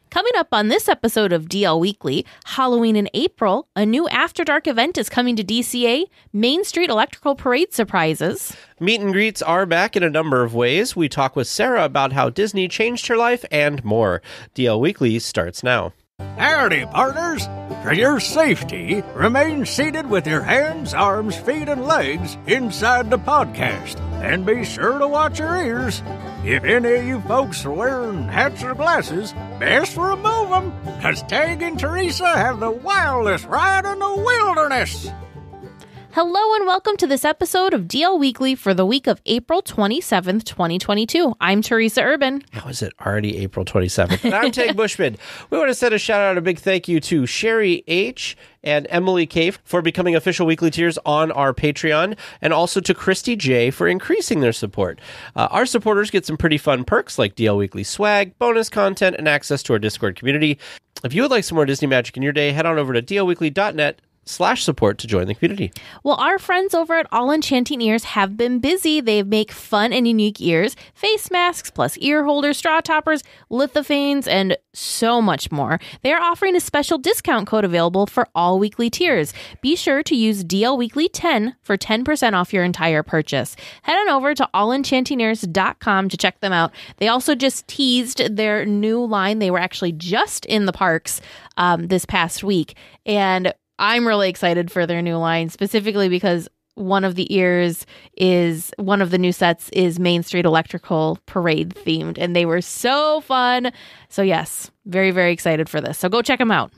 Coming up on this episode of DL Weekly, Halloween in April, a new After Dark event is coming to DCA, Main Street Electrical Parade Surprises. Meet and greets are back in a number of ways. We talk with Sarah about how Disney changed her life and more. DL Weekly starts now. Howdy, partners! For your safety, remain seated with your hands, arms, feet, and legs inside the podcast. And be sure to watch your ears. If any of you folks are wearing hats or glasses, best remove them, because Tag and Teresa have the wildest ride in the wilderness. Hello and welcome to this episode of DL Weekly for the week of April 27th, 2022. I'm Teresa Urban. How is it already April 27th? And I'm Tag Bushman. We want to send a shout out, a big thank you to Sherry H. and Emily K. for becoming official weekly tiers on our Patreon, and also to Christy J. for increasing their support. Our supporters get some pretty fun perks like DL Weekly swag, bonus content, and access to our Discord community. If you would like some more Disney magic in your day, head on over to dlweekly.net/support to join the community. Well, our friends over at All Enchanting Ears have been busy. They make fun and unique ears, face masks, plus ear holders, straw toppers, lithophanes, and so much more. They are offering a special discount code available for all weekly tiers. Be sure to use DLWeekly10 for 10% off your entire purchase. Head on over to allenchantingears.com to check them out. They also just teased their new line. They were actually just in the parks this past week, and I'm really excited for their new line, specifically because one of the new sets is Main Street Electrical Parade themed, and they were so fun. So yes, very, very excited for this. So go check them out.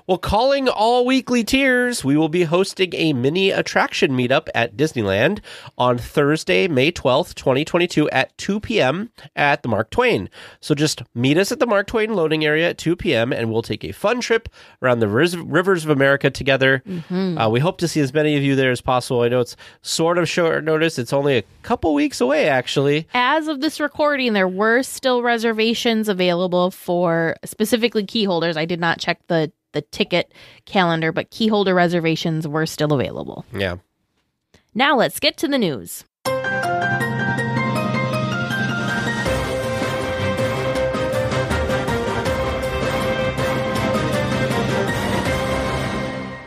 Well, calling all weekly tiers, we will be hosting a mini attraction meetup at Disneyland on Thursday, May 12th, 2022 at 2 p.m. at the Mark Twain. So just meet us at the Mark Twain loading area at 2 p.m. and we'll take a fun trip around the rivers of America together. Mm-hmm. We hope to see as many of you there as possible. I know it's sort of short notice. It's only a couple weeks away, actually. As of this recording, there were still reservations available for specifically key holders. I did not check the ticket calendar, but key holder reservations were still available. Yeah. Now let's get to the news.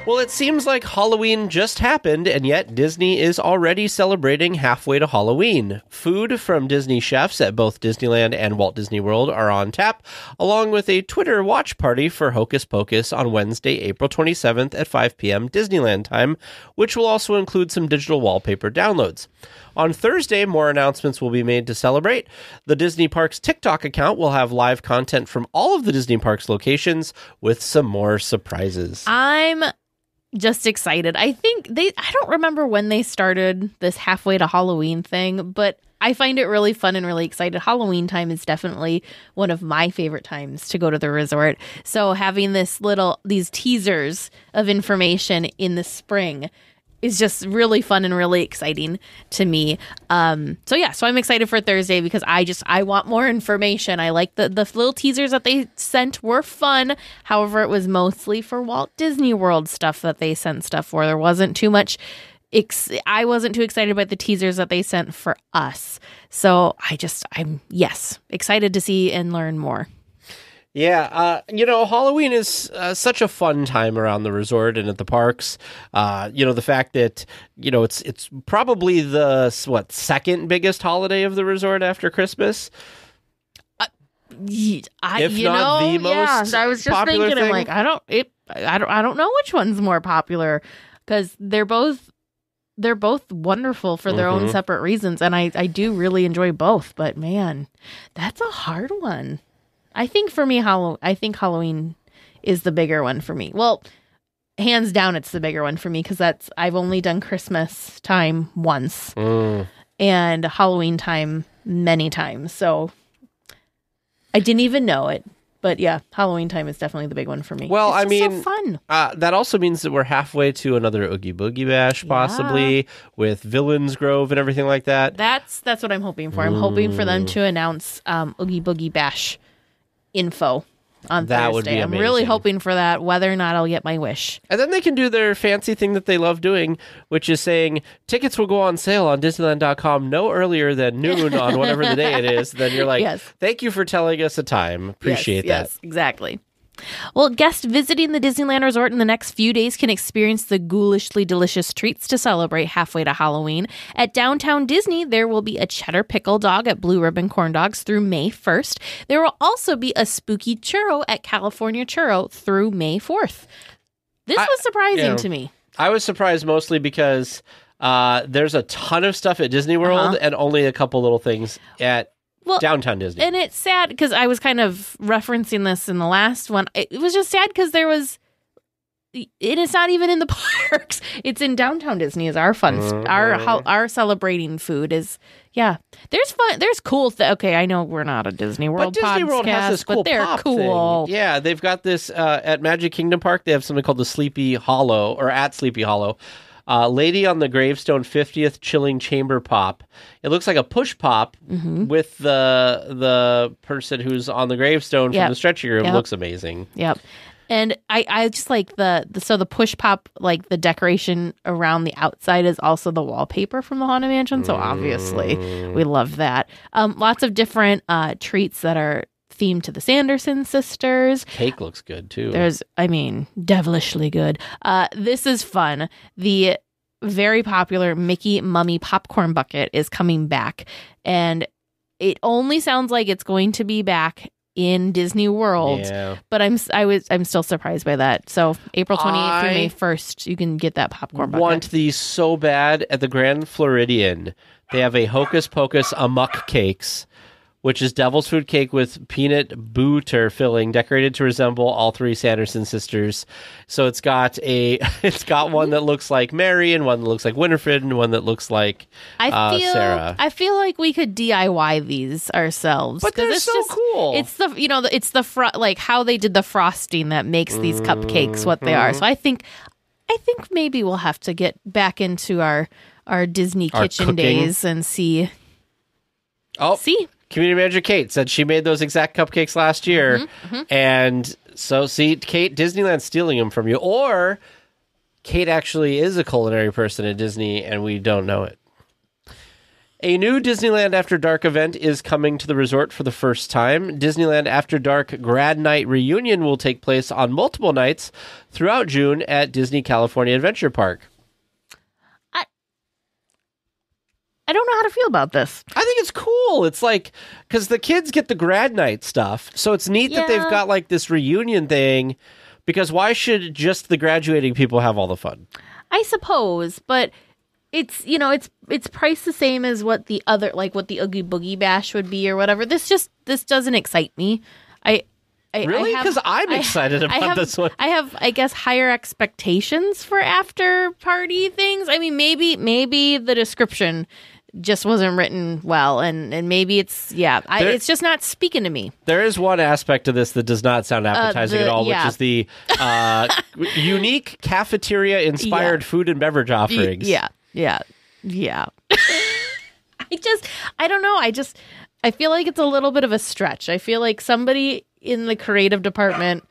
Well, it seems like Halloween just happened, and yet Disney is already celebrating halfway to Halloween. Food from Disney chefs at both Disneyland and Walt Disney World are on tap, along with a Twitter watch party for Hocus Pocus on Wednesday, April 27th at 5 p.m. Disneyland time, which will also include some digital wallpaper downloads. On Thursday, more announcements will be made to celebrate. The Disney Parks TikTok account will have live content from all of the Disney Parks locations with some more surprises. I'm just excited. I don't remember when they started this halfway to Halloween thing, but I find it really fun and really excited. Halloween time is definitely one of my favorite times to go to the resort. So having these teasers of information in the spring is just really fun and really exciting to me. So I'm excited for Thursday because I want more information. I like the little teasers that they sent were fun. However, it was mostly for Walt Disney World stuff that they sent stuff for. There wasn't too much. I wasn't too excited about the teasers that they sent for us. So I'm excited to see and learn more. Yeah, Halloween is such a fun time around the resort and at the parks. The fact that, it's probably the, second biggest holiday of the resort after Christmas? If not the most I was just thinking, thing. I'm like, I don't know which one's more popular, because they're both wonderful for their own separate reasons, and I do really enjoy both, but man, that's a hard one. I think for me, Halloween is the bigger one for me. Well, hands down, it's the bigger one for me because I've only done Christmas time once and Halloween time many times. So I didn't even know it. But yeah, Halloween time is definitely the big one for me. Well, it's so fun. That also means that we're halfway to another Oogie Boogie Bash, possibly, with Villains Grove and everything like that. That's what I'm hoping for. I'm hoping for them to announce Oogie Boogie Bash info on That would Thursday. be I'm really amazing. hoping for that, whether or not I'll get my wish. And then they can do their fancy thing that they love doing, which is saying tickets will go on sale on Disneyland.com no earlier than noon on whatever the day it is. Then you're like, Yes. thank you for telling us a time. Appreciate that. Yes, exactly. Well, guests visiting the Disneyland Resort in the next few days can experience the ghoulishly delicious treats to celebrate halfway to Halloween. At Downtown Disney, there will be a cheddar pickle dog at Blue Ribbon Corn Dogs through May 1st. There will also be a spooky churro at California Churro through May 4th. This was surprising to me. I was surprised mostly because there's a ton of stuff at Disney World and only a couple little things at Downtown Disney. And it's sad because I was kind of referencing this in the last one. It was just sad because there was, and it's not even in the parks. It's in Downtown Disney is our fun. Our celebrating food is, there's fun. There's cool. Okay, I know we're not a Disney World But Disney World has this cool but they're pop cool. thing. Yeah, they've got this at Magic Kingdom Park. They have something called the Sleepy Hollow, or at Sleepy Hollow. Lady on the Gravestone 50th Chilling Chamber Pop. It looks like a push pop with the person who's on the gravestone from the stretching room. Looks amazing. Yep. And I just like the push pop, like the decoration around the outside is also the wallpaper from the Haunted Mansion. So obviously we love that. Lots of different treats that are themed to the Sanderson sisters. Cake looks good too. Devilishly good. This is fun. The very popular Mickey Mummy popcorn bucket is coming back, and it only sounds like it's going to be back in Disney World. Yeah. But I'm still surprised by that. So April 28th through May 1st, you can get that popcorn bucket. I want these so bad at the Grand Floridian. They have a Hocus Pocus Amok Cakes, which is devil's food cake with peanut butter filling, decorated to resemble all three Sanderson sisters. So it's got one that looks like Mary, and one that looks like Winifred, and one that looks like Sarah. I feel like we could DIY these ourselves, but they're so cool. It's the like how they did the frosting that makes these cupcakes what they are. So I think maybe we'll have to get back into our Disney kitchen cooking days and see. Community manager Kate said she made those exact cupcakes last year. And so, see, Kate, Disneyland's stealing them from you. Or Kate actually is a culinary person at Disney and we don't know it. A new Disneyland After Dark event is coming to the resort for the first time. Disneyland After Dark Grad Night Reunion will take place on multiple nights throughout June at Disney California Adventure Park. I don't know how to feel about this. I think it's cool. It's like, because the kids get the grad night stuff. So it's neat that they've got like this reunion thing, because why should just the graduating people have all the fun? I suppose, but it's priced the same as what the other, like what the Oogie Boogie Bash would be or whatever. This doesn't excite me. Really? Because I'm excited about this one. I have, I guess, higher expectations for after party things. I mean, maybe the description just wasn't written well, and maybe it's it's just not speaking to me. There is one aspect of this that does not sound appetizing at all, which is the unique cafeteria inspired food and beverage offerings. Yeah. I don't know. I feel like it's a little bit of a stretch. I feel like somebody in the creative department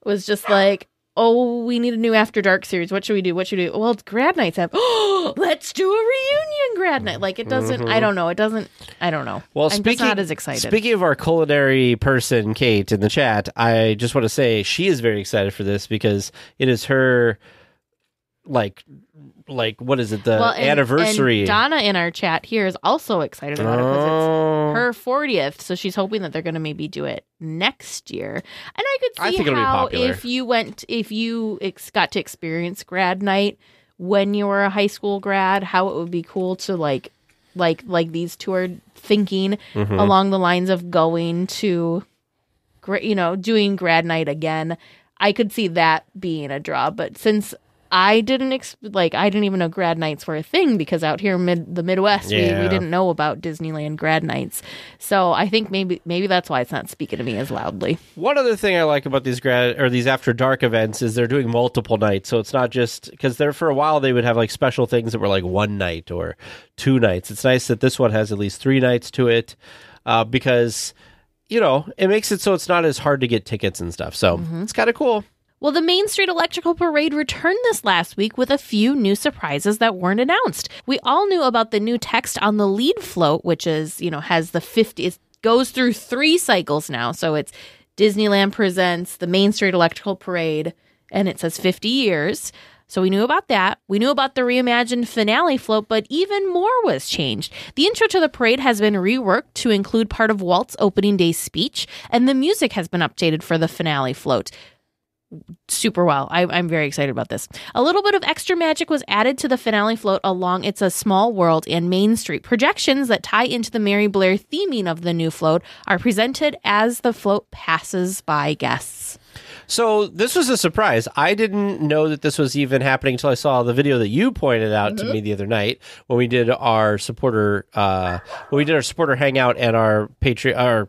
was just like, oh, we need a new After Dark series. What should we do? Well, it's grad nights have. Oh, let's do a reunion grad night. Like, it doesn't, I don't know. Well, I'm just not as excited. Speaking of our culinary person, Kate, in the chat, I just want to say she is very excited for this because it is her, like what is it, anniversary. And Donna in our chat here is also excited about it because it's her 40th, so she's hoping that they're going to maybe do it next year. And I could see how if you got to experience grad night when you were a high school grad, how it would be cool to like these two are thinking along the lines of going to, doing grad night again. I could see that being a draw, but since I didn't even know grad nights were a thing because out here in the Midwest, we didn't know about Disneyland grad nights. So I think maybe that's why it's not speaking to me as loudly. One other thing I like about these these After Dark events is they're doing multiple nights. So it's not just because for a while they would have like special things that were like one night or 2 nights. It's nice that this one has at least 3 nights to it because it makes it so it's not as hard to get tickets and stuff. So it's kind of cool. Well, the Main Street Electrical Parade returned this last week with a few new surprises that weren't announced. We all knew about the new text on the lead float, which is, has the 50, it goes through 3 cycles now. So it's Disneyland Presents, the Main Street Electrical Parade, and it says 50 years. So we knew about that. We knew about the reimagined finale float, but even more was changed. The intro to the parade has been reworked to include part of Walt's opening day speech, and the music has been updated for the finale float. Super well. I'm very excited about this. A little bit of extra magic was added to the finale float along It's a Small World and Main Street. Projections that tie into the Mary Blair theming of the new float are presented as the float passes by guests. So this was a surprise. I didn't know that this was even happening until I saw the video that you pointed out to me the other night when we did our supporter hangout and our Patreon,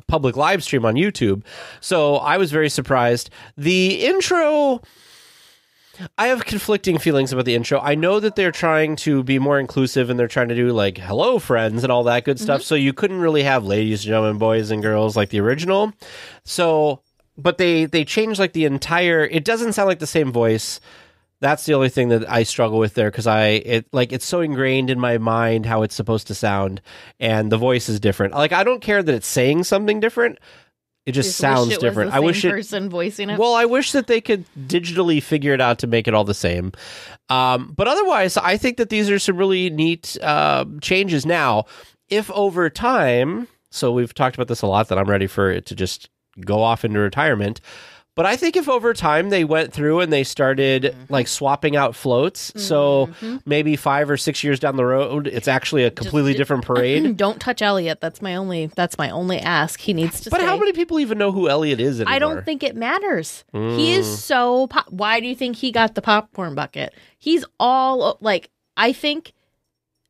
public live stream on YouTube. So I was very surprised. The intro, I have conflicting feelings about the intro. I know that they're trying to be more inclusive and they're trying to do like hello friends and all that good stuff. So you couldn't really have ladies, gentlemen, boys and girls like the original. So, but they changed like the entire, it doesn't sound like the same voice. That's the only thing that I struggle with there because it's so ingrained in my mind how it's supposed to sound, and the voice is different. Like I don't care that it's saying something different; it just sounds different. I wish person voicing it. Well, I wish that they could digitally figure it out to make it all the same. But otherwise, I think that these are some really neat changes. Now, if over time, so we've talked about this a lot, that I'm ready for it to just go off into retirement. But I think if over time they went through and they started like swapping out floats, so maybe 5 or 6 years down the road, it's actually a completely different parade. Don't touch Elliot. That's my only ask. He needs to. But how many people even know who Elliot is anymore? I don't think it matters. He is so. Why do you think he got the popcorn bucket? He's all like. I think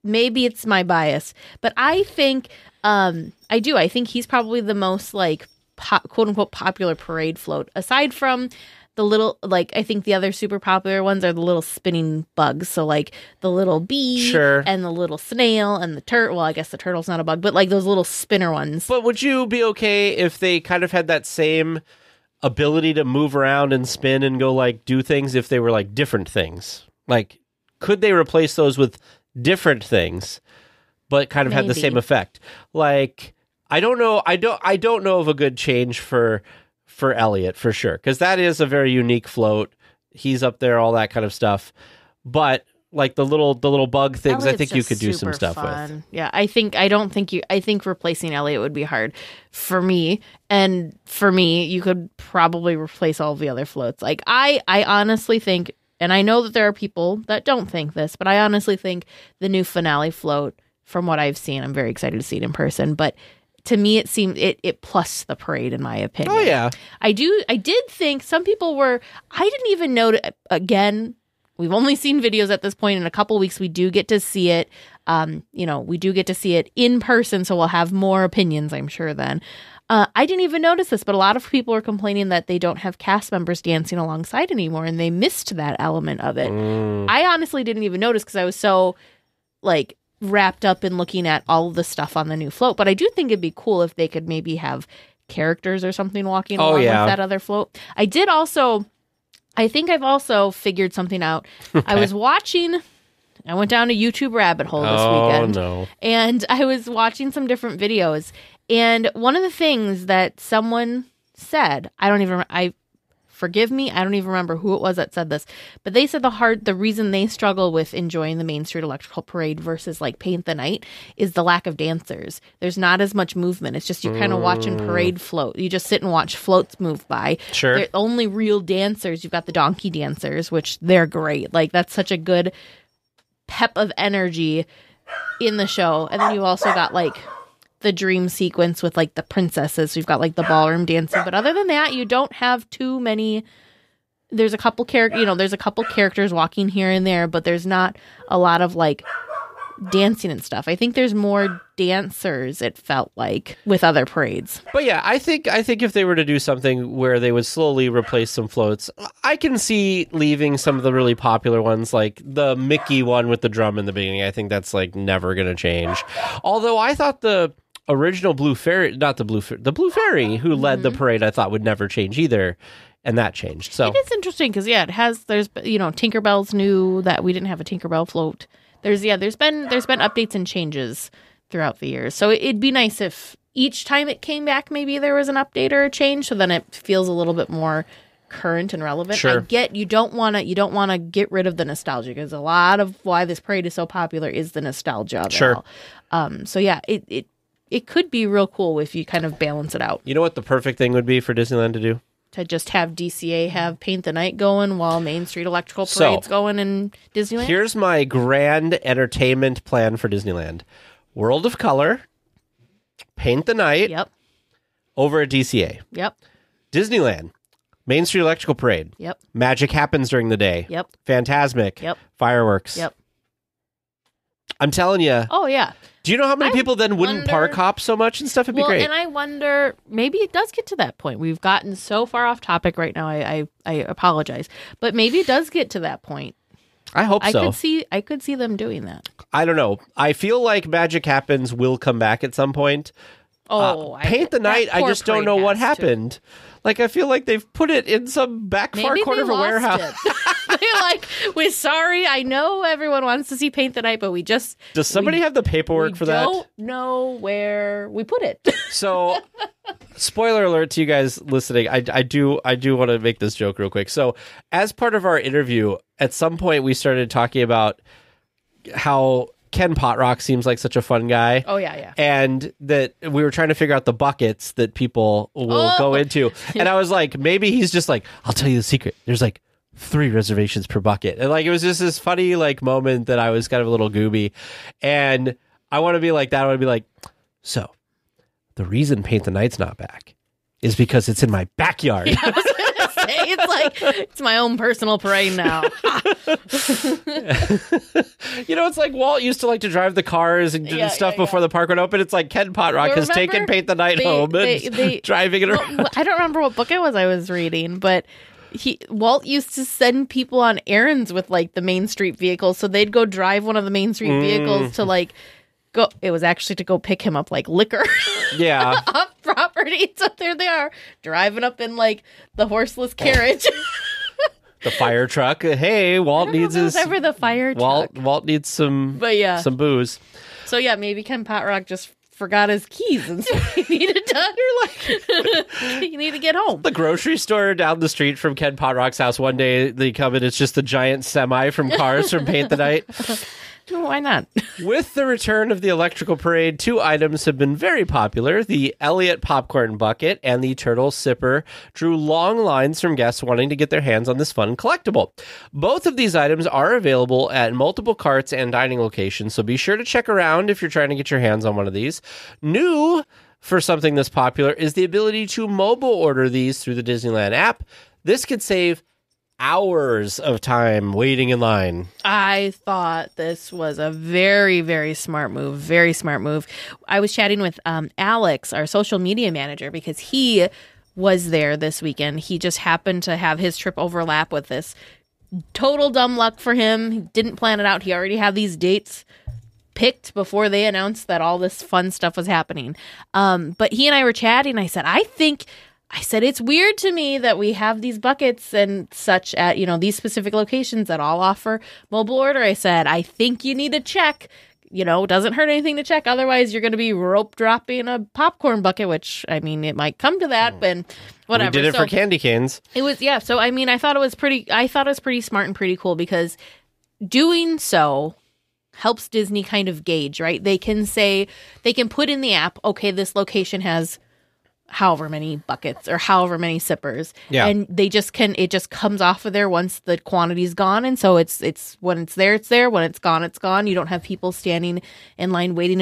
maybe it's my bias, but I think I do. I think he's probably the most like. Quote unquote popular parade float, aside from the little, like, I think the other super popular ones are the little spinning bugs. So like the little bee and the little snail and the turtle. Well, I guess the turtle's not a bug, but like those little spinner ones. But would you be okay if they kind of had that same ability to move around and spin and go like do things if they were like different things? Like, could they replace those with different things, but kind of had the same effect? Like, I don't know. I don't know of a good change for Elliot for sure, because that is a very unique float. He's up there, all that kind of stuff. But like the little bug things, Elliot's I think you could do some stuff with. Yeah, I think replacing Elliot would be hard for me. And for me, you could probably replace all of the other floats. Like I honestly think, and I know that there are people that don't think this, but I honestly think the new finale float, from what I've seen, I'm very excited to see it in person, but to me, it seemed it plus the parade, in my opinion. Oh, yeah. I did think some people were, I didn't even know, again, we've only seen videos at this point. In a couple weeks, we do get to see it. We do get to see it in person, so we'll have more opinions, I'm sure, then. I didn't even notice this, but a lot of people are complaining that they don't have cast members dancing alongside anymore, and they missed that element of it. I honestly didn't even notice because I was so, like, wrapped up in looking at all of the stuff on the new float. But I do think it'd be cool if they could maybe have characters or something walking along with that other float. I think I've also figured something out. Okay. I went down a YouTube rabbit hole this weekend. No. And I was watching some different videos. And one of the things that someone said, forgive me, I don't even remember who it was that said this, but they said the reason they struggle with enjoying the Main Street Electrical Parade versus like Paint the Night is the lack of dancers. There's not as much movement. It's just you're kind of watching parade float. You just sit and watch floats move by. Sure. They're only real dancers. You've got the donkey dancers, which they're great. Like that's such a good pep of energy in the show. And then you also got like the dream sequence with like the princesses. We've got like the ballroom dancing, but other than that, you don't have too many. There's a couple characters walking here and there, but there's not a lot of like dancing and stuff. I think there's more dancers, it felt like, with other parades. But yeah, I think if they were to do something where they would slowly replace some floats, I can see leaving some of the really popular ones, like the Mickey one with the drum in the beginning. I think that's like never going to change. Although I thought the original Blue Fairy, not the Blue Fairy who led the parade, I thought would never change either. And that changed. So it is interesting because there's Tinkerbell's new that we didn't have a Tinkerbell float. There's been updates and changes throughout the years. So it'd be nice if each time it came back, maybe there was an update or a change, so then it feels a little bit more current and relevant. Sure. I get you don't want to get rid of the nostalgia, because a lot of why this parade is so popular is the nostalgia of it Sure. all. So yeah, it could be real cool if you kind of balance it out. You know what the perfect thing would be for Disneyland to do? To just have DCA have Paint the Night going while Main Street Electrical Parade's going in Disneyland. Here's my grand entertainment plan for Disneyland. World of Color, Paint the Night, Yep. over at DCA. Yep. Disneyland, Main Street Electrical Parade. Yep. Magic happens during the day. Yep. Fantasmic. Yep. Fireworks. Yep. I'm telling you. Oh yeah. Do you know how many people then wouldn't wonder- park hop so much and stuff? It'd be great. And I wonder, maybe it does get to that point. We've gotten so far off topic right now. I apologize, but maybe it does get to that point. I hope so. I could see them doing that. I don't know. I feel like Magic Happens will come back at some point. Paint the Night, I just don't know what happened. Like, I feel like they've put it in some back far corner of a warehouse. They're like, we're sorry. I know everyone wants to see Paint the Night, but we just... Does somebody have the paperwork for that? We don't know where we put it. So, spoiler alert to you guys listening. I do want to make this joke real quick. So, as part of our interview, at some point we started talking about how Ken Potrock seems like such a fun guy. Oh, yeah. And that we were trying to figure out the buckets that people will go into. And I was like, maybe he's just like, I'll tell you the secret. There's like 3 reservations per bucket. And like, it was just this funny like moment that I was kind of a little gooby. And I want to be like that. I want to be like, so the reason Paint the Night's not back is because it's in my backyard. Yeah, I was gonna say, it's like, it's my own personal parade now. It's like Walt used to like to drive the cars and stuff before the park would open. It's like Ken Potrock has taken Paint the Night home and driving it around. I don't remember what book it was I was reading, but Walt used to send people on errands with like the Main Street vehicles, so they'd go drive one of the Main Street vehicles to like go. It was actually to go pick him up like liquor, off property. So there they are driving up in like the horseless carriage. The fire truck. Hey, Walt needs his. Ever the fire truck. Walt needs some. But yeah, some booze. So yeah, maybe Ken Potrock just forgot his keys, and so he needed to. You need to get home. The grocery store down the street from Ken Potrock's house. One day they come and it's just a giant semi from Cars from Paint the Night. No, why not? With the return of the electrical parade, 2 items have been very popular. The Elliott popcorn bucket and the turtle sipper drew long lines from guests wanting to get their hands on this fun collectible. Both of these items are available at multiple carts and dining locations, so be sure to check around if you're trying to get your hands on one of these. New for something this popular is the ability to mobile order these through the Disneyland app. This could save hours of time waiting in line. I thought this was a very, very smart move. Very smart move. I was chatting with Alex, our social media manager, because he was there this weekend. He just happened to have his trip overlap with this. Total dumb luck for him. He didn't plan it out. He already had these dates picked before they announced that all this fun stuff was happening. But he and I were chatting. I said, it's weird to me that we have these buckets and such at, these specific locations that all offer mobile order. I said, I think you need to check. Doesn't hurt anything to check. Otherwise, you're going to be rope dropping a popcorn bucket, which, it might come to that, but whatever. We did it for candy canes. It was, yeah. So, I thought it was pretty smart and pretty cool, because doing so helps Disney kind of gauge, right? They can put in the app, okay, this location has however many buckets or however many sippers, and it just comes off of there once the quantity's gone. And so it's when it's there, when it's gone. You don't have people standing in line waiting.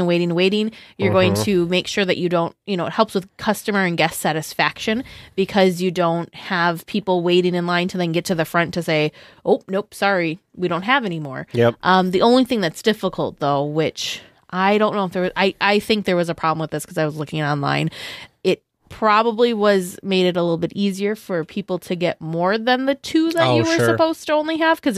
You're going to make sure that you don't, it helps with customer and guest satisfaction, because you don't have people waiting in line to then get to the front to say, oh, nope, sorry, we don't have any more. Yep. The only thing that's difficult though, which I don't know if there was, I think there was a problem with this because I was looking online. Probably made it a little bit easier for people to get more than the 2 that you were supposed to only have, because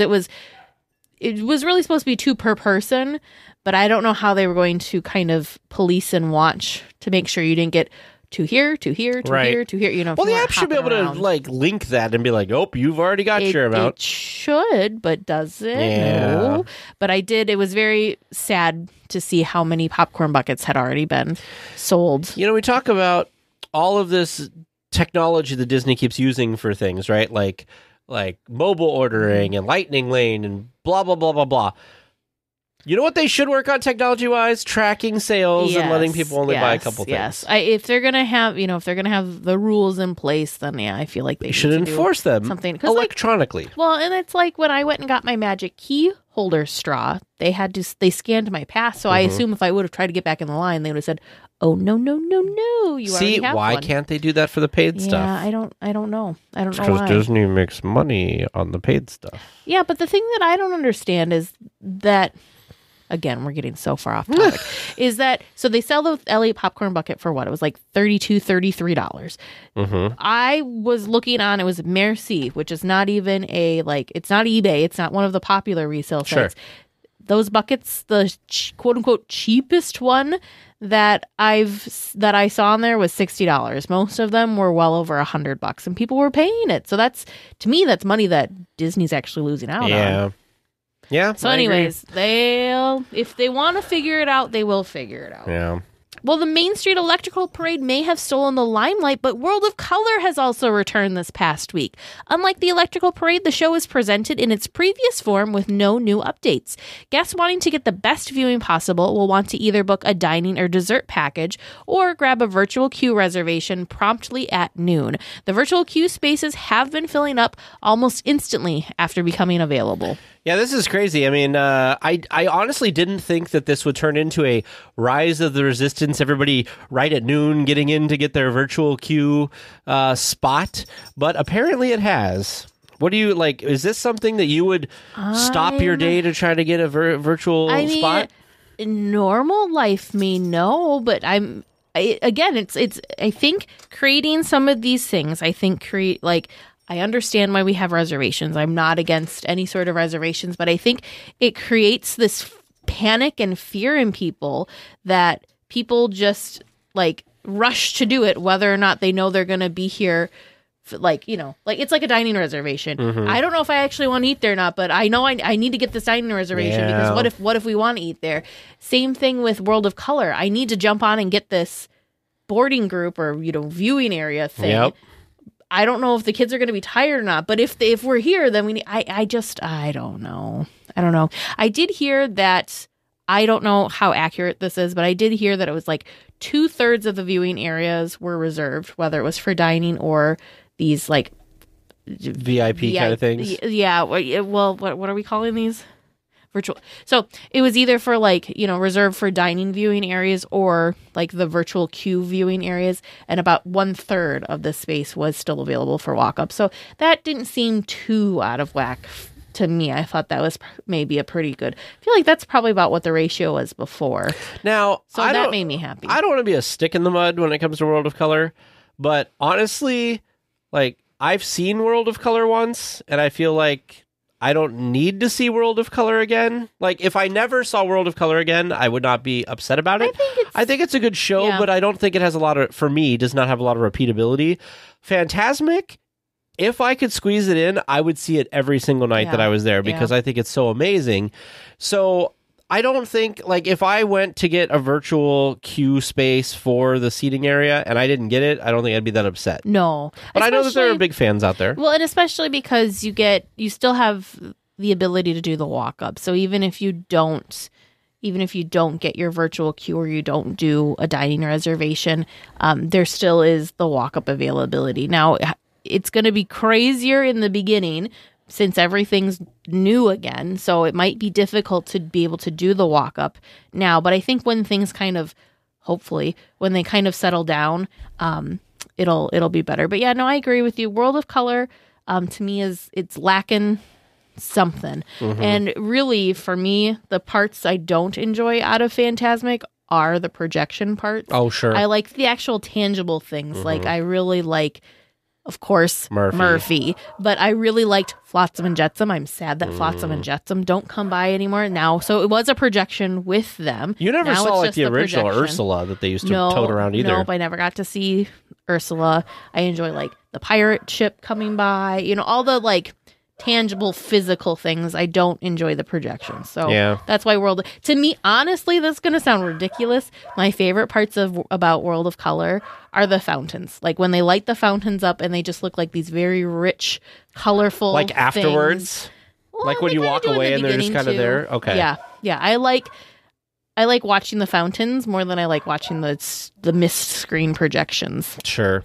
it was really supposed to be 2 per person, but I don't know how they were going to kind of police and watch to make sure you didn't get 2 here, 2 here, 2 Right. here, 2 here. You know, if Well, you the weren't app should be able hopping to around. link that and be like, "Oh, you've already got your amount." It should, but does it? Yeah. No. But I did. It was very sad to see how many popcorn buckets had already been sold. We talk about all of this technology that Disney keeps using for things, right? Like mobile ordering and Lightning Lane and blah blah blah blah blah. You know what they should work on technology-wise? Tracking sales and letting people only buy a couple things. Yes, if they're gonna have, if they're gonna have the rules in place, then I feel like they should need to enforce do them something 'cause, electronically. Well, and it's like when I went and got my magic key holder straw, they scanned my pass, so I assume if I would have tried to get back in the line, they would have said, "Oh no, you See, already have why one." can't they do that for the paid stuff? Yeah, I don't know. I don't know Because why. Disney makes money on the paid stuff. Yeah, but the thing that I don't understand is that, again, we're getting so far off topic, is that, so they sell the LA popcorn bucket for what? It was like $32, $33. I was looking on, it was Merci, which is not even it's not eBay. It's not one of the popular resale sites. Those buckets, the quote unquote cheapest one that I saw on there was $60. Most of them were well over $100, and people were paying it. So to me, that's money that Disney's actually losing out on. Yeah. So I agree. anyways, if they want to figure it out, they will figure it out. Yeah. Well, the Main Street Electrical Parade may have stolen the limelight, but World of Color has also returned this past week. Unlike the Electrical Parade, the show is presented in its previous form with no new updates. Guests wanting to get the best viewing possible will want to either book a dining or dessert package or grab a virtual queue reservation promptly at noon. The virtual queue spaces have been filling up almost instantly after becoming available. Yeah, this is crazy. I mean, I honestly didn't think that this would turn into a Rise of the Resistance, everybody right at noon getting in to get their virtual queue spot, but apparently it has. What do you, like, is this something that you would stop your day to try to get a virtual spot? In normal life, no, but it's I think creating some of these things, I understand why we have reservations. I'm not against any sort of reservations, but I think it creates this panic and fear in people that people just rush to do it, whether or not they know they're going to be here. It's like a dining reservation. I don't know if I actually want to eat there or not, but I know I need to get this dining reservation because what if we want to eat there? Same thing with World of Color. I need to jump on and get this boarding group or viewing area thing. Yep. I don't know if the kids are going to be tired or not, but if we're here, then we need, I don't know. I did hear that, I don't know how accurate this is, but I did hear that it was 2/3 of the viewing areas were reserved, whether it was for dining or these VIP kind of things. Yeah. Well, what are we calling these? Virtual. So it was either for reserved for dining viewing areas or the virtual queue viewing areas, and about 1/3 of the space was still available for walk-up. So that didn't seem too out of whack to me. I thought that was maybe a pretty good. I feel like that's probably about what the ratio was before. Now, so that made me happy. I don't want to be a stick in the mud when it comes to World of Color, but honestly, I've seen World of Color once, and I feel like I don't need to see World of Color again. If I never saw World of Color again, I would not be upset about it. I think it's a good show, but I don't think it has a lot of, for me, does not have a lot of repeatability. Fantasmic, if I could squeeze it in, I would see it every single night that I was there because I think it's so amazing. So I don't think, if I went to get a virtual queue space for the seating area and I didn't get it, I don't think I'd be that upset. No. But I know that there are big fans out there. Well, and especially because you still have the ability to do the walk-up. So even if you don't get your virtual queue or you don't do a dining reservation, there still is the walk-up availability. Now, it's going to be crazier in the beginning since everything's new again, so it might be difficult to be able to do the walk-up now. But I think when things hopefully, when they kind of settle down, it'll be better. But yeah, no, I agree with you. World of Color, to me, it's lacking something. And really, for me, the parts I don't enjoy out of Fantasmic are the projection parts. Oh, sure. I like the actual tangible things. I really like of course, Murphy. But I really liked Flotsam and Jetsam. I'm sad that Flotsam and Jetsam don't come by anymore now. So it was a projection with them. You never now saw it's like just the original projection. Ursula that they used to tote around either. Nope, I never got to see Ursula. I enjoy like the pirate ship coming by, all the like tangible physical things. I don't enjoy the projections. So that's why to me, honestly, this is going to sound ridiculous. My favorite parts about World of Color are the fountains. Like when they light the fountains up and they just look like these very rich, colorful like things. Afterwards? Well, like when you walk away and they're just kind of there? Okay. Yeah. I like watching the fountains more than I like watching the mist screen projections. Sure.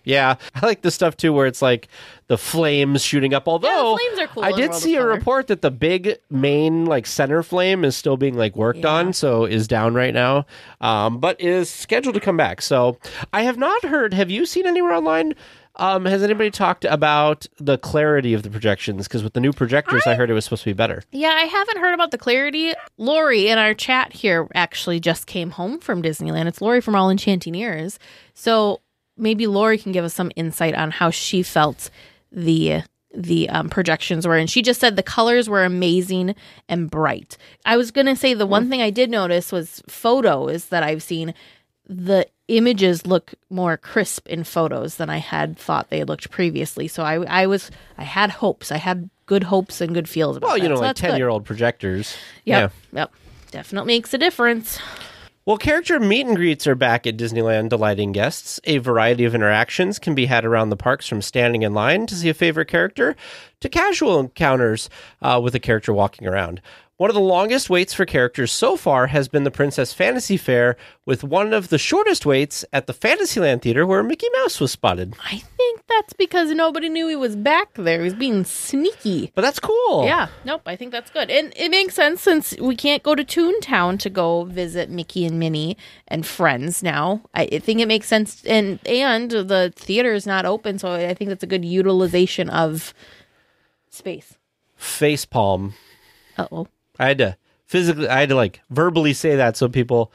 Yeah. I like the stuff too where it's like the flames shooting up. Although the flames are cool I did see a report that the big main like center flame is still being like worked on, so is down right now, but is scheduled to come back. So I have not heard. Have you seen anywhere online? Has anybody talked about the clarity of the projections? Because with the new projectors, I heard it was supposed to be better. Yeah, I haven't heard about the clarity. Lori in our chat here actually just came home from Disneyland. It's Lori from All Enchanting Ears. So maybe Lori can give us some insight on how she felt the projections were. And she just said the colors were amazing and bright. I was going to say the one thing I did notice was photos that I've seen. The images look more crisp in photos than I had thought they looked previously. So I had hopes. I had good hopes and good feels about that. Well, so like 10-year-old projectors. Yep. Definitely makes a difference. Well, character meet and greets are back at Disneyland, delighting guests. A variety of interactions can be had around the parks, from standing in line to see a favorite character to casual encounters with a character walking around. One of the longest waits for characters so far has been the Princess Fantasy Fair, with one of the shortest waits at the Fantasyland Theater where Mickey Mouse was spotted. I think that's because nobody knew he was back there. He was being sneaky. But that's cool. Yeah. Nope. I think that's good. And it makes sense since we can't go to Toontown to go visit Mickey and Minnie and friends now. I think it makes sense. And the theater is not open, so I think that's a good utilization of space. Facepalm. Uh-oh. I had to like verbally say that so people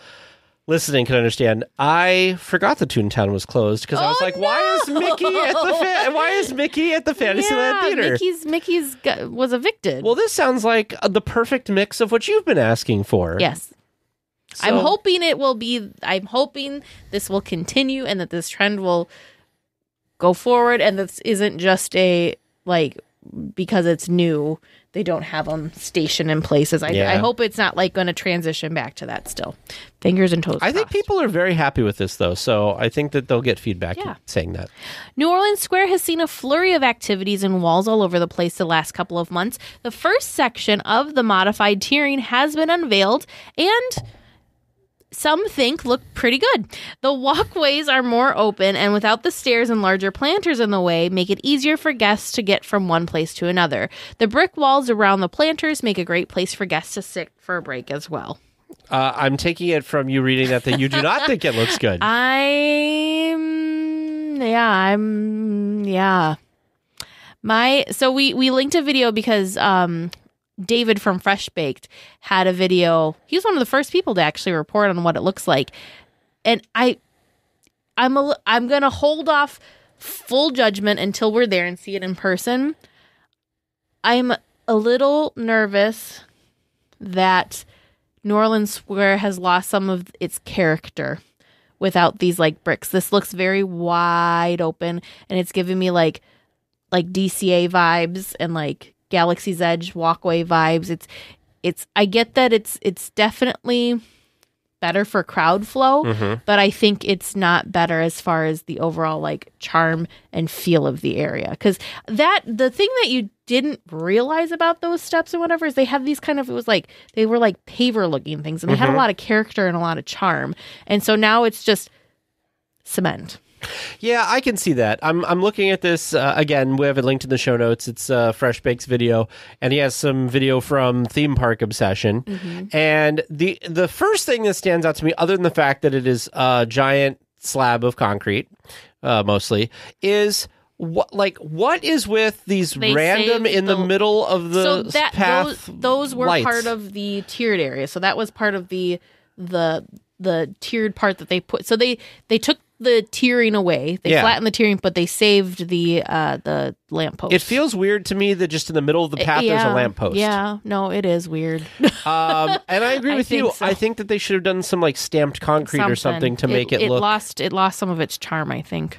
listening can understand. I forgot the Toontown was closed because I was like, no! why is Mickey at the Fantasyland Theater? Mickey's was evicted. Well, this sounds like the perfect mix of what you've been asking for. Yes. So, I'm hoping this will continue and that this trend will go forward, and this isn't just because it's new, they don't have them stationed in places. I hope it's not going to transition back to that still. Fingers and toes crossed. I think people are very happy with this, though, so I think that they'll get feedback saying that. New Orleans Square has seen a flurry of activities and walls all over the place the last couple of months. The first section of the modified tiering has been unveiled, and some think look pretty good. The walkways are more open, and without the stairs and larger planters in the way, make it easier for guests to get from one place to another. The brick walls around the planters make a great place for guests to sit for a break as well. I'm taking it from you reading that you do not think it looks good. So we linked a video because David from Fresh Baked had a video. He was one of the first people to actually report on what it looks like. And I'm going to hold off full judgment until we're there and see it in person. I'm a little nervous that New Orleans Square has lost some of its character without these bricks. This looks very wide open, and it's giving me like DCA vibes and Galaxy's Edge walkway vibes. I get that it's definitely better for crowd flow, but I think it's not better as far as the overall charm and feel of the area. Because the thing that you didn't realize about those steps or whatever is they have these they were paver looking things, and they had a lot of character and a lot of charm. And so now it's just cement. Yeah, I can see that. I'm looking at this again. We have it linked in the show notes. It's Fresh Bake's video, and he has some video from Theme Park Obsession. And the first thing that stands out to me, other than the fact that it is a giant slab of concrete, mostly, is what is with these random in the middle of the path? Those were lights? Part of the tiered area. So that was part of the tiered part that they put. So they took the tiering away. They flattened the tiering, but they saved the lamppost. It feels weird to me that just in the middle of the path there's a lamppost. Yeah, no, it is weird. And I agree with you. So. I think that they should have done some like stamped concrete or something to make it look. It lost some of its charm, I think.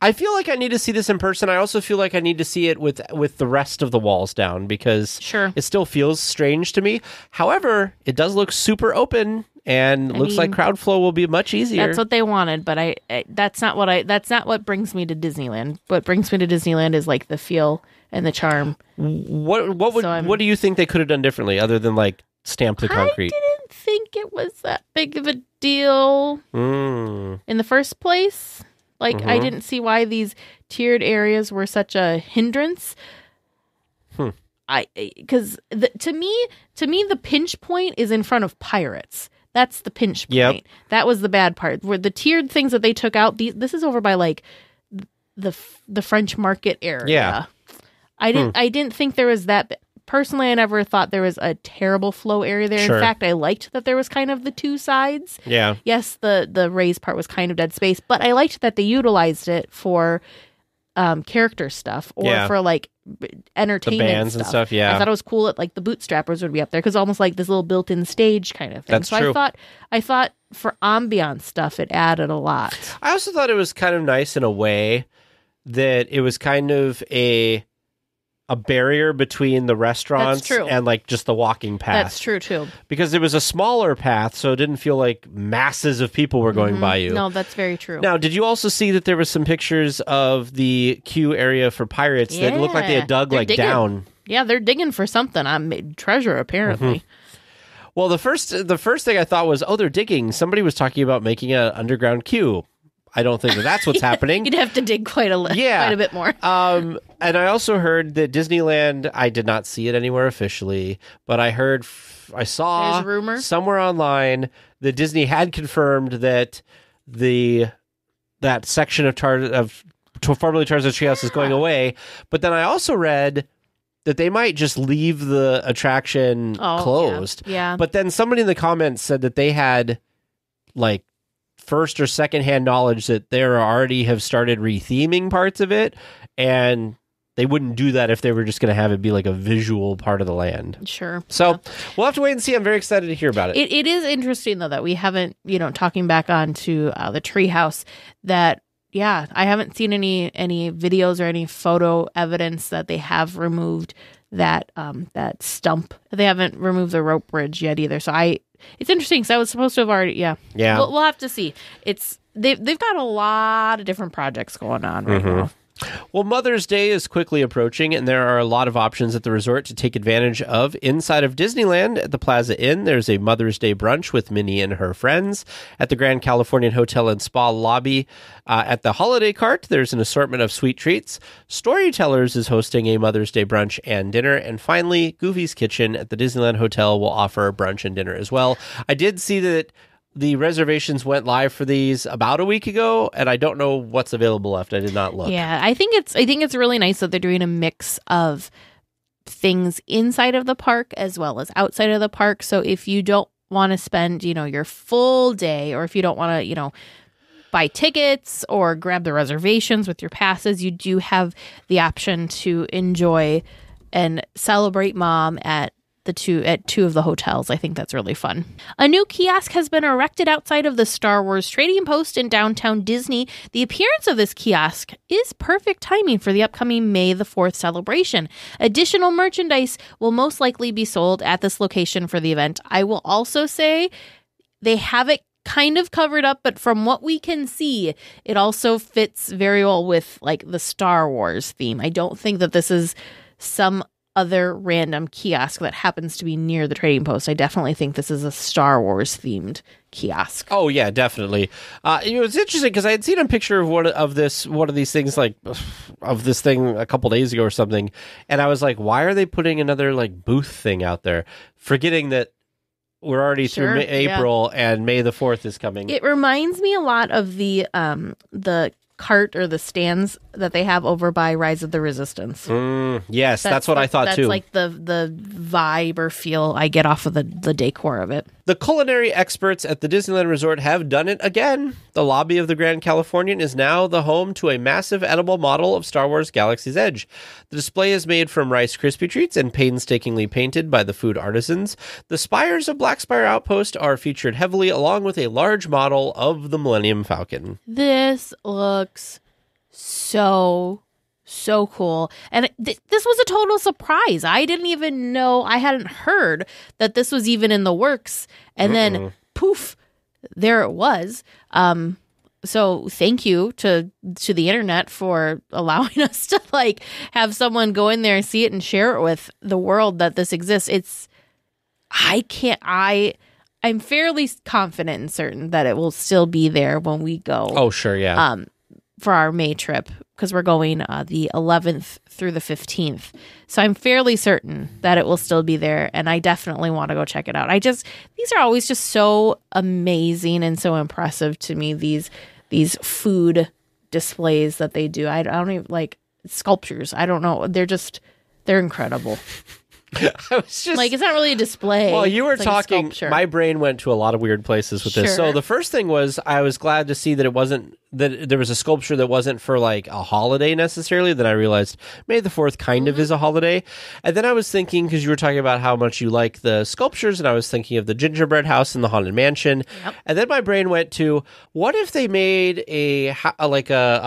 I feel like I need to see this in person. I also feel like I need to see it with the rest of the walls down because it still feels strange to me. However, it does look super open and looks like crowd flow will be much easier. That's what they wanted, but that's not what brings me to Disneyland. What brings me to Disneyland is like the feel and the charm. What do you think they could have done differently other than like stamp the concrete? I didn't think it was that big of a deal in the first place. Like, I didn't see why these tiered areas were such a hindrance. Because to me, the pinch point is in front of Pirates. That's the pinch point. Yep. That was the bad part. Where the tiered things that they took out, this is over by like the French Market area. Yeah. I didn't think there was that. Personally, I never thought there was a terrible flow area there. Sure. In fact, I liked that there was kind of the two sides. Yeah. Yes, the raised part was kind of dead space, but I liked that they utilized it for character stuff or for like entertainment the bands stuff. And stuff. Yeah, I thought it was cool that like the bootstrappers would be up there because almost like this little built-in stage kind of thing. That's true. I thought for ambiance stuff, it added a lot. I also thought it was kind of nice in a way that it was kind of a barrier between the restaurants and like just the walking path. That's true too. Because it was a smaller path, so it didn't feel like masses of people were going by you. No, that's very true. Now, did you also see that there was some pictures of the queue area for Pirates that looked like they had dug like digging. down? Yeah, they're digging for something. Treasure, apparently. Well, the first thing I thought was, they're digging. Somebody was talking about making an underground queue. I don't think that's what's happening. You'd have to dig quite a bit more. And I also heard that Disneyland, I did not see it anywhere officially, but I saw There's a rumor somewhere online that Disney had confirmed that that section of formerly Tarzan's Treehouse is going away. But then I also read that they might just leave the attraction closed. Yeah. But then somebody in the comments said that they had like first or second hand knowledge that they already have started retheming parts of it, and they wouldn't do that if they were just going to have it be like a visual part of the land. Sure. So we'll have to wait and see. I'm very excited to hear about it. It is interesting though that we haven't, talking back on to the treehouse, that I haven't seen any videos or any photo evidence that they have removed that stump. They haven't removed the rope bridge yet either. So it's interesting because I was supposed to have already. Yeah. We'll have to see. They've got a lot of different projects going on right now. Well, Mother's Day is quickly approaching, and there are a lot of options at the resort to take advantage of. Inside of Disneyland at the Plaza Inn, there's a Mother's Day brunch with Minnie and her friends. At the Grand Californian Hotel and Spa lobby, at the Holiday Cart, there's an assortment of sweet treats. Storytellers is hosting a Mother's Day brunch and dinner. And finally, Goofy's Kitchen at the Disneyland Hotel will offer brunch and dinner as well. I did see that the reservations went live for these about a week ago, and I don't know what's available left. I did not look. Yeah, I think it's really nice that they're doing a mix of things inside of the park as well as outside of the park. So if you don't want to spend, your full day, or if you don't want to, buy tickets or grab the reservations with your passes, you do have the option to enjoy and celebrate Mom at two of the hotels. I think that's really fun. A new kiosk has been erected outside of the Star Wars Trading Post in downtown Disney. The appearance of this kiosk is perfect timing for the upcoming May the 4th celebration. Additional merchandise will most likely be sold at this location for the event. I will also say they have it kind of covered up, but from what we can see, it also fits very well with like the Star Wars theme. I don't think that this is some other random kiosk that happens to be near the Trading Post. I definitely think this is a Star Wars themed kiosk. Oh yeah, definitely. It's interesting because I had seen a picture of one of these things, like of this thing a couple days ago or something, and I was like, why are they putting another like booth thing out there, forgetting that we're already through April and May the 4th is coming. It reminds me a lot of the cart or the stands that they have over by Rise of the Resistance. Yes, that's what I thought too. That's like the vibe or feel I get off of the decor of it. The culinary experts at the Disneyland Resort have done it again. The lobby of the Grand Californian is now the home to a massive edible model of Star Wars Galaxy's Edge. The display is made from Rice Krispie treats and painstakingly painted by the food artisans. The spires of Black Spire Outpost are featured heavily, along with a large model of the Millennium Falcon. This looks so cool. And this was a total surprise. I didn't even know, I hadn't heard that this was even in the works. And then poof, there it was. So thank you to the internet for allowing us to like have someone go in there and see it and share it with the world that this exists. I'm fairly confident and certain that it will still be there when we go. Oh, sure, yeah. For our May trip, because we're going the 11th through the 15th. So I'm fairly certain that it will still be there, and I definitely want to go check it out. These are always just so amazing and so impressive to me, these food displays that they do. I don't even like sculptures. I don't know. They're incredible. I was just like, it's not really a display. Well, you were it's talking, like my brain went to a lot of weird places with this. So the first thing was, I was glad to see that it wasn't, that there was a sculpture that wasn't for like a holiday necessarily. Then I realized May the 4th kind of is a holiday. And then I was thinking, because you were talking about how much you like the sculptures, and I was thinking of the gingerbread house and the Haunted Mansion. Yep. And then my brain went to, what if they made a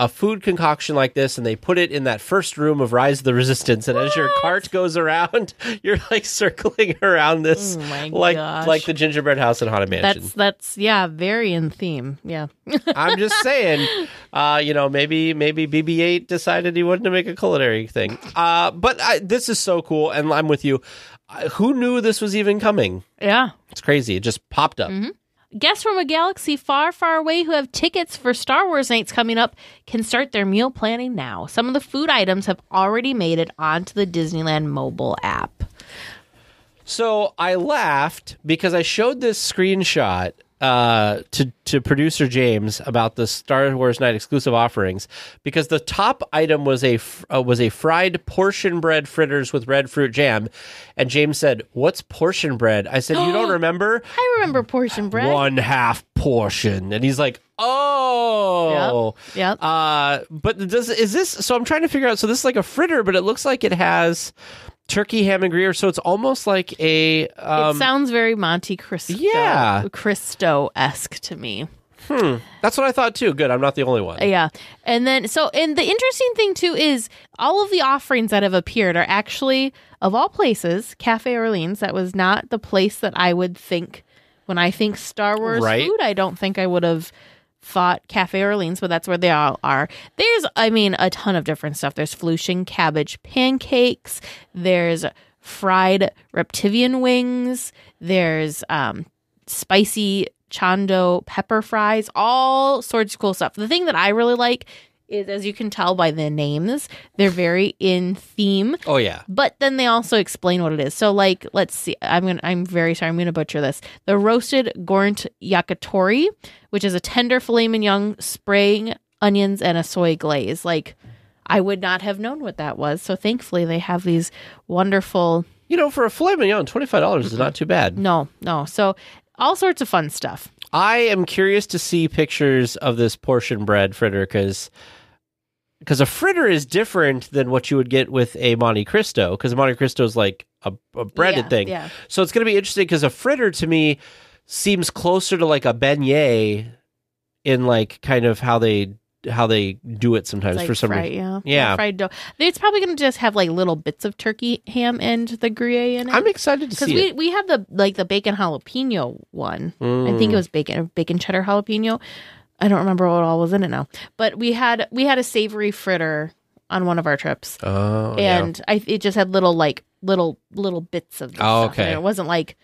food concoction like this, and they put it in that first room of Rise of the Resistance, and as your cart goes around, you're like circling around this, like the gingerbread house and Haunted Mansion. That's very in theme. Yeah. I'm just saying, maybe BB-8 decided he wanted to make a culinary thing. But this is so cool, and I'm with you. Who knew this was even coming? Yeah. It's crazy. It just popped up. Mm-hmm. Guests from a galaxy far, far away who have tickets for Star Wars nights coming up can start their meal planning now. Some of the food items have already made it onto the Disneyland mobile app. So I laughed because I showed this screenshot to producer James about the Star Wars Night exclusive offerings, because the top item was a fried portion bread fritters with red fruit jam, and James said, "What's portion bread?" I said, "You don't remember?" I remember portion bread. 1/2 portion, and he's like, "Oh, yep." But is this? So I'm trying to figure out. So this is like a fritter, but it looks like it has turkey, ham, and Gruyere, so it's almost like a... it sounds very Monte Cristo, Cristo-esque to me. That's what I thought, too. Good, I'm not the only one. Yeah. And the interesting thing, too, is all of the offerings that have appeared are actually, of all places, Cafe Orleans. That was not the place that I would think when I think Star Wars food. I don't think I would have thought Cafe Orleans, but that's where they all are. There's, a ton of different stuff. There's Flushing cabbage pancakes. There's fried reptilian wings. There's spicy chondo pepper fries. All sorts of cool stuff. The thing that I really like is, as you can tell by the names, they're very in theme. Oh, yeah. But then they also explain what it is. So, like, let's see. I'm very sorry. I'm going to butcher this. The roasted Gornt yakitori, which is a tender filet mignon, spring onions, and a soy glaze. Like, I would not have known what that was. So, thankfully, they have these wonderful... for a filet mignon, $25 is not too bad. No. So, all sorts of fun stuff. I am curious to see pictures of this portion bread fritter, because a fritter is different than what you would get with a Monte Cristo, because Monte Cristo is like a breaded thing. Yeah. So it's going to be interesting, because a fritter to me seems closer to like a beignet in like kind of how they do it sometimes, like for some reason. Yeah. Fried dough. It's probably going to just have like little bits of turkey ham and the Gruyere in it. I'm excited to see it. Because we have the bacon jalapeno one. I think it was bacon cheddar jalapeno. I don't remember what all was in it now. But we had a savory fritter on one of our trips. Oh, and it just had little bits of this stuff. Okay. And it wasn't like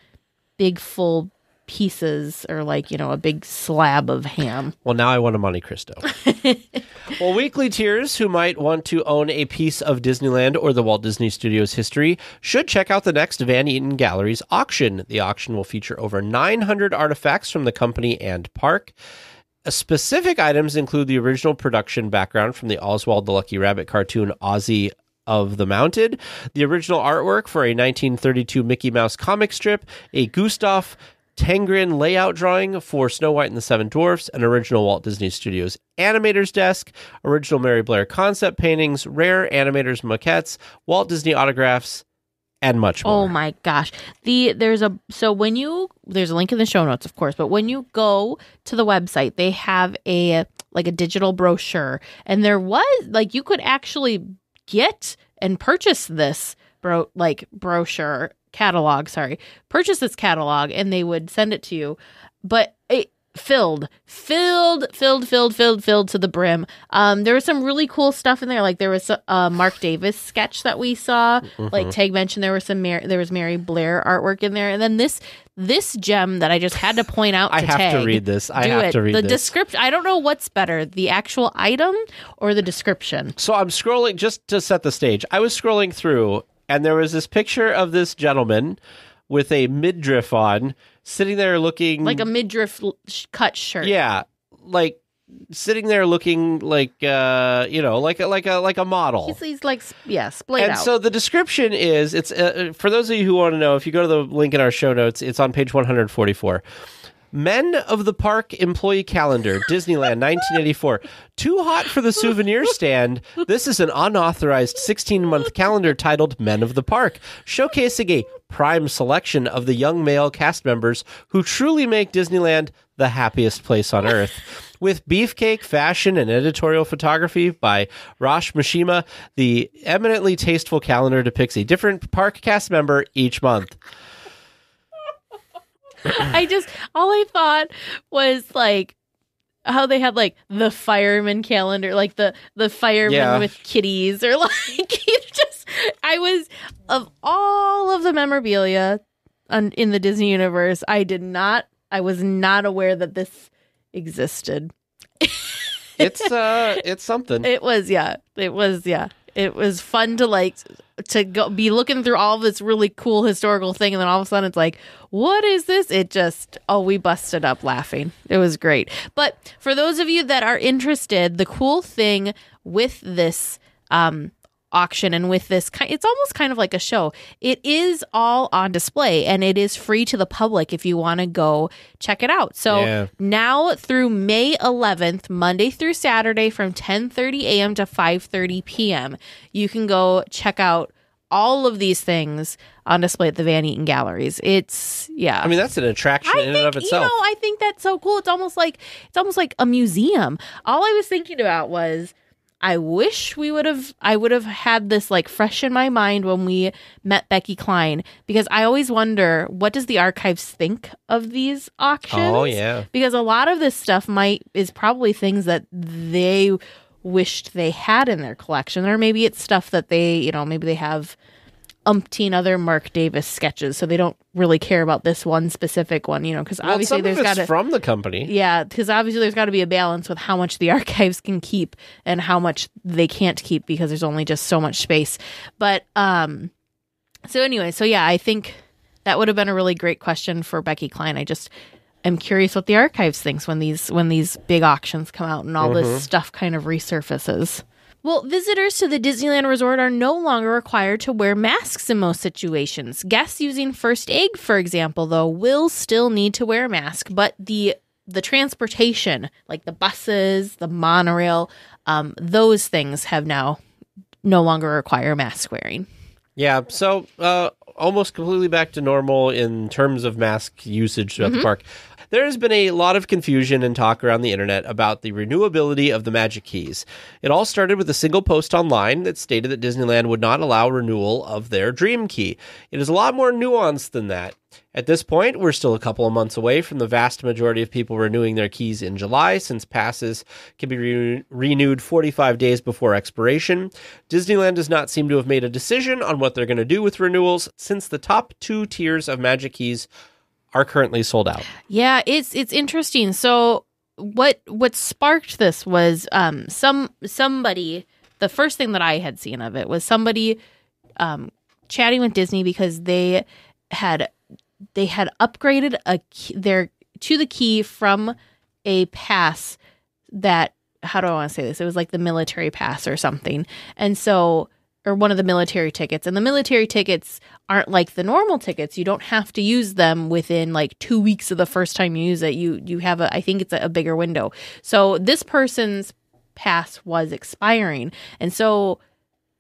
big full pieces or like, a big slab of ham. Well, now I want a Monte Cristo. Well, weekly tiers who might want to own a piece of Disneyland or the Walt Disney Studios history should check out the next Van Eaton Galleries auction. The auction will feature over 900 artifacts from the company and park. Specific items include the original production background from the Oswald the Lucky Rabbit cartoon Ozzy of the Mounted, the original artwork for a 1932 Mickey Mouse comic strip, a Gustav Tangren layout drawing for Snow White and the Seven Dwarfs, an original Walt Disney Studios animator's desk, original Mary Blair concept paintings, rare animators maquettes, Walt Disney autographs, and much more. Oh my gosh. There's a link in the show notes, of course, but when you go to the website, they have a digital brochure, and there was you could actually get and purchase this brochure catalog, purchase this catalog, and they would send it to you, but it filled to the brim. There was some really cool stuff in there. Like there was a Mark Davis sketch that we saw. Like Tag mentioned, there was Mary Blair artwork in there, and then this gem that I just had to point out. I have to read this. The description. I don't know what's better, the actual item or the description. So I'm scrolling just to set the stage. I was scrolling through, and there was this picture of this gentleman with a midriff on, sitting there looking like a midriff cut shirt. Yeah, sitting there looking like like a model. He's splayed out. And so the description is, it's for those of you who want to know, if you go to the link in our show notes, it's on page 144. Men of the Park Employee Calendar, Disneyland, 1984. Too hot for the souvenir stand. This is an unauthorized 16-month calendar titled Men of the Park, showcasing a prime selection of the young male cast members who truly make Disneyland the happiest place on earth. With beefcake, fashion, and editorial photography by Rosh Mishima, the eminently tasteful calendar depicts a different park cast member each month. All I thought was how they had the fireman calendar, the fireman with kitties, or of all of the memorabilia in the Disney universe, I was not aware that this existed. It's something. It was fun to go be looking through all of this really cool historical thing, and then all of a sudden it's what is this? We busted up laughing. It was great. But for those of you that are interested, the cool thing with this auction and with this, it's almost kind of like a show. It is all on display, and it is free to the public if you want to go check it out. So now through May 11th, Monday through Saturday from 10:30 a.m. to 5:30 p.m., you can go check out all of these things on display at the Van Eaton Galleries. It's I mean, that's an attraction in and of itself. I think that's so cool. It's almost like a museum. All I was thinking about was, I wish I would have had this fresh in my mind when we met Becky Klein, because I always wonder, what does the archives think of these auctions? Oh yeah. Because a lot of this stuff is probably things that they wished they had in their collection, or maybe it's stuff that they, maybe they have umpteen other Mark Davis sketches, so they don't really care about this one specific one, because obviously there's got to from the company. Yeah, because obviously there's got to be a balance with how much the archives can keep and how much they can't keep, because there's only just so much space. But I think that would have been a really great question for Becky Klein. I'm curious what the archives thinks when these big auctions come out and all this stuff kind of resurfaces. Well, visitors to the Disneyland Resort are no longer required to wear masks in most situations. Guests using First Egg, for example, though, will still need to wear a mask, but the transportation, like the buses, the monorail, those things have now no longer require mask wearing. Yeah, so almost completely back to normal in terms of mask usage throughout the park. There has been a lot of confusion and talk around the internet about the renewability of the Magic Keys. It all started with a single post online that stated that Disneyland would not allow renewal of their Dream Key. It is a lot more nuanced than that. At this point, we're still a couple of months away from the vast majority of people renewing their keys in July, since passes can be renewed 45 days before expiration. Disneyland does not seem to have made a decision on what they're going to do with renewals, since the top 2 tiers of Magic Keys are currently sold out. Yeah, it's interesting. So what sparked this was somebody, the first thing that I had seen of it was somebody chatting with Disney, because they had upgraded the key from a pass that, how do I want to say this? It was like the military pass or something. And so or one of the military tickets. And the military tickets aren't like the normal tickets. You don't have to use them within like 2 weeks of the first time you use it. You have I think it's a bigger window. So this person's pass was expiring. And so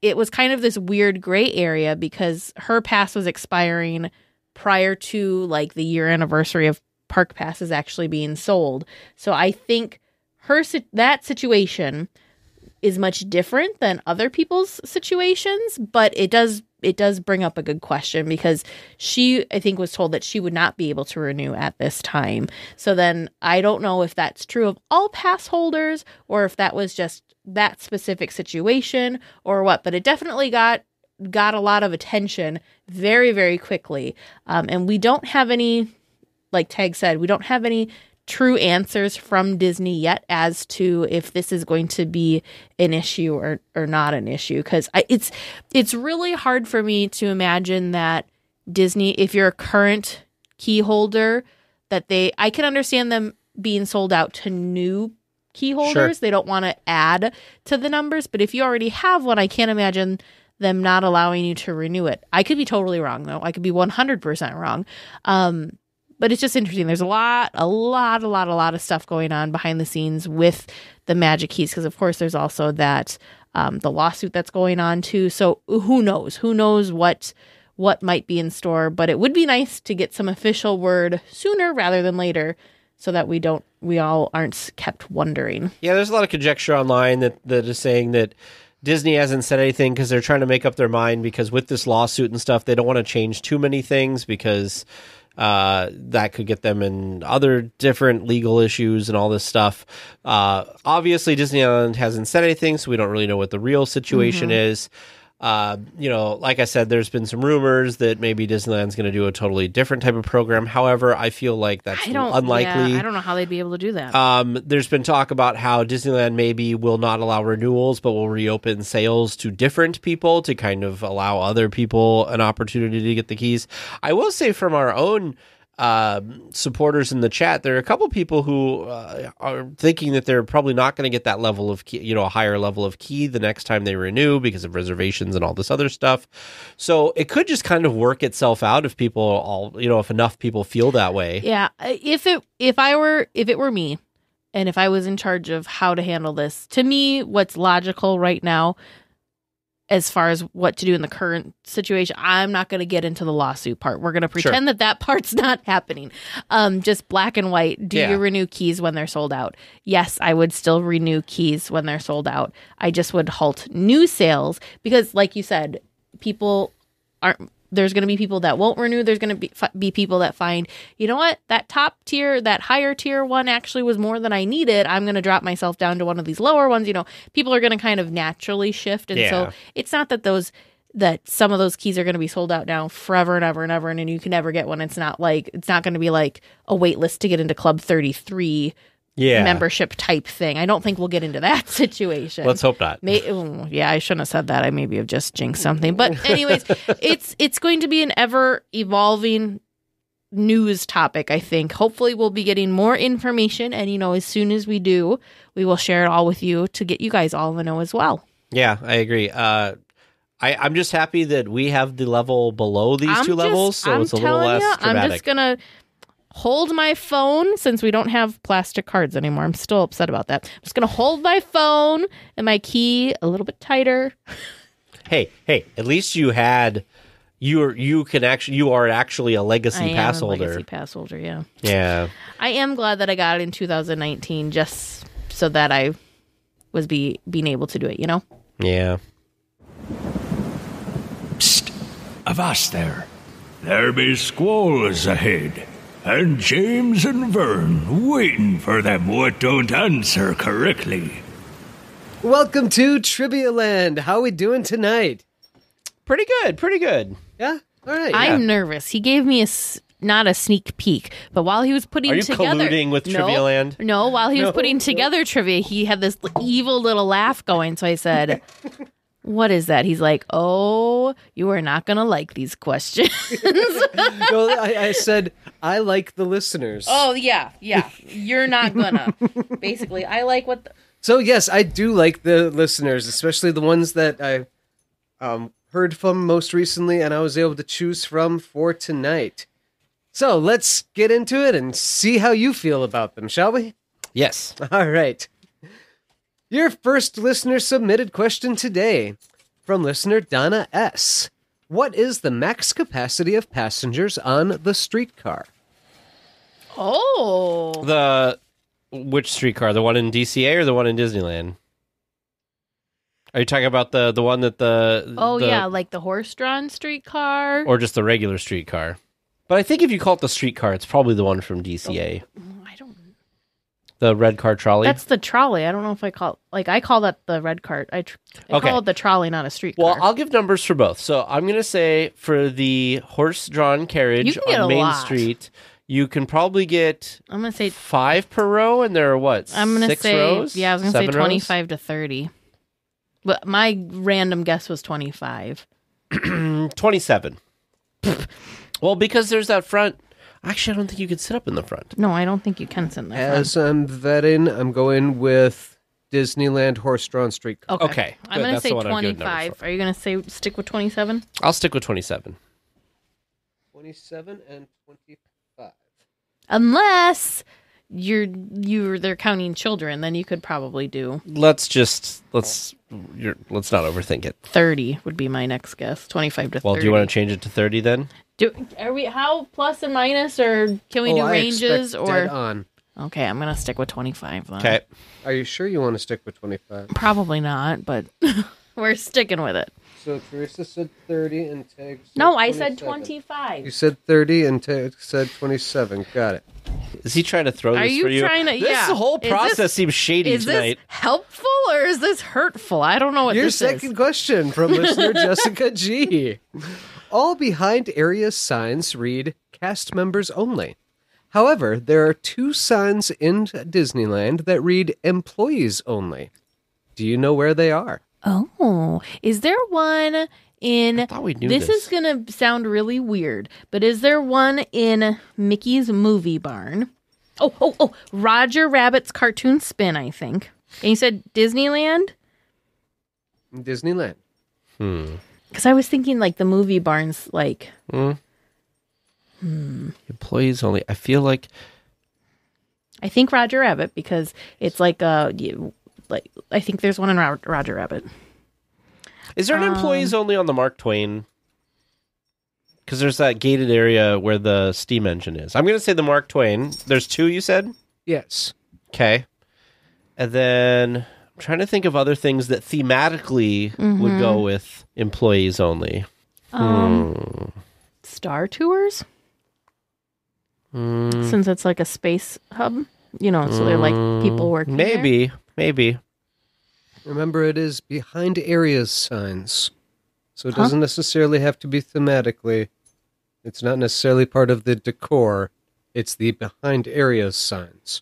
it was kind of this weird gray area because her pass was expiring prior to like the year anniversary of park passes actually being sold. So I think that situation is much different than other people's situations, but it does bring up a good question because she, I think, was told that she would not be able to renew at this time. So then I don't know if that's true of all pass holders or if that was just that specific situation or what, but it definitely got a lot of attention very, very quickly. And we don't have any, like Tag said, we don't have any true answers from Disney yet as to if this is going to be an issue or not an issue. Because it's really hard for me to imagine that Disney, if you're a current key holder, that I can understand them being sold out to new key holders. Sure. They don't want to add to the numbers. But if you already have one, I can't imagine them not allowing you to renew it. I could be totally wrong, though. I could be 100% wrong. But it's just interesting. There's a lot of stuff going on behind the scenes with the Magic Keys. Because, of course, there's also that the lawsuit that's going on, too. So who knows? Who knows what might be in store? But it would be nice to get some official word sooner rather than later so that we all aren't kept wondering. Yeah, there's a lot of conjecture online that is saying that Disney hasn't said anything because they're trying to make up their mind because with this lawsuit and stuff, they don't want to change too many things because that could get them in other different legal issues and all this stuff. Obviously, Disneyland hasn't said anything, so we don't really know what the real situation is. Like I said, there's been some rumors that maybe Disneyland's going to do a totally different type of program. However, I feel like that's unlikely. Yeah, I don't know how they'd be able to do that. There's been talk about how Disneyland maybe will not allow renewals, but will reopen sales to different people to kind of allow other people an opportunity to get the keys. I will say from our own supporters in the chat, there are a couple people who are thinking that they're probably not going to get that level of key, a higher level of key the next time they renew because of reservations and all this other stuff. So it could just kind of work itself out if if enough people feel that way. Yeah, if it were me, and if I was in charge of how to handle this, to me, what's logical right now, as far as what to do in the current situation, I'm not going to get into the lawsuit part. We're going to pretend that part's not happening. Just black and white. Do you renew keys when they're sold out? Yes, I would still renew keys when they're sold out. I just would halt new sales because, like you said, there's going to be people that won't renew. There's going to be people that find, you know what, that top tier, that higher tier one actually was more than I needed. I'm going to drop myself down to one of these lower ones. People are going to kind of naturally shift. And so it's not that some of those keys are going to be sold out now forever and ever and ever. And you can never get one. It's not going to be like a wait list to get into Club 33 membership type thing. I don't think we'll get into that situation. Let's hope not. I shouldn't have said that. I maybe have just jinxed something. But anyways, it's going to be an ever evolving news topic, I think. Hopefully we'll be getting more information, and as soon as we do, we will share it all with you to get you guys all to know as well. Yeah, I agree. I'm just happy that we have the level below these two levels, so it's a little less dramatic. I'm just gonna hold my phone, since we don't have plastic cards anymore. I'm still upset about that. I'm just going to hold my phone and my key a little bit tighter. Hey, at least you are actually a legacy pass holder. Legacy pass holder, yeah. Yeah. I am glad that I got it in 2019 just so that I was being able to do it, Yeah. Psst. Avast there. There be squalls ahead. And James and Vern waiting for them what don't answer correctly. Welcome to Trivia Land. How we doing tonight? Pretty good. Yeah? All right. I'm nervous. He gave me not a sneak peek, but while he was putting together... Are you colluding with Trivia Land? No, while he was putting together trivia, he had this evil little laugh going, so I said... What is that? He's like, oh, you are not going to like these questions. No, I said, I like the listeners. Oh, yeah. You're not going to. Basically, I like what... So, yes, I do like the listeners, especially the ones that heard from most recently, and I was able to choose from for tonight. So let's get into it and see how you feel about them, shall we? Yes. All right. Your first listener submitted question today from listener Donna S. What is the max capacity of passengers on the streetcar? Oh. Which streetcar? The one in DCA or the one in Disneyland? Are you talking about the one that yeah, like the horse-drawn streetcar? Or just the regular streetcar? But I think if you call it the streetcar, it's probably the one from DCA. I don't. The red car trolley? That's the trolley. I don't know if I call that the red cart. I call it the trolley, not a streetcar. Well, I'll give numbers for both. So I'm going to say for the horse-drawn carriage on Main Street, you can probably get, I'm going to say 5 per row, and there are what? I'm going to 6 say rows? Yeah, I was going to say 7 25 to 30. But my random guess was 25. 27. Well, because there's that front. Actually, I don't think you could sit up in the front. No, I don't think you can sit in the front. As I'm vetting, I'm going with Disneyland horse-drawn streetcar. Okay. I'm going to say 25. Are you going to stick with 27? I'll stick with 27. 27 and 25. Unless they're counting children, then you could probably do. Let's not overthink it. 30 would be my next guess. 25 to 30. Well, do you want to change it to 30 then? Are we how plus and minus, or can we do ranges? Or dead on. Okay, I'm gonna stick with 25 then. Okay. Are you sure you want to stick with 25? Probably not, but we're sticking with it. So Teresa said 30 and Tag said No, I 27. said 25. You said 30 and Tag said 27. Got it. Is he trying to throw this for you? This whole process seems shady tonight. Is this helpful or is this hurtful? I don't know what Your this is. Your second question from listener Jessica G. All behind area signs read cast members only. However, there are 2 signs in Disneyland that read employees only. Do you know where they are? Oh, is there one in... I thought we knew this is going to sound really weird, but is there one in Mickey's Movie Barn? Oh, Roger Rabbit's Cartoon Spin, I think. And you said Disneyland? Disneyland. Because I was thinking like the movie barns, like... Employees only. I feel like... I think Roger Rabbit, because it's like I think there's one in Roger Rabbit. Is there an employees only on the Mark Twain? Because there's that gated area where the steam engine is. I'm going to say the Mark Twain. There's 2, you said? Yes. Okay. And then I'm trying to think of other things that thematically would go with employees only. Star Tours? Since it's like a space hub, so they're like people working there. Maybe. Remember, it is behind areas signs. So it doesn't necessarily have to be thematically. It's not necessarily part of the decor. It's the behind areas signs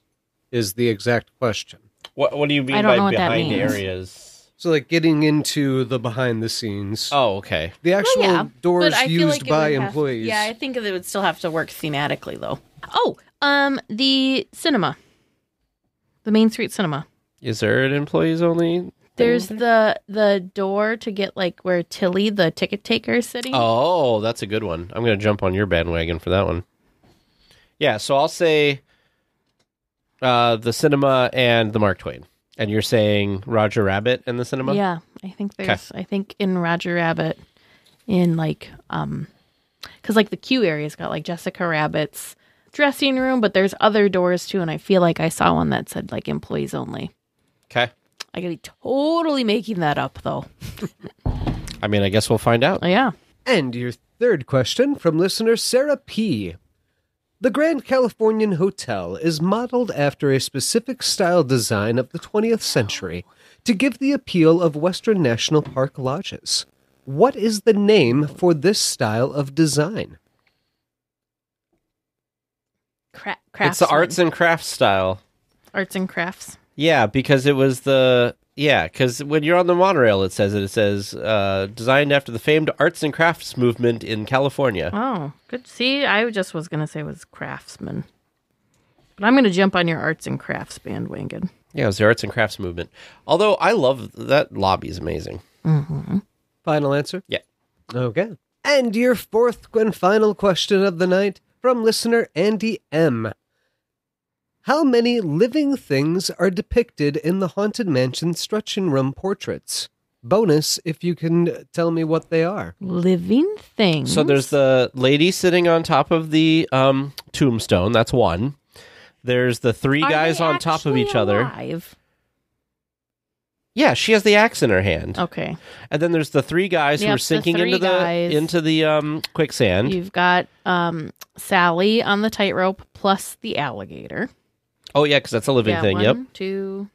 is the exact question. What do you mean by behind areas? So like getting into the behind the scenes. Oh, okay. The actual doors used by employees. Yeah, I think it would still have to work thematically though. Oh, the cinema. The Main Street Cinema. Is there an employees only? There's the door to get like where Tilly, the ticket taker, is sitting. Oh, that's a good one. I'm going to jump on your bandwagon for that one. Yeah, so I'll say the cinema and the Mark Twain. And you're saying Roger Rabbit and the cinema? Yeah, I think there's. I think in Roger Rabbit, in like, because like the queue area's got like Jessica Rabbit's dressing room, but there's other doors too, and I feel like I saw one that said like employees only. Okay. I could be totally making that up though. I mean, I guess we'll find out. Oh, yeah. And your third question from listener Sarah P. The Grand Californian Hotel is modeled after a specific style design of the 20th century to give the appeal of Western National Park lodges. What is the name for this style of design? It's the arts and crafts style. Arts and crafts. Yeah, because it was because when you're on the monorail, it says designed after the famed arts and crafts movement in California. Oh, good. See, I just was going to say it was craftsman. But I'm going to jump on your arts and crafts bandwagon. Yeah, it was the arts and crafts movement. Although I love that lobby is amazing. Mm-hmm. Final answer? Yeah. Okay. And your fourth and final question of the night from listener Andy M. How many living things are depicted in the Haunted Mansion stretching room portraits? Bonus if you can tell me what they are. Living things. So there's the lady sitting on top of the tombstone. That's one. There's the three guys on top of each other. Alive? Yeah, she has the axe in her hand. Okay. And then there's the three guys who are sinking into the quicksand. You've got Sally on the tightrope plus the alligator. Oh yeah, because that's a living thing. 1, 2.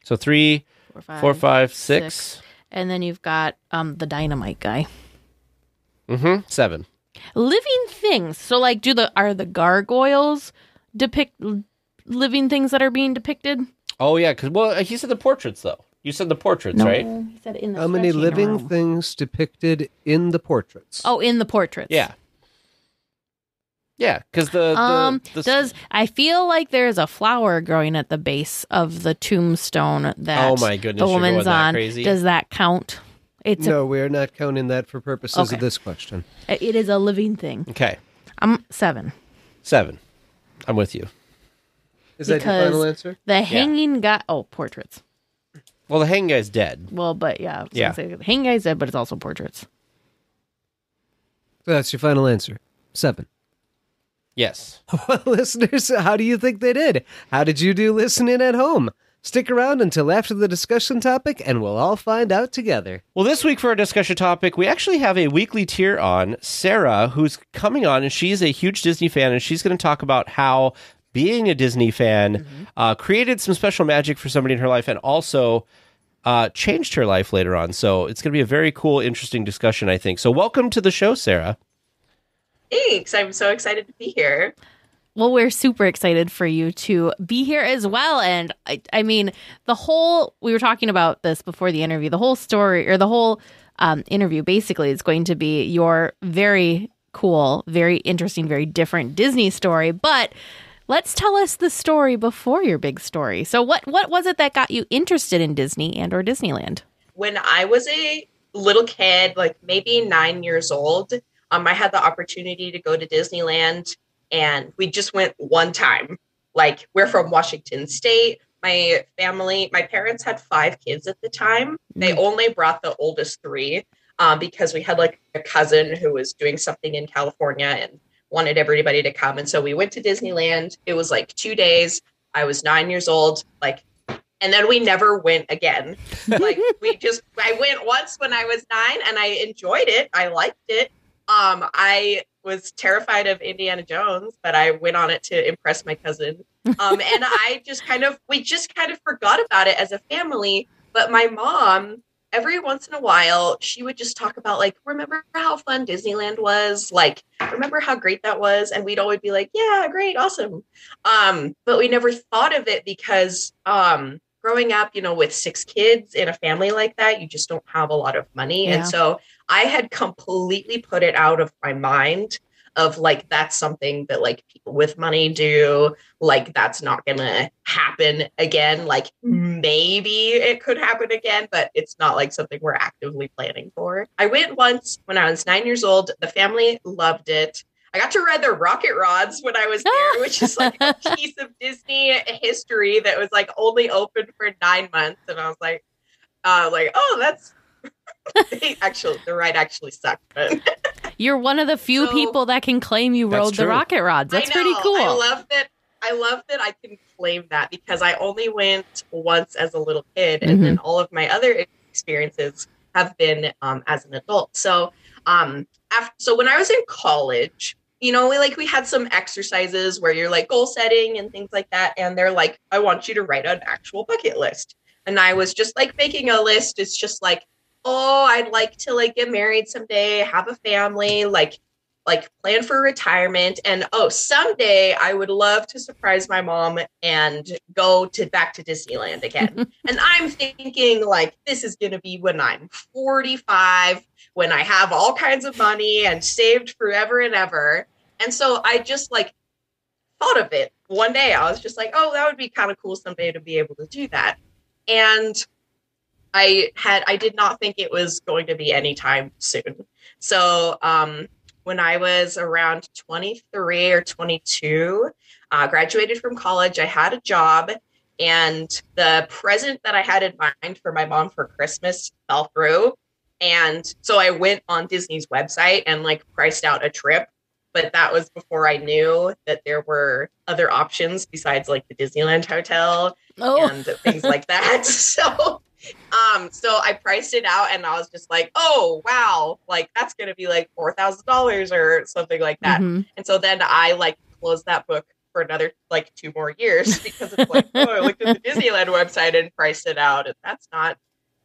So 3, 4, 5, 6. 6. And then you've got the dynamite guy. 7. Living things. So like, are the gargoyles depict living things that are being depicted? Oh yeah, because he said the portraits though. You said the portraits, right? He said in the How many living room. things depicted in the portraits? Oh, in the portraits. Yeah. Yeah, because I feel like there's a flower growing at the base of the tombstone that oh my goodness, the woman's on. Crazy? Does that count? No, we are not counting that for purposes of this question. It is a living thing. Okay. I'm 7. 7. I'm with you. Is that your final answer? The hanging guy. Oh, portraits. Well, the hanging guy's dead. Well, but yeah. The hanging guy's dead, but it's also portraits. So that's your final answer. 7. Yes. Well, listeners, how do you think they did? How did you do listening at home? Stick around until after the discussion topic, and we'll all find out together. Well, this week for our discussion topic, we actually have a weekly tier on, Sarah, who's coming on, and she's a huge Disney fan, and she's going to talk about how being a Disney fan created some special magic for somebody in her life and also changed her life later on. So it's going to be a very cool, interesting discussion, I think. So welcome to the show, Sarah. Thanks. I'm so excited to be here. Well, we're super excited for you to be here as well. And I mean, we were talking about this before the interview, the whole story or the whole interview basically is going to be your very cool, very interesting, very different Disney story. But let's tell us the story before your big story. So what was it that got you interested in Disney and or Disneyland? When I was a little kid, like maybe 9 years old, I had the opportunity to go to Disneyland, and we just went one time. Like, we're from Washington State. My parents had 5 kids at the time. They only brought the oldest 3 because we had like a cousin who was doing something in California and wanted everybody to come. And so we went to Disneyland. It was like 2 days. I was 9 years old. And then we never went again. I went once when I was 9 and I enjoyed it. I liked it. I was terrified of Indiana Jones, but I went on it to impress my cousin. And we just kind of forgot about it as a family. But my mom, every once in a while, she would just talk about remember how fun Disneyland was? Remember how great that was? And we'd always be like, yeah, great, awesome. But we never thought of it because, growing up, with 6 kids in a family like that, you just don't have a lot of money. Yeah. And so I had completely put it out of my mind of that's something that people with money do. That's not going to happen again. Maybe it could happen again, but it's not something we're actively planning for. I went once when I was 9 years old. The family loved it. I got to ride the rocket rods when I was there, which is a piece of Disney history that was only open for 9 months. And I was oh, that's the ride actually sucked. But you're one of the few people that can claim you rode the rocket rods. That's pretty cool. I love that I can claim that because I only went once as a little kid, and then all of my other experiences have been as an adult. So so when I was in college, we had some exercises where you're goal setting and things like that. And they're I want you to write an actual bucket list. And I was just making a list. It's just oh, I'd like to get married someday, have a family, plan for retirement. And someday I would love to surprise my mom and go back to Disneyland again. And I'm thinking this is going to be when I'm 45, when I have all kinds of money and saved forever and ever. And so I just thought of it one day. I was just oh, that would be kind of cool someday to be able to do that. And I did not think it was going to be anytime soon. So when I was around 23 or 22, graduated from college, I had a job, and the present that I had in mind for my mom for Christmas fell through. And so I went on Disney's website and like priced out a trip, but that was before I knew that there were other options besides like the Disneyland hotel and things like that. So I priced it out and I was just like, oh, wow, like that's going to be like $4,000 or something like that. Mm-hmm. And so then I like closed that book for another like 2 more years because it's like, oh, I looked at the Disneyland website and priced it out. And that's not,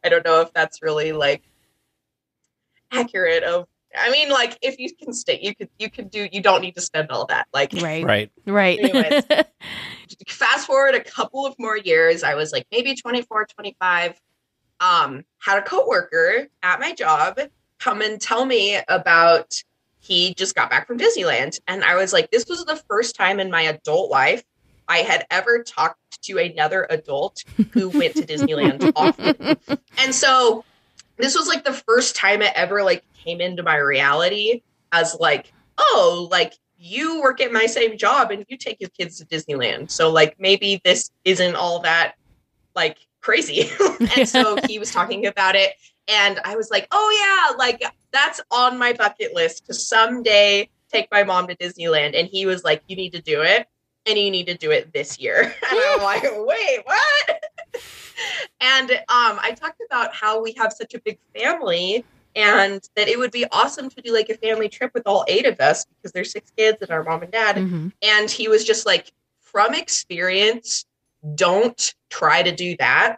I don't know if that's really like accurate of, I mean, like if you can stay, you can do, you don't need to spend all that. Like, Right. Anyways, fast forward a couple of more years, I was like maybe 24, 25, had a coworker at my job come and tell me about, he just got back from Disneyland. And I was like, this was the first time in my adult life I had ever talked to another adult who went to Disneyland often. And so this was like the first time it ever like came into my reality as like, oh, like you work at my same job and you take your kids to Disneyland. So like maybe this isn't all that like crazy. And so he was talking about it and I was like, oh yeah, like that's on my bucket list to someday take my mom to Disneyland. And he was like, you need to do it and you need to do it this year. And I'm like, wait, what? And I talked about how we have such a big family and that it would be awesome to do like a family trip with all 8 of us because there's 6 kids and our mom and dad. Mm-hmm. And he was just like, from experience, don't try to do that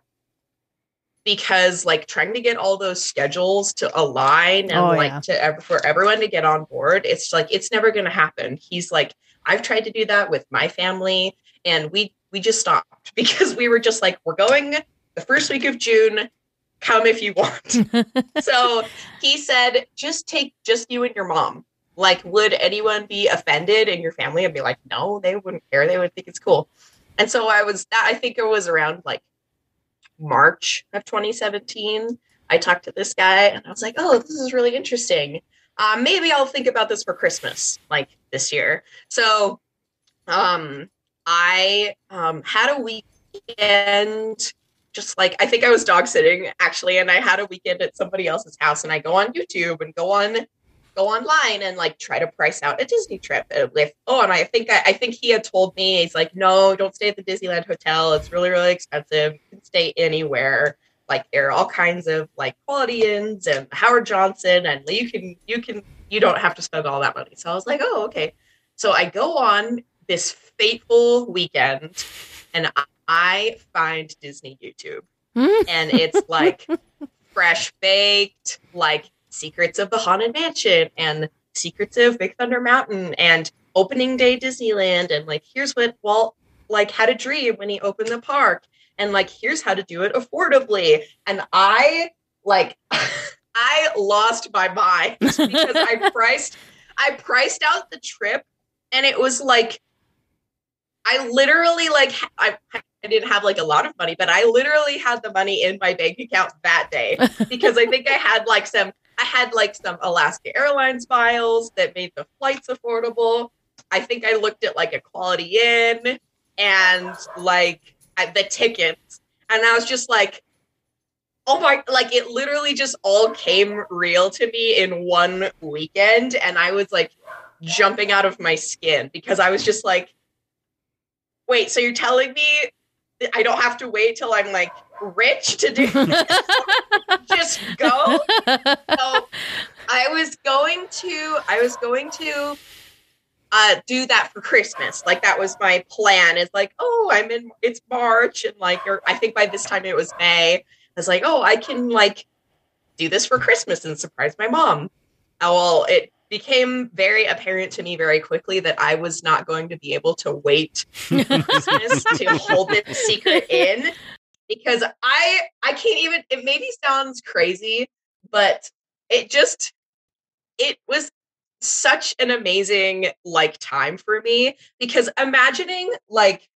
because like trying to get all those schedules to align and for everyone to get on board, it's like, it's never going to happen. He's like, I've tried to do that with my family and we just stopped because we were just like, we're going the first week of June, come if you want. So he said, just take just you and your mom. Like, would anyone be offended in your family? I'd be like, no, they wouldn't care. They would think it's cool. And so I think it was around like March of 2017. I talked to this guy and I was like, oh, this is really interesting. Maybe I'll think about this for Christmas, like this year. So I had a weekend, just like, I think I was dog sitting actually, and I had a weekend at somebody else's house and I go on YouTube and go online and like try to price out a Disney trip. And I think he had told me, he's like, no, don't stay at the Disneyland hotel. It's really, really expensive. You can stay anywhere. Like there are all kinds of like Quality Inns and Howard Johnson and you don't have to spend all that money. So I was like, oh, okay. So I go on this fateful weekend and I find Disney YouTube and it's like Fresh Baked, like Secrets of the Haunted Mansion and Secrets of Big Thunder Mountain and Opening Day Disneyland. And like, here's what Walt like had a dream when he opened the park. And like, here's how to do it affordably. And I lost my mind because I priced out the trip and it was like, I literally like, I didn't have like a lot of money, but I literally had the money in my bank account that day because I think I had some Alaska Airlines miles that made the flights affordable. I think I looked at like a Quality Inn and like the tickets. And I was just like, oh my, like it literally just all came real to me in one weekend. And I was like jumping out of my skin because I was just like, wait, so you're telling me I don't have to wait till I'm like rich to do this? Just go. So I was going to do that for Christmas. Like that was my plan. It's like, oh, it's March and like, I think by this time it was May. I was like, oh, I can like do this for Christmas and surprise my mom. Oh, well, it became very apparent to me very quickly that I was not going to be able to wait Christmas to hold this secret in because I can't even, it maybe sounds crazy, but it was such an amazing like time for me because imagining like,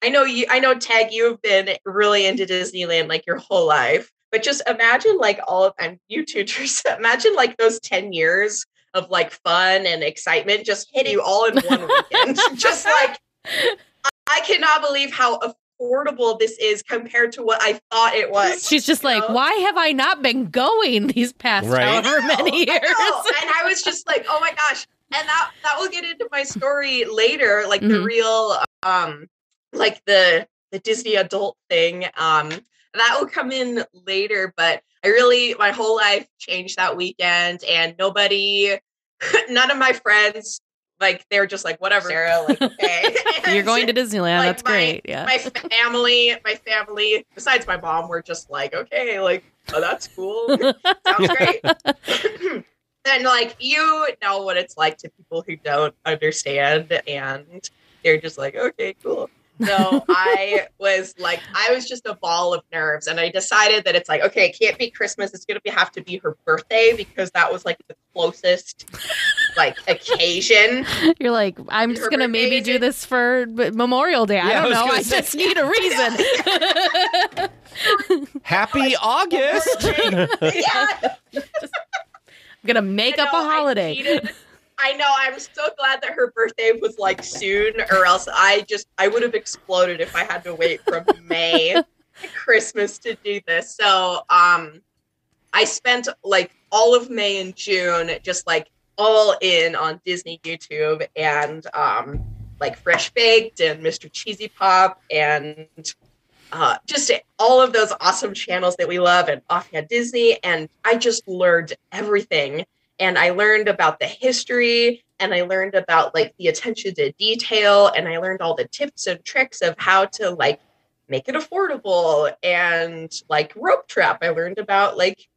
I know Tag, you have been really into Disneyland like your whole life. But just imagine like and you too, Teresa, imagine like those 10 years of like fun and excitement just hitting you all in one weekend. Just like, I cannot believe how affordable this is compared to what I thought it was. She's just like, why have I not been going these past however many years? And I was just like, oh my gosh. And that will get into my story later, like the real, like the Disney adult thing. That will come in later, but my whole life changed that weekend, and none of my friends, like, they're just like, whatever, Sarah, like, okay. You're going to Disneyland. Like, that's great. Yeah. My family, besides my mom, were just like, okay, like, oh, that's cool. Sounds great. And like, you know what it's like to people who don't understand, and they're just like, okay, cool. So I was just a ball of nerves, and I decided that it's like, okay, it can't be Christmas. It's going to have to be her birthday, because that was like the closest like occasion. You're like, I'm just going to maybe do this for Memorial Day. I don't know. I just need a reason. Happy August. Yeah. I'm going to make up a holiday. I know. I'm so glad that her birthday was like soon, or else I would have exploded if I had to wait from May to Christmas to do this. So I spent like all of May and June just like all in on Disney YouTube, and like Fresh Baked and Mr. Cheesy Pop, and just all of those awesome channels that we love, and Offhand Disney. And I just learned everything. And I learned about the history, and I learned about like the attention to detail, and I learned all the tips and tricks of how to like make it affordable, and like Rope Trap. I learned about like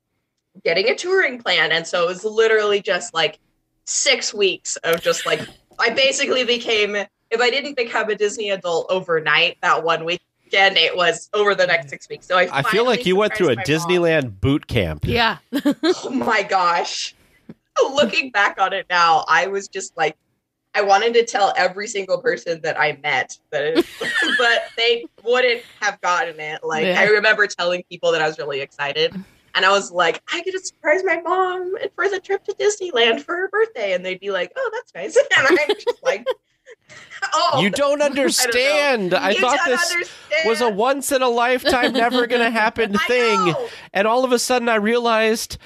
getting a touring plan. And so it was literally just like 6 weeks of just like, I basically became, if I didn't become a Disney adult overnight that one weekend, it was over the next 6 weeks. So I feel like you went through a Disneyland boot camp. Yeah. Oh my gosh. Looking back on it now, I was just like, I wanted to tell every single person that I met that, but they wouldn't have gotten it. Like, I remember telling people that I was really excited, and I was like, I get to surprise my mom for the trip to Disneyland for her birthday, and they'd be like, oh, that's nice. And I'm just like, oh, you don't understand. I thought this was a once in a lifetime, never going to happen thing, and all of a sudden I realized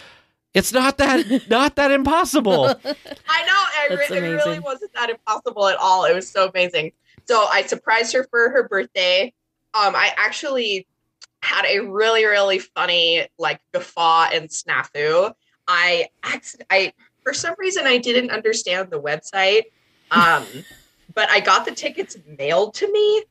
it's not that impossible. I know. It really wasn't that impossible at all. It was so amazing. So I surprised her for her birthday. I actually had a really, really funny like guffaw and snafu. I for some reason I didn't understand the website, but I got the tickets mailed to me.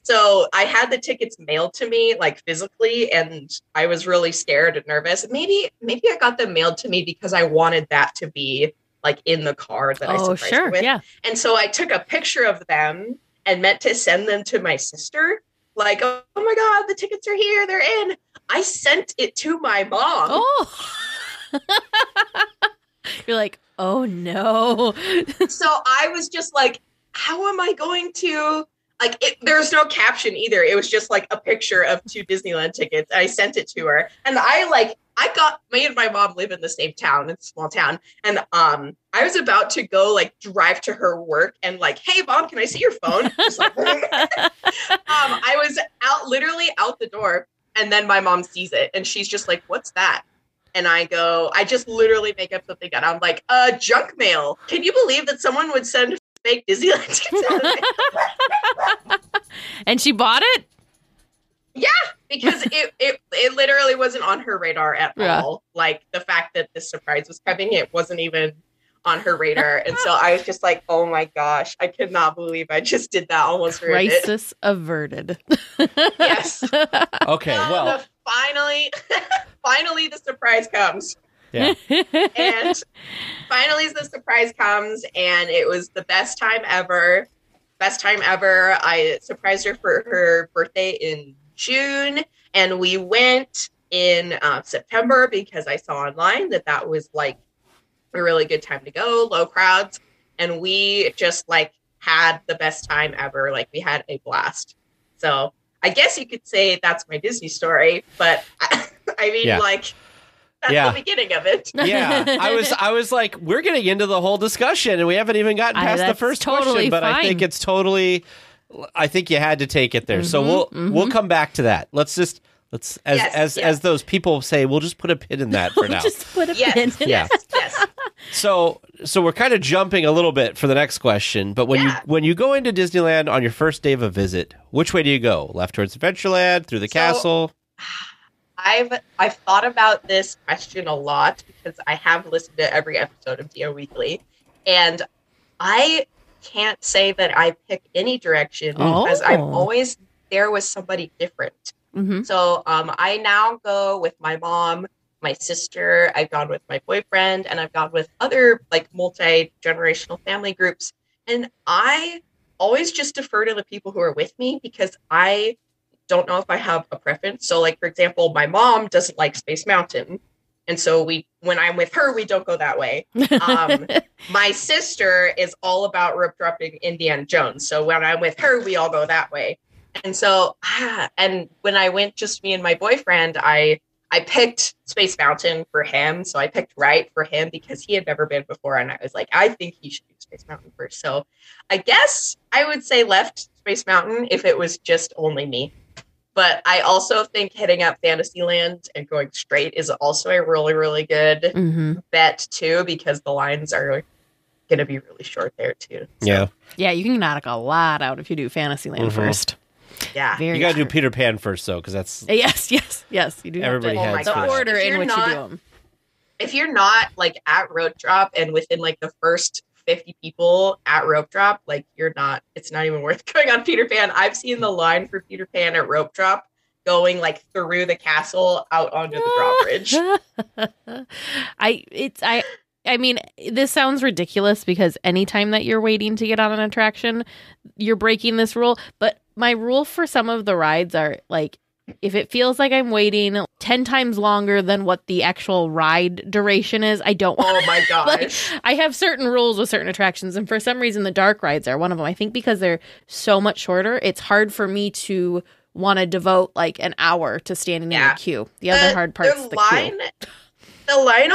So I had the tickets mailed to me like physically, and I was really scared and nervous. Maybe I got them mailed to me because I wanted that to be like in the car that I surprised her with. Yeah. And so I took a picture of them and meant to send them to my sister. Like, oh my God, the tickets are here. They're in. I sent it to my mom. Oh. You're like, oh no. So I was just like, how am I going to... Like, there's no caption either. It was just like a picture of 2 Disneyland tickets. I sent it to her, and me and my mom live in the same town. It's a small town. And I was about to go like drive to her work and like, hey mom, can I see your phone? Just like, I was literally out the door, and then my mom sees it, and she's just like, what's that? And I just literally make up something, and I'm like, junk mail. Can you believe that someone would send fake Disneyland tickets? And she bought it? Yeah, because it literally wasn't on her radar at all. Like, the fact that this surprise was coming, it wasn't even on her radar. And so I was just like, oh my gosh, I could not believe I just did that. Almost ruined it. Crisis averted. Yes. Okay, well. Finally the surprise comes. Yeah. And finally the surprise comes, and it was the best time ever. I surprised her for her birthday in June, and we went in September because I saw online that was like a really good time to go, low crowds, and we just like had the best time ever. Like, we had a blast. So I guess you could say that's my Disney story, but I mean, like, that's the beginning of it. Yeah, I was like, we're getting into the whole discussion, and we haven't even gotten past the first question. But I think it's totally. I think you had to take it there, so we'll come back to that. Let's as those people say, we'll just put a pin in that for now. Just put a pin. Yes. So we're kind of jumping a little bit for the next question, but when you go into Disneyland on your first day of a visit, which way do you go? Left towards Adventureland, through the castle? I've thought about this question a lot because I have listened to every episode of DLWeekly, and I can't say that I pick any direction because I'm always there with somebody different. Mm-hmm. So I now go with my mom, my sister, I've gone with my boyfriend, and I've gone with other like multi-generational family groups. And I always just defer to the people who are with me because I don't know if I have a preference. So like, for example, my mom doesn't like Space Mountain. And so when I'm with her, we don't go that way. My sister is all about rope dropping Indiana Jones. So when I'm with her, we all go that way. And so, and when I went just me and my boyfriend, I picked Space Mountain for him. So I picked right for him because he had never been before. And I was like, I think he should do Space Mountain first. So I guess I would say left Space Mountain if it was just only me. But I also think heading up Fantasyland and going straight is also a really, really good bet too, because the lines are going to be really short there too. So. Yeah, you can knock a lot out if you do Fantasyland first. Yeah. You got to do Peter Pan first, though, because that's... Yes, you do. Everybody has the order in which you do them. If you're not, like, at rope drop and within, like, the first 50 people at rope drop, like, it's not even worth going on Peter Pan. I've seen the line for Peter Pan at rope drop going, like, through the castle out onto the drawbridge. I mean, this sounds ridiculous because anytime that you're waiting to get on an attraction, you're breaking this rule. But my rule for some of the rides are like, if it feels like I'm waiting 10 times longer than what the actual ride duration is, I don't want. Oh my gosh. Like, I have certain rules with certain attractions, and for some reason the dark rides are one of them. I think because they're so much shorter, it's hard for me to want to devote like an hour to standing in the queue. The other hard part's the queue. The line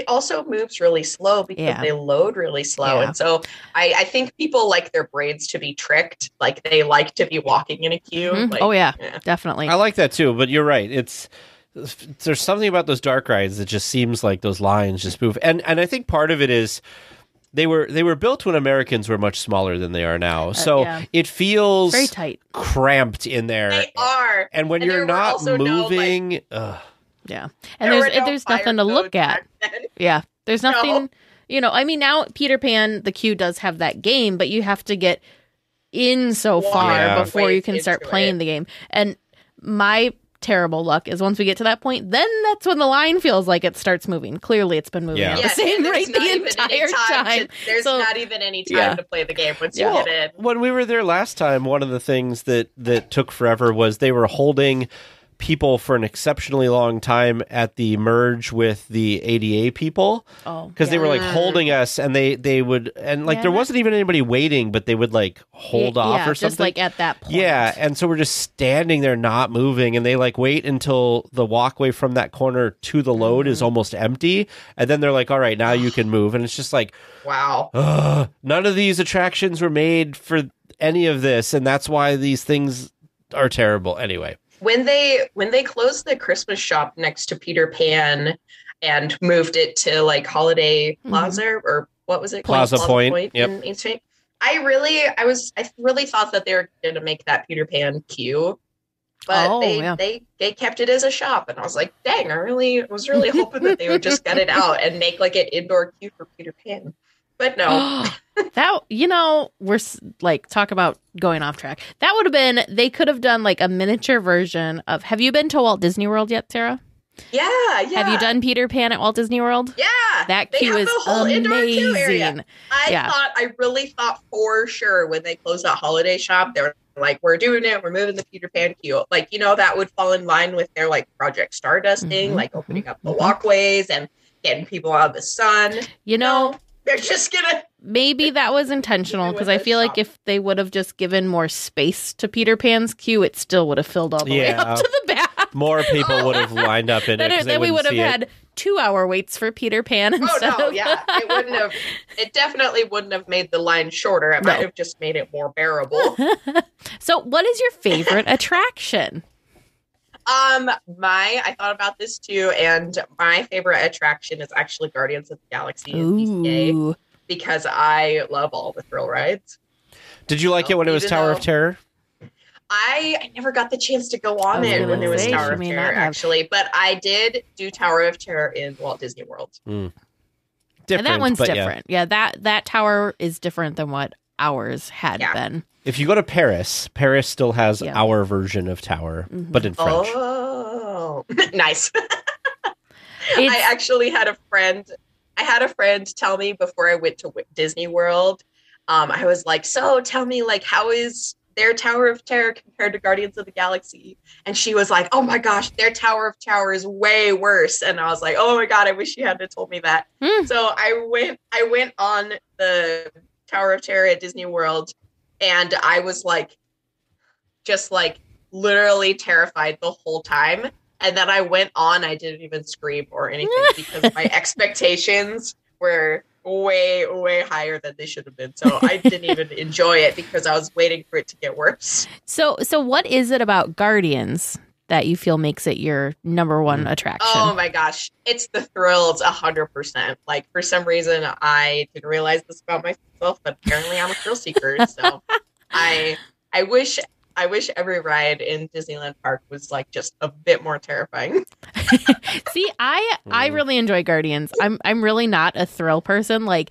also moves really slow because they load really slow. Yeah. And so I think people like their brains to be tricked. Like they like to be walking in a queue. Mm-hmm. Like, definitely. I like that too, but you're right. There's something about those dark rides that just seems like those lines just move. And I think part of it is they were built when Americans were much smaller than they are now. So it feels very tight, cramped in there. They are. And when you're not moving... Yeah. And there's nothing to look at. Yeah. There's nothing, I mean, now Peter Pan, the queue does have that game, but you have to get in so far before you can start playing the game. And my terrible luck is once we get to that point, then that's when the line feels like it starts moving. Clearly it's been moving at the same rate the entire time. There's not even any time to play the game once you get in. When we were there last time, one of the things that took forever was they were holding people for an exceptionally long time at the merge with the ADA people because they were like holding us, and they would, and like there wasn't even anybody waiting, but they would like hold off or something, just like at that point. And so we're just standing there not moving, and they like wait until the walkway from that corner to the load is almost empty, and then they're like, all right, now you can move. And it's just like, wow, none of these attractions were made for any of this, and that's why these things are terrible anyway. When they closed the Christmas shop next to Peter Pan and moved it to like Holiday Plaza or what was it? Plaza Point. In Main Street. I really thought that they were going to make that Peter Pan queue, but they kept it as a shop, and I was like, dang, I was really hoping that they would just gut it out and make like an indoor queue for Peter Pan. But no. That, we're like, talk about going off track. That would have been, they could have done like a miniature version of, have you been to Walt Disney World yet, Sarah? Yeah. Have you done Peter Pan at Walt Disney World? Yeah. That queue is amazing. I really thought for sure when they closed that holiday shop, they were like, we're doing it. We're moving the Peter Pan queue. Like, that would fall in line with their like Project Stardust thing, like opening up the walkways and getting people out of the sun. They're just gonna maybe that was intentional because I feel like if they would have just given more space to Peter Pan's queue, it still would have filled all the way up to the back. More people would have lined up in it. Then we would have had 2-hour waits for Peter Pan instead of... It wouldn't have. It definitely wouldn't have made the line shorter. It might have just made it more bearable. So, what is your favorite attraction? I thought about this too, and my favorite attraction is actually Guardians of the Galaxy in DCA because I love all the thrill rides. Did you like it when it was Tower of Terror? I never got the chance to go on it when it was Tower of Terror, actually, but I did do Tower of Terror in Walt Disney World. And that one's different. Yeah, that tower is different than what ours had been. If you go to Paris, Paris still has our version of Tower, but in French. Oh, nice. I actually had a friend. I had a friend tell me before I went to Disney World. I was like, so tell me, like, how is their Tower of Terror compared to Guardians of the Galaxy? And she was like, oh my gosh, their Tower of Terror is way worse. And I was like, oh my God, I wish you hadn't told me that. So I went on the Tower of Terror at Disney World, and I was like, just like literally terrified the whole time. And then I went on, I didn't even scream or anything because my expectations were way, way higher than they should have been. So I didn't even enjoy it because I was waiting for it to get worse. So what is it about Guardians that you feel makes it your number one attraction? Oh my gosh. It's the thrills 100%. Like, for some reason, I didn't realize this about myself, but apparently I'm a thrill seeker. So I wish every ride in Disneyland Park was like just a bit more terrifying. See, I really enjoy Guardians. I'm really not a thrill person. Like,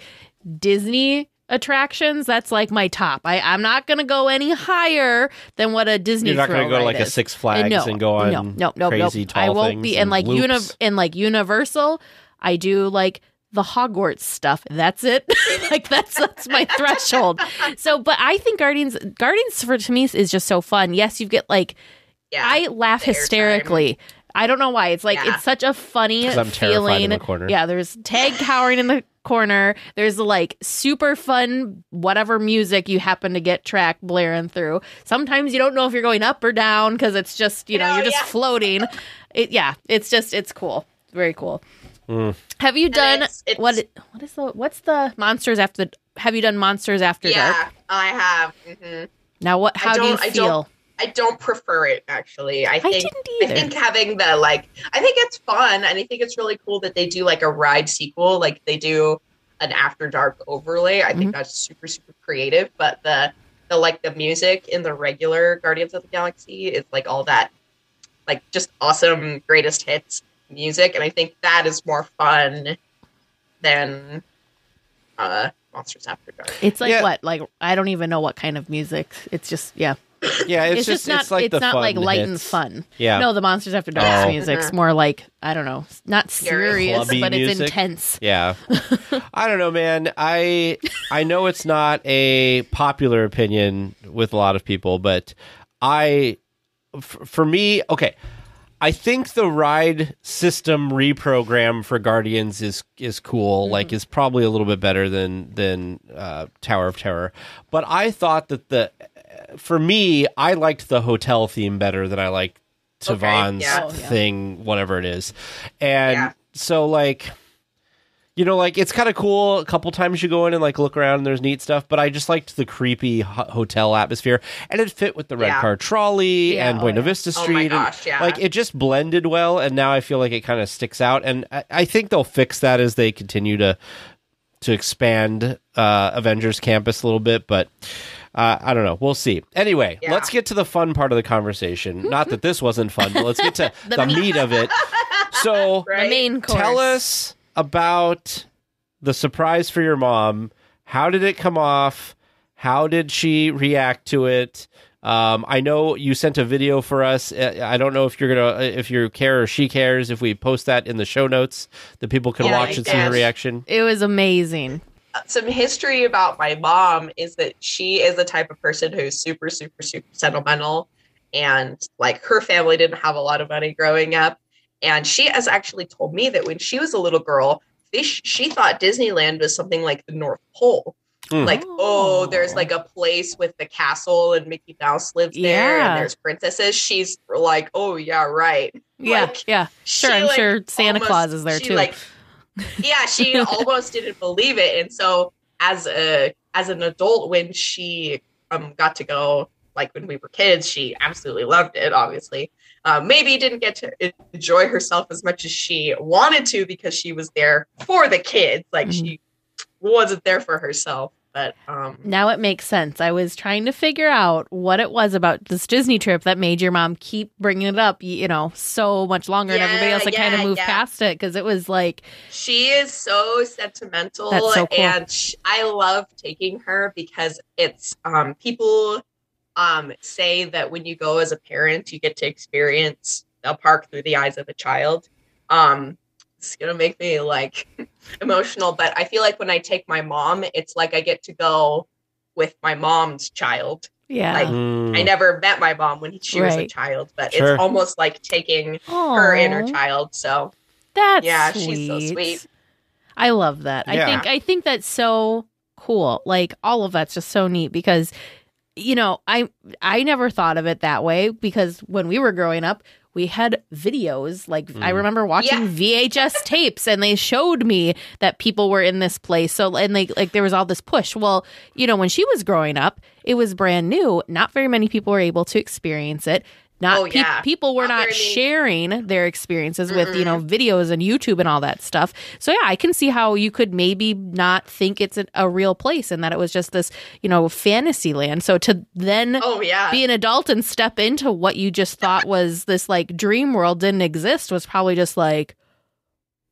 Disney attractions, that's like my top. I'm not gonna go any higher than what a Disney. You're not gonna go to like a Six Flags and go on crazy tall I won't things be. And like Universal, I do like the Hogwarts stuff. That's it. Like that's my threshold. So, but I think Guardians to me is just so fun. Yes, you get like, I laugh hysterically. I don't know why. It's like it's such a funny feeling. In the corner. Yeah, there's Tag cowering in the corner. There's like super fun whatever music you happen to get track blaring through. Sometimes you don't know if you're going up or down because it's just you're just floating. It's cool. Very cool. Have you done what's the Monsters After? Have you done Monsters After Dark? Yeah, I have. Mm-hmm. Now how do you feel? I don't prefer it, actually. I think having the I think it's fun, and I think it's really cool that they do like a ride sequel, like they do an After Dark overlay. I think that's super, super creative. But the music in the regular Guardians of the Galaxy is like all that, like just awesome greatest hits music, and I think that is more fun than Monsters After Dark. It's like what? Like I don't even know what kind of music. It's just it's just not it's the not fun like light hits. and fun. Yeah. No, the Monsters After Dark music's more like, I don't know, not serious, clubby but music. It's intense. Yeah. I don't know, man. I know it's not a popular opinion with a lot of people, but for me, okay, I think the ride system reprogram for Guardians is cool. Like, is probably a little bit better than Tower of Terror. But I thought that for me, I liked the hotel theme better than I liked Tavon's thing, whatever it is. And so, like, it's kind of cool. A couple times you go in and like look around and there's neat stuff, but I just liked the creepy hotel atmosphere, and it fit with the red car trolley and Buena Vista Street. Oh my gosh, Like, it just blended well, and now I feel like it kind of sticks out, and I think they'll fix that as they continue to expand Avengers Campus a little bit, but I don't know. We'll see. Anyway, let's get to the fun part of the conversation. Not that this wasn't fun, but let's get to the meat of it. So, the main course. Tell us about the surprise for your mom. How did it come off? How did she react to it? I know you sent a video for us. I don't know if you care or she cares, if we post that in the show notes that people can watch and see her reaction. It was amazing. Some history about my mom is that she is the type of person who's super, super, super sentimental, and like her family didn't have a lot of money growing up. And she has actually told me that when she was a little girl, she thought Disneyland was something like the North Pole. Like, oh, there's like a place with the castle and Mickey Mouse lives there and there's princesses. She's like, oh yeah, right. Yeah, like, yeah. Sure, I'm sure Santa Claus is there too. Like, yeah, she almost didn't believe it. And so as an adult, when she got to go, like when we were kids, she absolutely loved it, obviously. Maybe didn't get to enjoy herself as much as she wanted to because she was there for the kids. Like she wasn't there for herself. But now it makes sense. I was trying to figure out what it was about this Disney trip that made your mom keep bringing it up, so much longer, and everybody else kind of moved past it because it was like she is so sentimental. That's so cool. And I love taking her because it's people say that when you go as a parent, you get to experience a park through the eyes of a child. It's gonna make me like emotional, but I feel like when I take my mom, it's like I get to go with my mom's child. Yeah. Like I never met my mom when she was a child, but it's almost like taking her inner child. So that's sweet. She's so sweet. I love that. Yeah. I think that's so cool. Like all of that's just so neat because I never thought of it that way because when we were growing up, we had videos. Like I remember watching VHS tapes and they showed me that people were in this place. So, and like there was all this push. Well, when she was growing up, it was brand new. Not very many people were able to experience it. People were not sharing their experiences with, videos and YouTube and all that stuff. So, yeah, I can see how you could maybe not think it's a real place and that it was just this, fantasy land. So to then be an adult and step into what you just thought was this like dream world didn't exist was probably just like,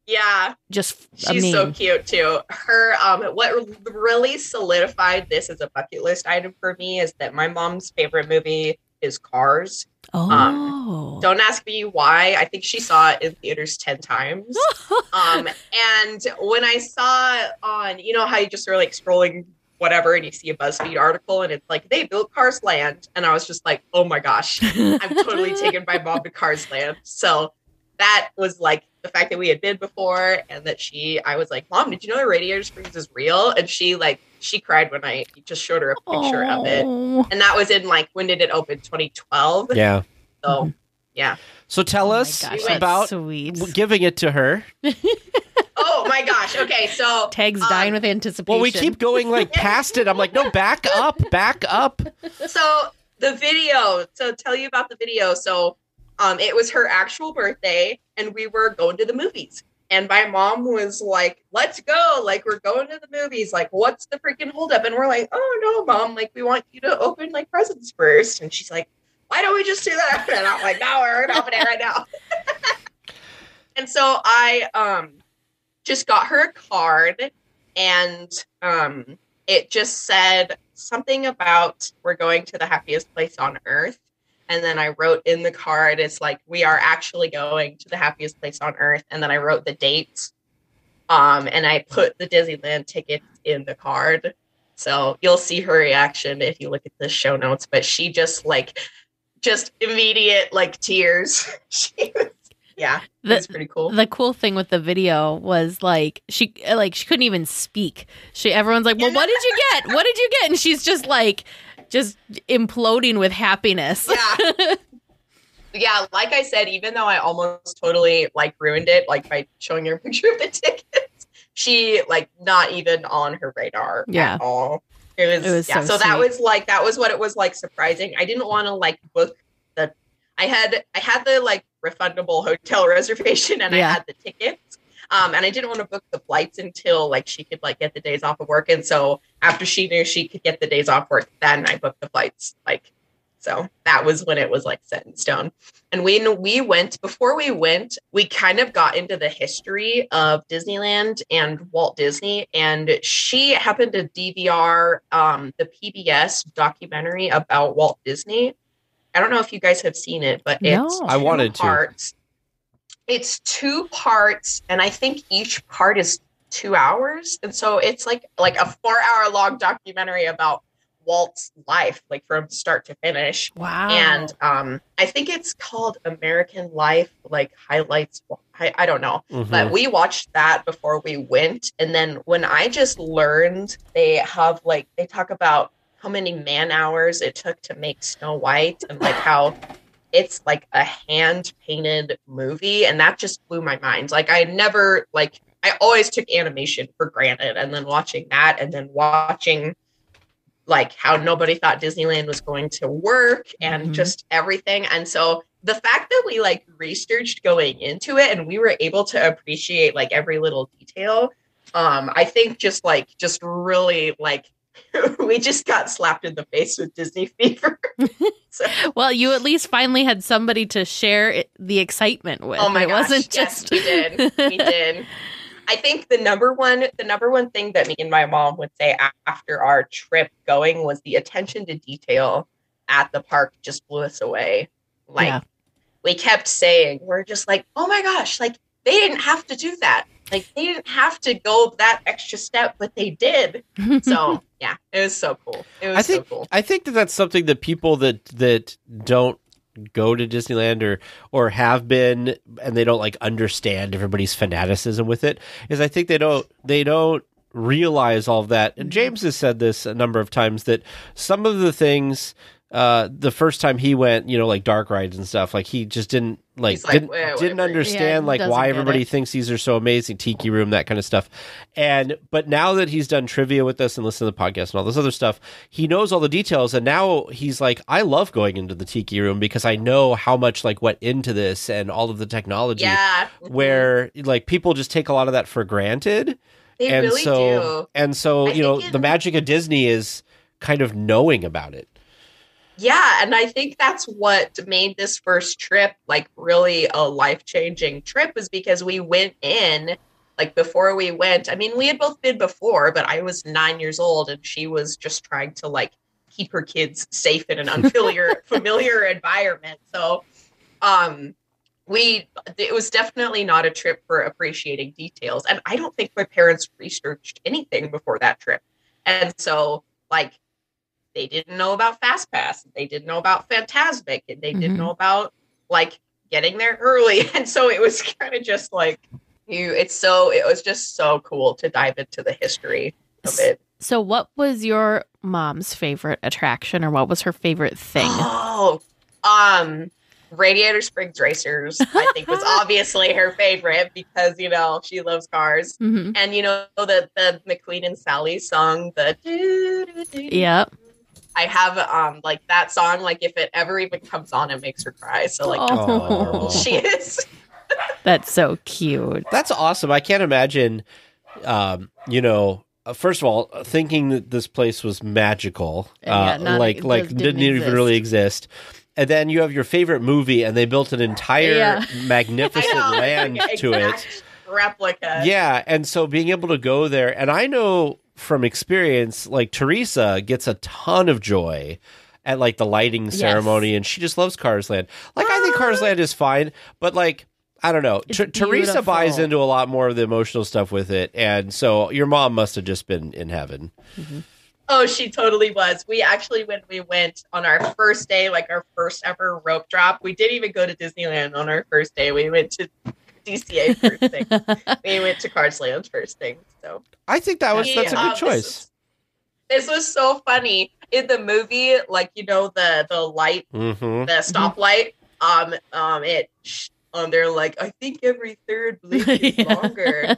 she's so cute too. Her what really solidified this as a bucket list item for me is that my mom's favorite movie is Cars. Don't ask me why. I think she saw it in theaters 10 times. And when I saw it on, how you just are like scrolling whatever and you see a BuzzFeed article and it's like they built Cars Land, and I was just like, oh my gosh, I'm totally taking my mom to Cars Land. So that was like the fact that we had been before, and that I was like, Mom, did you know the Radiator Springs is real? And she cried when I just showed her a picture of it. And that was in when did it open? 2012. Yeah. So yeah. So tell us about giving it to her. Oh my gosh. Okay. So Tag's dying with anticipation. Well, we keep going past it. I'm like, no, back up. So the video. So tell you about the video. So it was her actual birthday and we were going to the movies. And my mom was like, let's go. Like, we're going to the movies. Like, what's the freaking holdup? And we're like, oh, no, Mom. Like, we want you to open, presents first. And she's like, why don't we just do that? And I'm like, no, we're going to open it right now. And so I just got her a card. And it just said something about we're going to the happiest place on earth. And then I wrote in the card, it's like, we are actually going to the happiest place on earth. And then I wrote the dates. And I put the Disneyland tickets in the card. So you'll see her reaction if you look at the show notes. But she just immediate tears. That's pretty cool. The cool thing with the video was she couldn't even speak. Everyone's like, well, what did you get? What did you get? And she's just imploding with happiness. Yeah, like I said, even though I almost totally ruined it by showing her a picture of the tickets, she not even on her radar at all. It was so sweet. that was what it was surprising. I didn't want to book the I had the refundable hotel reservation and I had the tickets. And I didn't want to book the flights until she could get the days off of work. And so after she knew she could get the days off work, then I booked the flights. So that was when it was set in stone. And when we went, before we went, we kind of got into the history of Disneyland and Walt Disney. And she happened to DVR the PBS documentary about Walt Disney. I don't know if you guys have seen it, but it's I wanted parts. It's 2 parts, and I think each part is 2 hours. And so it's like a 4-hour long documentary about Walt's life, like from start to finish. Wow. And I think it's called American Life, like highlights. I don't know, but we watched that before we went. And then when I just learned, they talk about how many man hours it took to make Snow White, and like how it's like a hand painted movie. And that just blew my mind. Like I always took animation for granted, and then watching that, and then watching like how nobody thought Disneyland was going to work, and just everything. And so the fact that we like researched going into it, and we were able to appreciate like every little detail, I think just really like we just got slapped in the face with Disney fever. So, well, you at least finally had somebody to share the excitement with. Oh my gosh, wasn't yes, just... we did. We did. I think the number one thing that me and my mom would say after our trip going was the attention to detail at the park just blew us away. Like we kept saying, we're just like, oh my gosh, like they didn't have to do that. Like they didn't have to go that extra step, but they did. So yeah, it was so cool. It was so cool. I think that's something that people that don't go to Disneyland or have been, and they don't like understand everybody's fanaticism with it, is I think they don't realize all of that. And James has said this a number of times, that some of the things the first time he went, like dark rides and stuff, like he just didn't didn't understand like why everybody thinks these are so amazing. Tiki Room, that kind of stuff. But now that he's done trivia with us and listened to the podcast and all this other stuff, he knows all the details, and now he's like, I love going into the Tiki Room because I know how much like went into this and all of the technology. Yeah. Where like people just take a lot of that for granted. They really do. And so, the magic of Disney is kind of knowing about it. Yeah, and I think that's what made this first trip like really a life-changing trip, was because we went in, like before we went, I mean, we had both been before, but I was 9 years old and she was just trying to like keep her kids safe in an familiar environment. So it was definitely not a trip for appreciating details. And I don't think my parents researched anything before that trip. And so like, they didn't know about FastPass. They didn't know about Fantasmic, and they didn't know about like getting there early. And so it was kind of just like it was just so cool to dive into the history of it. So what was your mom's favorite attraction, or what was her favorite thing? Radiator Springs Racers, I think, was obviously her favorite because, she loves cars. And, the McQueen and Sally song, the Yep. I have like that song, like if it ever even comes on, it makes her cry. So like that's how adorable she is. That's so cute. That's awesome. I can't imagine, first of all, thinking that this place was magical, didn't even really exist. And then you have your favorite movie, and they built an entire magnificent land to it. Replica. Yeah, and so being able to go there, and I know from experience, like Teresa gets a ton of joy at like the lighting ceremony, and she just loves Cars Land. Like I think Cars Land is fine, but like I don't know, Teresa buys into a lot more of the emotional stuff with it, and so your mom must have just been in heaven. Oh, she totally was. We actually, when we went on our first day, like our first ever rope drop, we didn't even go to Disneyland on our first day. We went to DCA first thing. We went to Cars Land first thing. So I think that's a good choice. This was so funny in the movie. Like the light, the stoplight. They're like, I think every third blink is longer.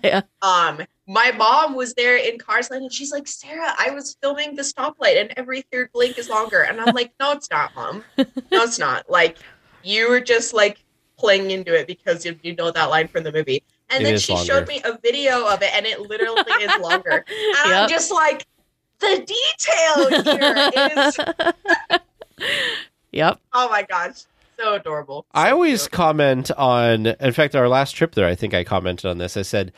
My mom was there in Cars Land, and she's like, Sarah, I was filming the stoplight, and every third blink is longer. And I'm like, no, it's not, Mom. No, it's not. Like you were just like playing into it because you know that line from the movie. And then she showed me a video of it, and it literally is longer. And I'm just like, the detail here is... Yep. Oh my gosh. So adorable. I always comment on, in fact, our last trip there, I think I commented on this. I said,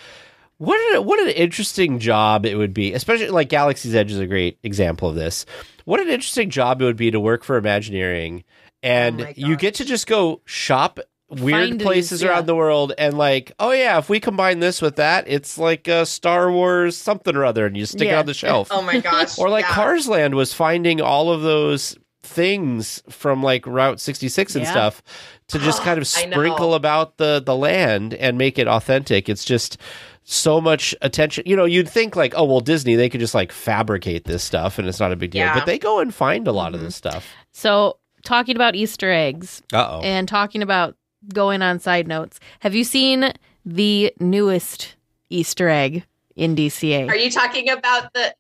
what an interesting job it would be, especially like Galaxy's Edge is a great example of this. What an interesting job it would be to work for Imagineering, and you get to just go shop weird Find places these, around the world and like, oh yeah, if we combine this with that, it's like a Star Wars something or other, and you stick it on the shelf. Oh my gosh. Or like Cars Land was finding all of those things from like Route 66 and stuff to just kind of sprinkle about the land and make it authentic. It's just so much attention. You know, you'd think like, oh, well, Disney, they could just like fabricate this stuff and it's not a big deal. But they go and find a lot of this stuff. So talking about Easter eggs and talking about going on side notes, have you seen the newest Easter egg in DCA? Are you talking about the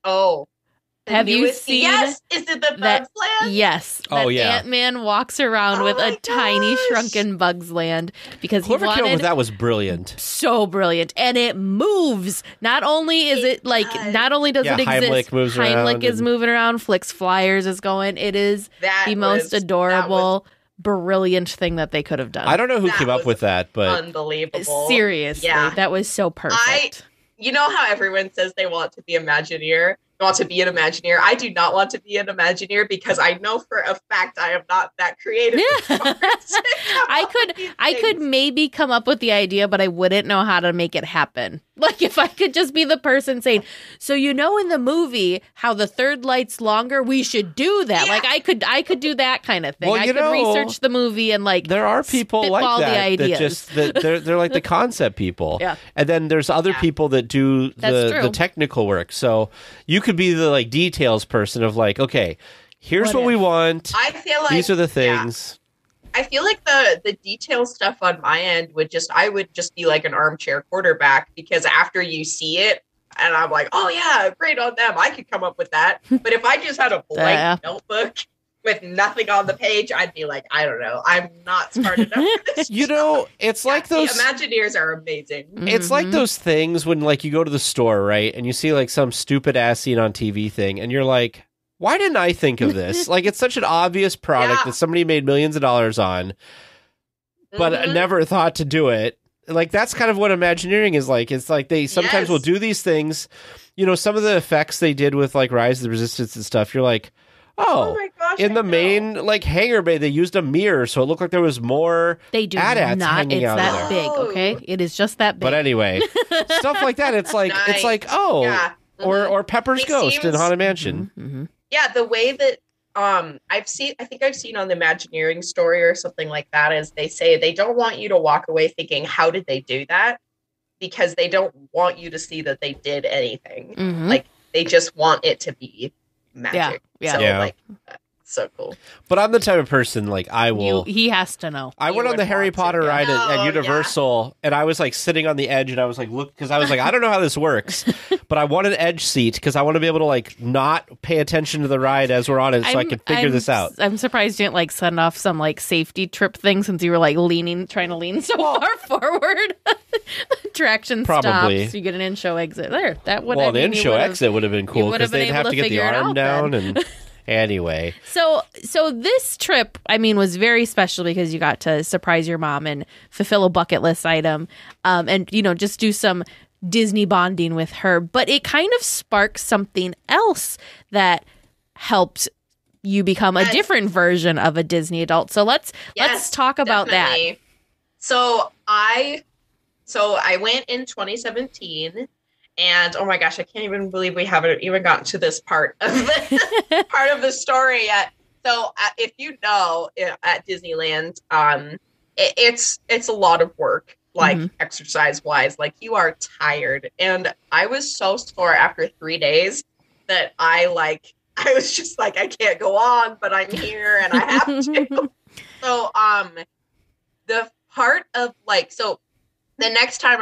have you seen? Yes, is it the Bugs Land? Yes. Oh, yeah. Ant-Man walks around with a tiny shrunken Bugs Land because Whoever he came up wanted with that was brilliant. so brilliant, and it moves. Not only is it like, not only does it exist, Heimlich moves around Heimlich is and- moving around, Flicks Flyers is going. It is the most adorable, brilliant thing that they could have done. I don't know who came up with that, but unbelievable. Seriously, that was so perfect. You know how everyone says they want to be Imagineer? Want to be an Imagineer. I do not want to be an Imagineer because I know for a fact I am not that creative. I could maybe come up with the idea, but I wouldn't know how to make it happen. Like if I could just be the person saying, so you know in the movie how the third light's longer, we should do that. Yeah. Like I could do that kind of thing. Well, I could research the movie and like there are people like spitball that the that just they're like the concept people. Yeah. And then there's other people that do the technical work. So you could be the like details person of like, okay, here's what we want. I feel like these are the things. I feel like the detail stuff on my end I would just be like an armchair quarterback because after you see it and I'm like, oh yeah, great on them. I could come up with that. But if I just had a blank notebook with nothing on the page, I'd be like, I don't know. I'm not smart enough for this. You know, it's like those Imagineers are amazing. It's like those things when like you go to the store, right? And you see like some stupid ass scene on TV thing and you're like, why didn't I think of this? Like, it's such an obvious product that somebody made millions of dollars on, but never thought to do it. Like, that's kind of what Imagineering is like. It's like they sometimes will do these things. You know, some of the effects they did with, like, Rise of the Resistance and stuff, you're like, oh my gosh, in the main, like, hangar bay, they used a mirror, so it looked like there was more AT-ATs hanging it's out that there. big, okay? It is just that big. But anyway, stuff like that, it's like, or Pepper's Ghost in Haunted Mansion. Yeah, the way that I think I've seen on the Imagineering story or something like that is they say they don't want you to walk away thinking, how did they do that? Because they don't want you to see that they did anything. Like they just want it to be magic. Yeah. So like so cool. But I'm the type of person, like, I will... he has to know. I went on the Harry Potter ride at Universal, and I was, like, sitting on the edge, and I was, like, look, because I was like, I don't know how this works, but I want an edge seat, because I want to be able to, like, not pay attention to the ride as we're on it, so I can figure this out. I'm surprised you didn't, like, send off some, like, safety trip thing, since you were, like, trying to lean so far forward. Traction stops, you get an in-show exit. There, that would... Well, an in-show exit would have been cool, because they'd have to get the arm down, and... Anyway. So this trip, I mean, was very special because you got to surprise your mom and fulfill a bucket list item and, you know, just do some Disney bonding with her. But it kind of sparked something else that helped you become a different version of a Disney adult. So let's talk about that. So I went in 2017. And oh my gosh, I can't even believe we haven't even gotten to this part of the story yet. So if you know, at Disneyland, it's a lot of work, like exercise wise. Like you are tired, and I was so sore after 3 days that I was just like, I can't go on, but I'm here and I have to. So the part of the next time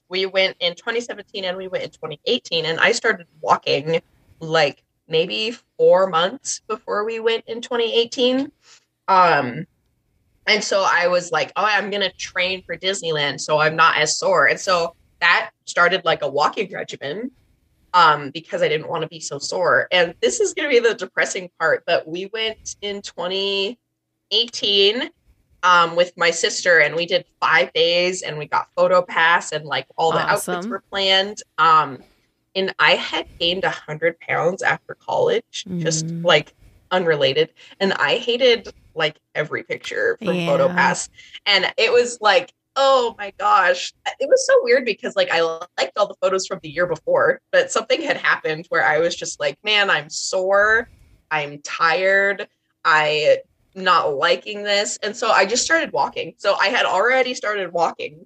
we went in 2017 and we went in 2018, and I started walking like maybe 4 months before we went in 2018. And so I was like, oh, I'm going to train for Disneyland so I'm not as sore. And so that started like a walking regimen because I didn't want to be so sore. And this is going to be the depressing part, but we went in 2018 with my sister, and we did 5 days, and we got photo pass, and like all the outfits were planned. And I had gained 100 pounds after college, just like unrelated. And I hated like every picture from Yeah. PhotoPass. And it was like, oh my gosh. It was so weird because like I liked all the photos from the year before, but something had happened where I was just like, man, I'm sore. I'm tired. I'm not liking this. And so I just started walking. So I had already started walking.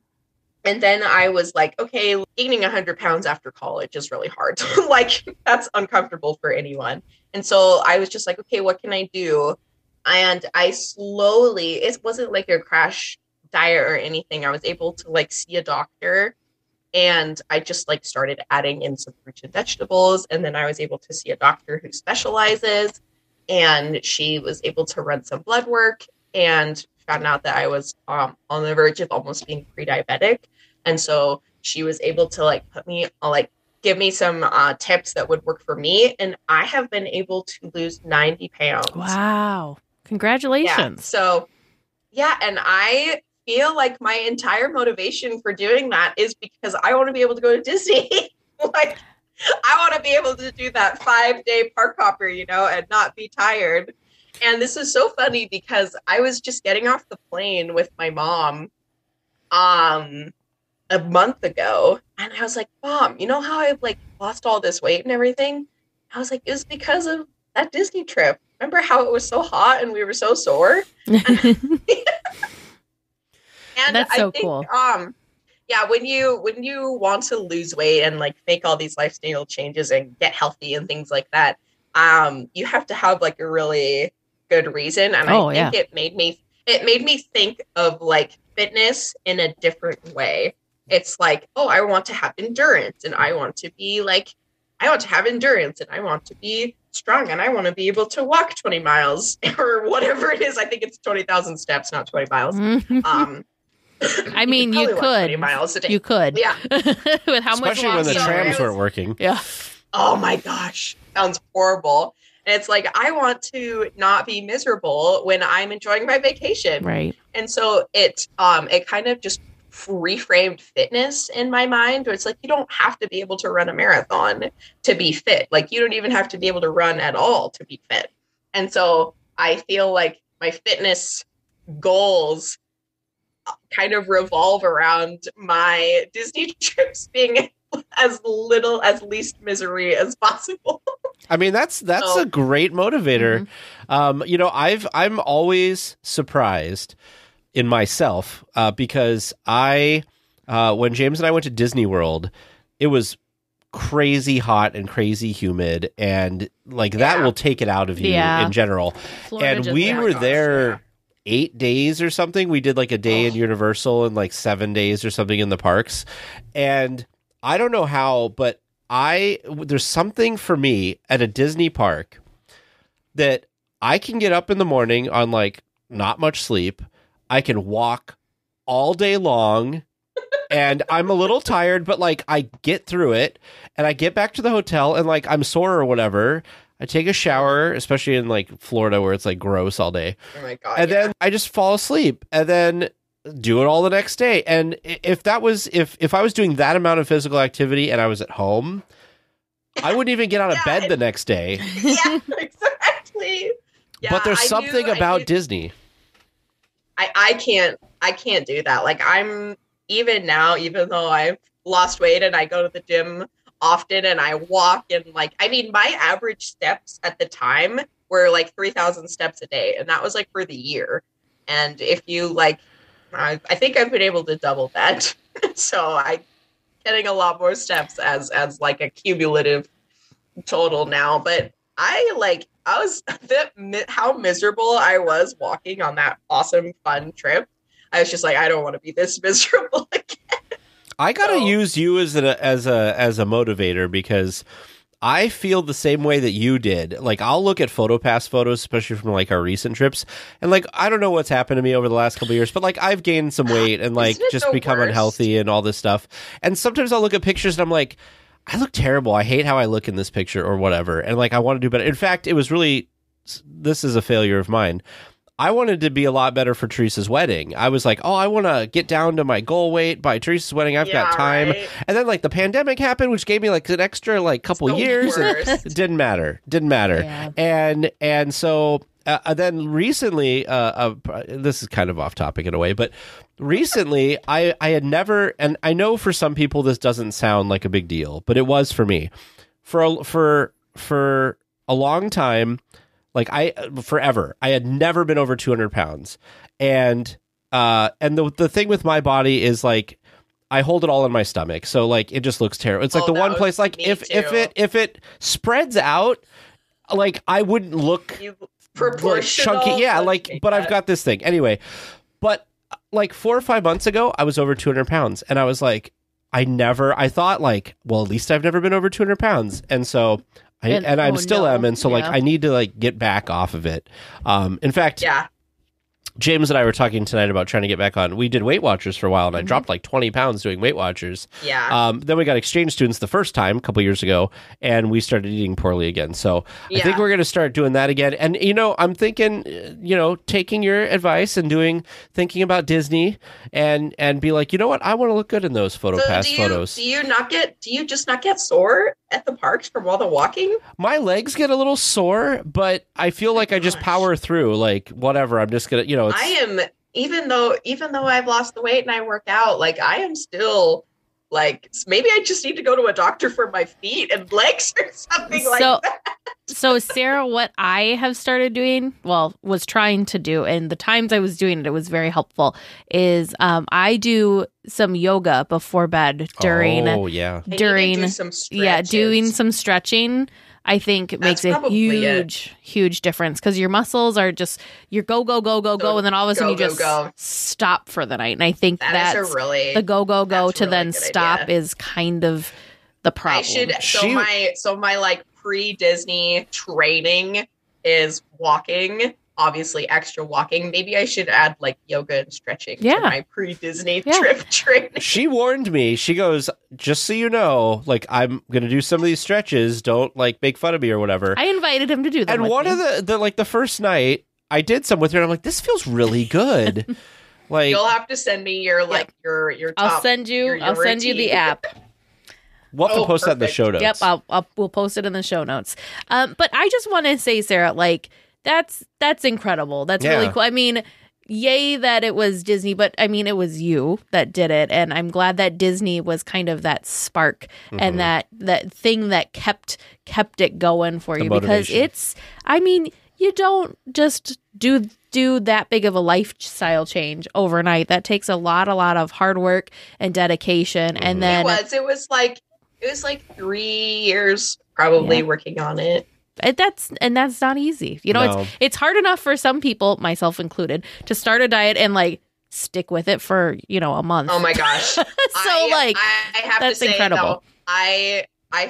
And then I was like, okay, gaining 100 pounds after college is really hard. Like, that's uncomfortable for anyone. And so I was just like, okay, what can I do? And I slowly, it wasn't like a crash diet or anything. I was able to like see a doctor, and I just like started adding in some fruits and vegetables. And then I was able to see a doctor who specializes, and she was able to run some blood work and found out that I was on the verge of almost being pre-diabetic. And so she was able to like put me like give me some tips that would work for me. And I have been able to lose 90 pounds. Wow. Yeah. Congratulations. So yeah. And I feel like my entire motivation for doing that is because I want to be able to go to Disney. Like, I want to be able to do that 5-day park hopper, you know, and not be tired. And this is so funny because I was just getting off the plane with my mom a month ago. And I was like, Mom, you know how I've like lost all this weight and everything? I was like, it's because of that Disney trip. Remember how it was so hot and we were so sore? And That's so I think, cool. Yeah, when you want to lose weight and like make all these lifestyle changes and get healthy and things like that, you have to have like a really good reason. And I think it made me think of like fitness in a different way. It's like, oh, I want to have endurance, and I want to have endurance, and I want to be strong, and I want to be able to walk 20 miles or whatever it is. I think it's 20,000 steps, not 20 miles. I mean, you could. 20 miles a day. You could. Yeah. With how much Especially when the walking. trams weren't working. Yeah. Oh my gosh. Sounds horrible. And it's like, I want to not be miserable when I'm enjoying my vacation. Right. And so it kind of just reframed fitness in my mind, where it's like, you don't have to be able to run a marathon to be fit. Like, you don't even have to be able to run at all to be fit. And so I feel like my fitness goals kind of revolve around my Disney trips being as least misery as possible. I mean, that's a great motivator. Mm-hmm. You know, I'm always surprised in myself because when James and I went to Disney World, it was crazy hot and crazy humid, and like that will take it out of you in general. Florida and just- we were there. Yeah. 8 days or something. We did like a day in Universal and like 7 days or something in the parks. And I don't know how, but there's something for me at a Disney park that I can get up in the morning on like not much sleep. I can walk all day long and I'm a little tired, but like I get through it and I get back to the hotel and like I'm sore or whatever. I take a shower, especially in like Florida where it's like gross all day. Oh my God. And then I just fall asleep and then do it all the next day. And if I was doing that amount of physical activity and I was at home, I wouldn't even get out of bed the next day. Yeah, exactly. Yeah, but there's something about Disney. Disney. I can't do that. Like, I'm even now, even though I've lost weight and I go to the gym often and I walk, and like, I mean, my average steps at the time were like 3,000 steps a day, and that was like for the year. And if you like, I think I've been able to double that. So I'm getting a lot more steps as like a cumulative total now. But how miserable I was walking on that awesome fun trip. I was just like, I don't want to be this miserable again. I gotta use you as a motivator because I feel the same way that you did. Like, I'll look at PhotoPass photos, especially from like our recent trips, and like I don't know what's happened to me over the last couple of years, but like I've gained some weight and like just become unhealthy and all this stuff. And sometimes I'll look at pictures and I'm like, I look terrible. I hate how I look in this picture or whatever. And like I want to do better. In fact, this is a failure of mine. I wanted to be a lot better for Teresa's wedding. I was like, oh, I want to get down to my goal weight by Teresa's wedding. I've got time. Right. And then like the pandemic happened, which gave me like an extra like couple years. It didn't matter. Yeah. And so then recently, this is kind of off topic in a way, but recently I had never, and I know for some people this doesn't sound like a big deal, but it was for me. For a long time, like forever, I had never been over 200 pounds. And the thing with my body is like, I hold it all in my stomach. So like, it just looks terrible. It's like the one place, like if it spreads out, like I wouldn't look proportional. Like, chunky. Yeah. Like, But I've got this thing anyway, but like 4 or 5 months ago, I was over 200 pounds and I was like, I thought like, well, at least I've never been over 200 pounds. And so I'm still am. And so like, I need to like get back off of it. In fact, James and I were talking tonight about trying to get back on. We did Weight Watchers for a while, and I dropped like 20 pounds doing Weight Watchers. Yeah. Then we got exchange students the first time a couple years ago, and we started eating poorly again. So I think we're going to start doing that again. And, I'm thinking, taking your advice and thinking about Disney and be like, you know what? I want to look good in those photos. Do you just not get sore at the parks from all the walking? My legs get a little sore, but I feel like I just power through, like, whatever. I'm just going to, I am, even though I've lost the weight and I work out, like I am still like, maybe I just need to go to a doctor for my feet and legs or something like that. So Sarah, what I have started doing, was trying to do, and the times I was doing it, it was very helpful, is I do some yoga before bed during do some stretches. Doing some stretching. I think it makes a huge difference because your muscles are just you're go, and then all of a sudden you just stop for the night. And I think that's the go to then stop is kind of the problem. My like pre-Disney training is walking. Obviously extra walking. Maybe I should add like yoga and stretching to my pre-Disney trip training. She warned me. She goes, just so you know, like I'm going to do some of these stretches. Don't like make fun of me or whatever. I invited him to do that. And one of the first night I did some with her and I'm like, this feels really good. Like you'll have to send me your your top, I'll send you the app. We'll have to post that in the show notes. Yep, we'll post it in the show notes. But I just want to say, Sarah, like that's incredible. That's really cool. I mean, yay that it was Disney, but I mean, it was you that did it. And I'm glad that Disney was kind of that spark and that thing that kept it going for you because you don't just do that big of a lifestyle change overnight. That takes a lot of hard work and dedication. And then it was like 3 years probably working on it. That's not easy. It's hard enough for some people, myself included, to start a diet and like stick with it for, a month. Oh my gosh. I have that's to say, incredible. I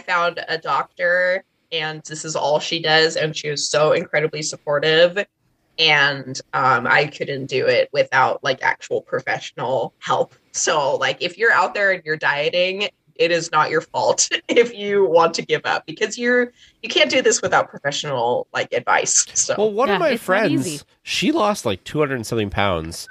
found a doctor and this is all she does. And she was so incredibly supportive. And I couldn't do it without like actual professional help. So like if you're out there and you're dieting, it is not your fault if you want to give up because you can't do this without professional like advice. So one of my friends, she lost like 200 and something pounds.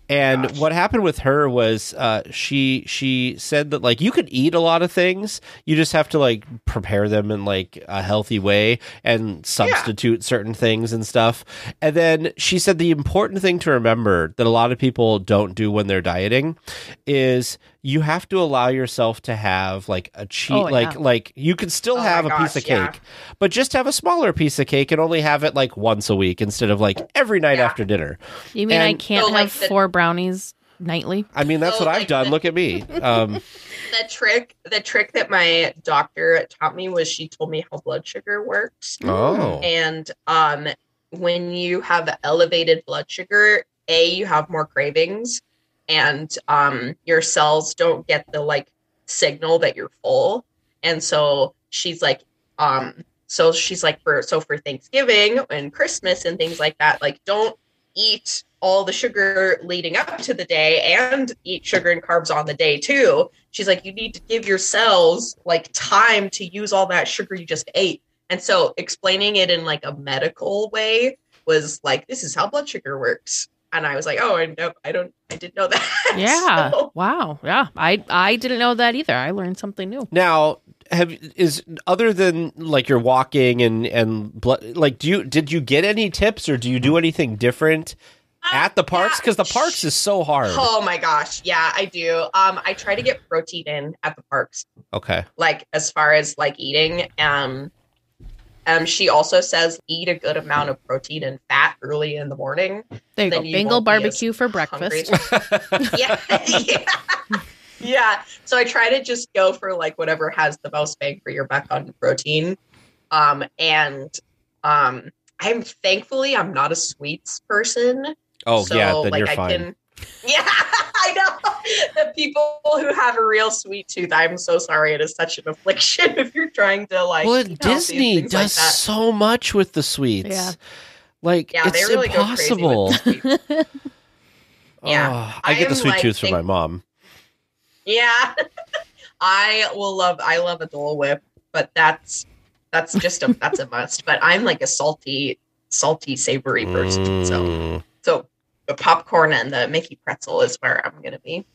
And what happened with her was she said that like you could eat a lot of things, you just have to like prepare them in like a healthy way and substitute certain things and stuff. And then she said the important thing to remember that a lot of people don't do when they're dieting is you have to allow yourself to have like a cheat, like you can still have a piece of cake, but just have a smaller piece of cake and only have it like once a week instead of like every night after dinner. You mean I can't have 4 brownies nightly? I mean, that's what I've done. Look at me. The trick that my doctor taught me was she told me how blood sugar works. Oh. And when you have elevated blood sugar, you have more cravings. And your cells don't get the like signal that you're full. And so she's like, for Thanksgiving and Christmas and things like that, like don't eat all the sugar leading up to the day and eat sugar and carbs on the day too. She's like, you need to give your cells like time to use all that sugar you just ate. And so explaining it in like a medical way was like, this is how blood sugar works. And I was like, oh, I didn't know that. Yeah. So. Wow. Yeah. I didn't know that either. I learned something new. Now, is other than like you're walking and like did you get any tips or do you do anything different at the parks? Because the parks is so hard. Oh my gosh, yeah, I do. I try to get protein in at the parks. Okay. Like as far as like eating, she also says eat a good amount of protein and fat early in the morning. There you go. Bengal barbecue for breakfast. Yeah. Yeah. So I try to just go for like whatever has the most bang for your buck on protein. I'm not a sweets person. Oh, so, yeah, then like, you're fine. Yeah, I know. The people who have a real sweet tooth, I'm so sorry. It is such an affliction if you're trying to like. Well, Disney does like so much with the sweets. Yeah. Like, it's they really impossible. Go crazy with the sweets. Yeah. I get the sweet tooth from my mom. Yeah. I love a Dole Whip, but that's just that's a must. But I'm like a salty, savory person. So the popcorn and the Mickey pretzel is where I'm gonna be.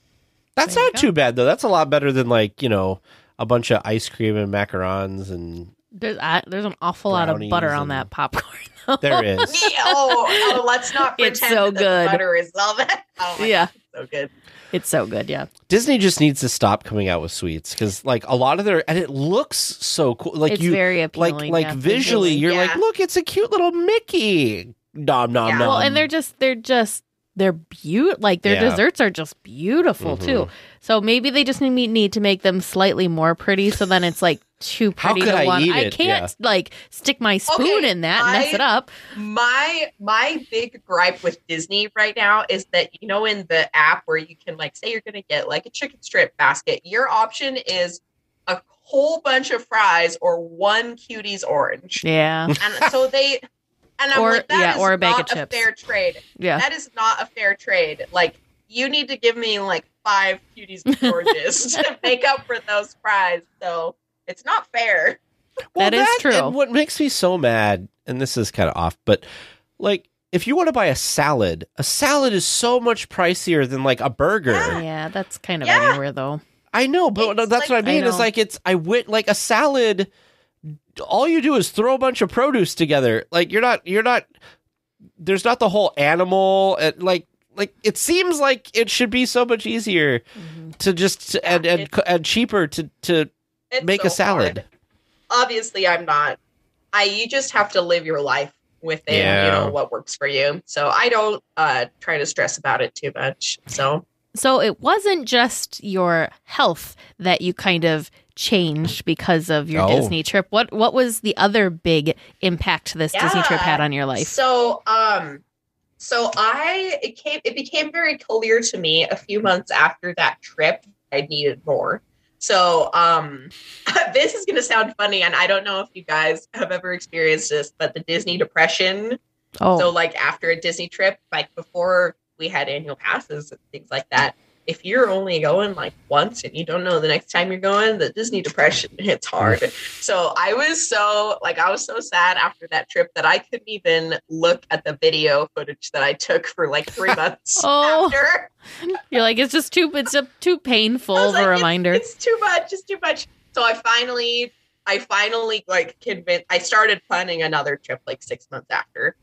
That's not too bad though. That's a lot better than like, a bunch of ice cream and macarons and there's an awful lot of butter on that popcorn. Though. There is. Oh, let's not pretend it's so that good. The butter is all that. Oh my God, it's so good. It's so good, yeah. Disney just needs to stop coming out with sweets because, like, a lot of and it looks so cool. Like it's very appealing. Like visually, you're like, look, it's a cute little Mickey. Nom. Well, and they're beautiful. Like their desserts are just beautiful too. So maybe they just need to make them slightly more pretty. So then it's like too pretty. How could I eat it? I can't like stick my spoon in that and mess it up. My big gripe with Disney right now is that in the app where you can like say you're going to get like a chicken strip basket, your option is a whole bunch of fries or one Cuties orange. Yeah, and so they. And I'm like, that is or a bag not of a chips. fair trade. Yeah. That is not a fair trade. Like, you need to give me like 5 Cuties and oranges to make up for those fries. So it's not fair. Well, that is true. And what makes me so mad, and this is kind of off, but like, if you want to buy a salad is so much pricier than like a burger. Yeah, that's kind of anywhere though. I know, but that's what I mean. It's like like a salad. All you do is throw a bunch of produce together. Like you're not. There's not the whole animal. Like it seems like it should be so much easier to just and cheaper to make a salad. Hard. Obviously, I'm not. You just have to live your life within what works for you. So I don't try to stress about it too much. So it wasn't just your health that you kind of changed because of your Disney trip. What was the other big impact this Disney trip had on your life? So it became very clear to me a few months after that trip I needed more. So this is going to sound funny, and I don't know if you guys have ever experienced this, but the Disney depression. So like after a Disney trip, like before we had annual passes and things like that, if you're only going like once and you don't know the next time you're going, the Disney depression hits hard. So I was so sad after that trip that I couldn't even look at the video footage that I took for like 3 months after. You're like, it's a too painful of a reminder. It's too much. So I finally like convinced, I started planning another trip like 6 months after.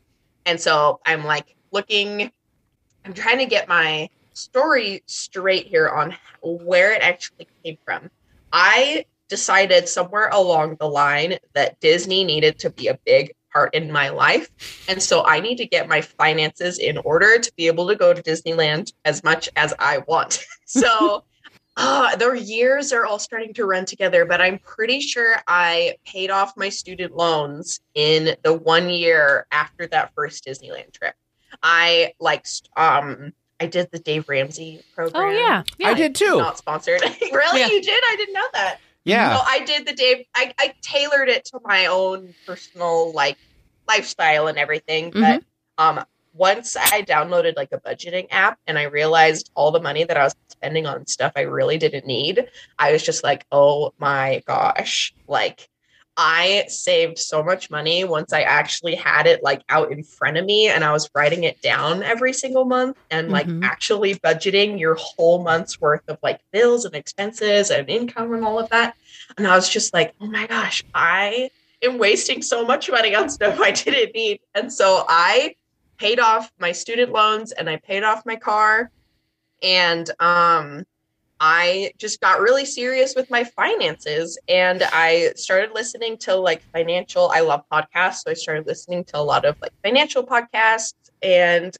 And so I'm like I'm trying to get my story straight here on where it actually came from. I decided somewhere along the line that Disney needed to be a big part in my life. And so I need to get my finances in order to be able to go to Disneyland as much as I want. So their years are all starting to run together, but I'm pretty sure I paid off my student loans in the 1 year after that first Disneyland trip. I did the Dave Ramsey program. Oh, yeah. I did too. Not sponsored. Really? Yeah. You did? I didn't know that. Yeah. So I did the Dave. I tailored it to my own personal like lifestyle and everything. But once I downloaded like a budgeting app and I realized all the money that I was spending on stuff I really didn't need, I was just like, oh my gosh. Like I saved so much money once I actually had it like out in front of me and I was writing it down every single month and like actually budgeting your whole month's worth of like bills and expenses and income and all of that. And I was just like, oh my gosh, I am wasting so much money on stuff I didn't need. And so I paid off my student loans and I paid off my car. And I just got really serious with my finances and I started listening to like I love podcasts. So I started listening to a lot of like financial podcasts and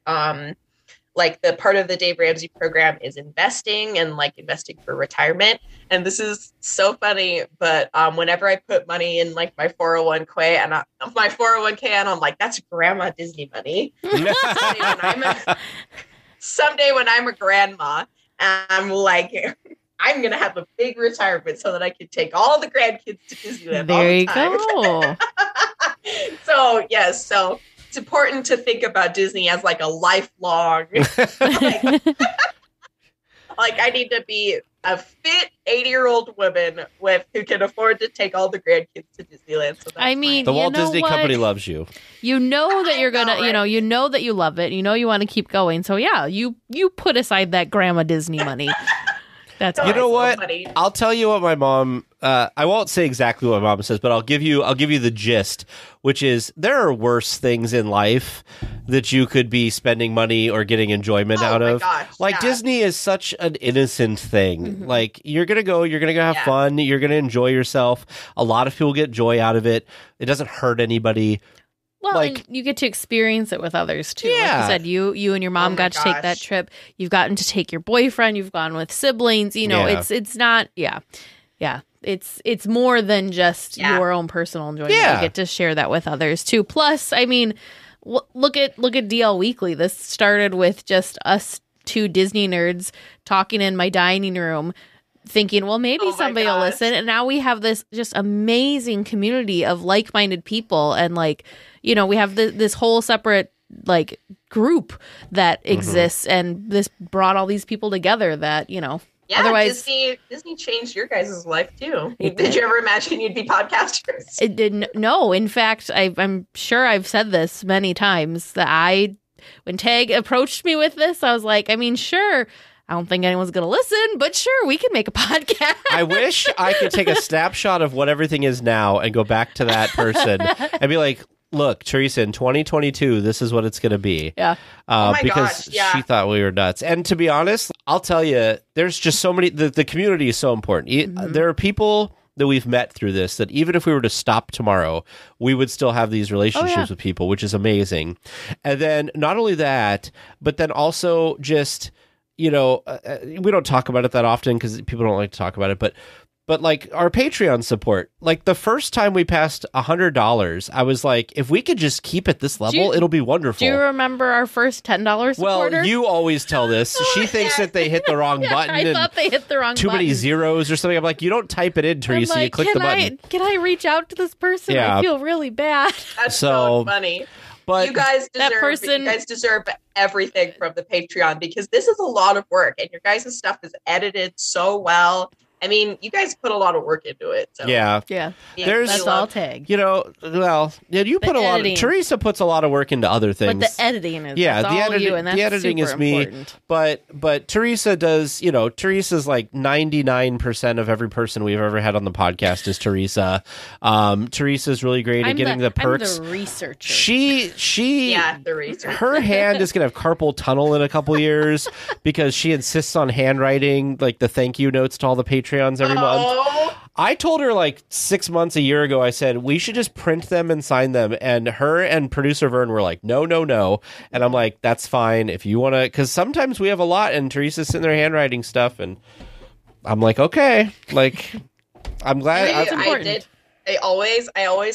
like the part of the Dave Ramsey program is investing and like investing for retirement. And this is so funny, but whenever I put money in like my 401k and I'm like, that's grandma Disney money. Someday when I'm a grandma, I'm like, I'm going to have a big retirement so that I can take all the grandkids to Disneyland. There you go. So, yes. So it's important to think about Disney as like a lifelong, like I need to be a fit 80-year-old woman who can afford to take all the grandkids to Disneyland. So I mean, the Walt Disney Company loves you. You know that you're gonna, right? You know that you love it. You know you want to keep going. So yeah, you put aside that grandma Disney money. That's you know what? Funny. I'll tell you what my mom. I won't say exactly what my mom says, but I'll give you the gist, which is there are worse things in life that you could be spending money or getting enjoyment out of. Gosh, like yeah. Disney is such an innocent thing. Like you're gonna go have fun, you're gonna enjoy yourself. A lot of people get joy out of it. It doesn't hurt anybody. Well, like, and you get to experience it with others, too. Yeah. Like you said, you and your mom got to take that trip. You've gotten to take your boyfriend. You've gone with siblings. You know, it's not, yeah. It's more than just your own personal enjoyment. You get to share that with others, too. Plus, I mean, look at DL Weekly. This started with just us two Disney nerds talking in my dining room, thinking, well, maybe somebody will listen. And now we have this just amazing community of like-minded people. And like, you know, we have this whole separate like group that exists. And this brought all these people together that, you know, otherwise Disney changed your guys' life too. Did you ever imagine you'd be podcasters? It didn't. No, in fact, I'm sure I've said this many times that when Tag approached me with this, I was like, I mean, sure, I don't think anyone's going to listen, but sure, we can make a podcast. I wish I could take a snapshot of what everything is now and go back to that person and be like, look, Teresa, in 2022, this is what it's going to be. Yeah. Because she thought we were nuts. And to be honest, I'll tell you, there's just so many, the community is so important. There are people that we've met through this that even if we were to stop tomorrow, we would still have these relationships with people, which is amazing. And then not only that, but then also just, you know, we don't talk about it that often because people don't like to talk about it, but like our Patreon support, like the first time we passed $100, I was like, if we could just keep at this level, it'll be wonderful. Do you remember our first $10 supporter? Well, you always tell this. She thinks that they hit the wrong button. I thought they hit the wrong button. Too many zeros or something. I'm like, you don't type it in, Teresa. Like, you click the button. Can I reach out to this person? Yeah. I feel really bad. That's so funny. But you guys deserve everything from the Patreon because this is a lot of work and your guys' stuff is edited so well. I mean, you guys put a lot of work into it. So. Yeah. There's all Tag. You know, well, you put a lot of. Teresa puts a lot of work into other things. But the editing is the editing is me. Important. But Teresa does. You know, Teresa's like 99% of every person we've ever had on the podcast is Teresa. Teresa's really great at getting the perks. I'm the researcher. The researcher. Her hand is gonna have carpal tunnel in a couple years because she insists on handwriting like the thank you notes to all the patrons every month. I told her like 6 months, a year ago, I said, we should just print them and sign them. And her and producer Vern were like, no. And I'm like, that's fine if you want to, because sometimes we have a lot and Teresa's sitting there handwriting stuff. And I'm like, okay, like, I'm glad. I always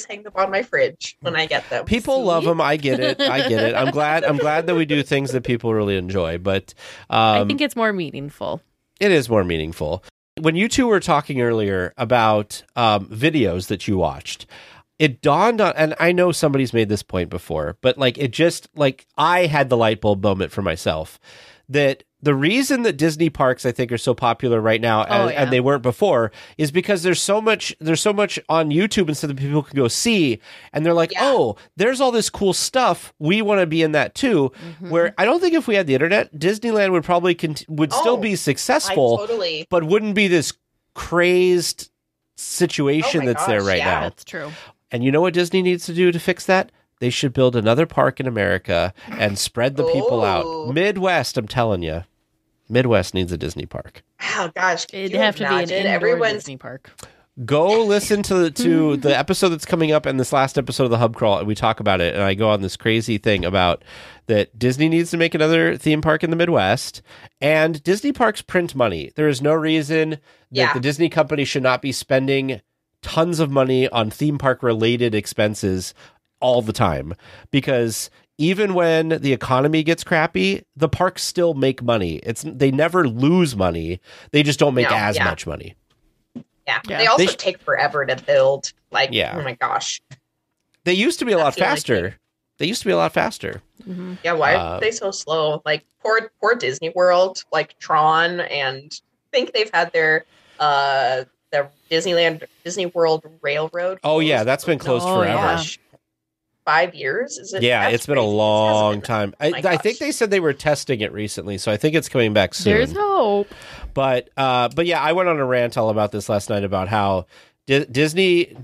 hang them on my fridge when I get them. People love them. I get it. I'm glad that we do things that people really enjoy. But I think it's more meaningful. It is more meaningful. When you two were talking earlier about videos that you watched, it dawned on, and I know somebody's made this point before, but like it just, like I had the light bulb moment for myself that The reason that Disney parks, I think, are so popular right now, and they weren't before, is because there's so much on YouTube and stuff that people can go see, and they're like, oh, there's all this cool stuff. We want to be in that too. Where I don't think if we had the internet, Disneyland would probably still be successful, but wouldn't be this crazed situation there right now. That's true. And you know what Disney needs to do to fix that? They should build another park in America and spread the people out. Midwest, I'm telling you. Midwest needs a Disney park. Oh gosh, it'd have to be an indoor Disney park. Go listen to the episode that's coming up and this last episode of the Hub Crawl, and we talk about it. And I go on this crazy thing about that Disney needs to make another theme park in the Midwest, and Disney parks print money. There is no reason that the Disney company should not be spending tons of money on theme park related expenses all the time, because even when the economy gets crappy, the parks still make money. They never lose money. They just don't make as much money. Yeah. They also take forever to build. Like, oh my gosh. They used to be a lot faster. Yeah, why are they so slow? Like, poor Disney World, like Tron, and I think they've had their Disney World Railroad. Oh, yeah, that's been closed forever. Gosh. 5 years? Is it? Yeah, it's been a long time. I think they said they were testing it recently, so I think it's coming back soon. There's hope. But yeah, I went on a rant all about this last night about how Disney,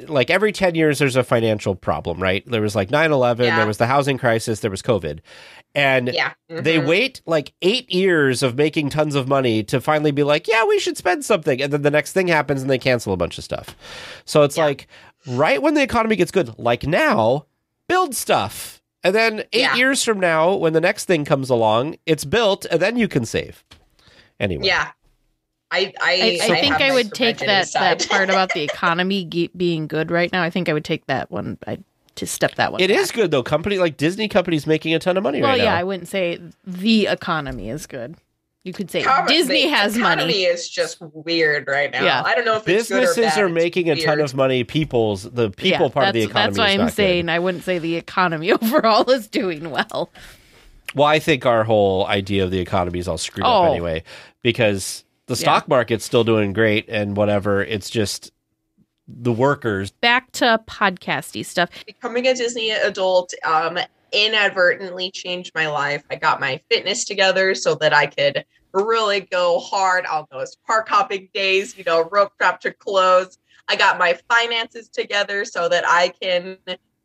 like every 10 years, there's a financial problem, right? There was like 9/11, there was the housing crisis, there was COVID. And they wait like 8 years of making tons of money to finally be like, yeah, we should spend something. And then the next thing happens and they cancel a bunch of stuff. So it's like, right when the economy gets good, like now, build stuff. And then 8 years from now, when the next thing comes along, it's built, and then you can save. Anyway. Yeah. I think I would take that part about the economy being good right now. I think I would take that one. To step that one. It is good, though. Disney companies making a ton of money right now. Well, yeah, I wouldn't say the economy is good. You could say Disney has money. The economy is just weird right now. Yeah. I don't know if businesses it's good or bad. Are making a ton of money. The people part of the economy. That's why I'm saying good. I wouldn't say the economy overall is doing well. Well, I think our whole idea of the economy is all screwed up anyway, because the stock market's still doing great and whatever. It's just the workers. Back to podcasty stuff. Becoming a Disney adult inadvertently changed my life. I got my fitness together so that I could really go hard on those park hopping days, rope drop to close. I got my finances together so that I can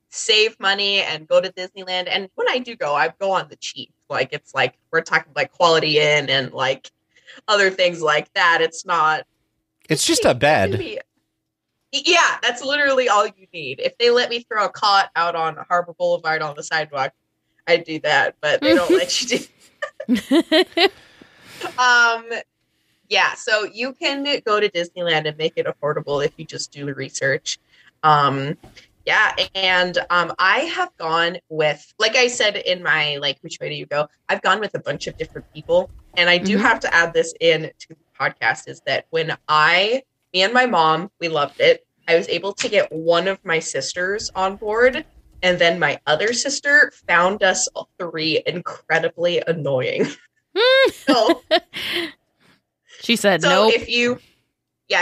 save money and go to Disneyland. And when I do go, I go on the cheap. Like, it's like, we're talking like Quality Inn and like other things like that. It's not. It's just a bed. Yeah, that's literally all you need. If they let me throw a cot out on Harbor Boulevard on the sidewalk, I'd do that. But they don't let you do. Yeah, so you can go to Disneyland and make it affordable if you just do the research. Yeah, and I have gone with, like I said in my, which way do you go? I've gone with a bunch of different people. And I do have to add this in to the podcast, is that when me and my mom, we loved it. I was able to get one of my sisters on board, and then my other sister found us all three incredibly annoying. She said, nope.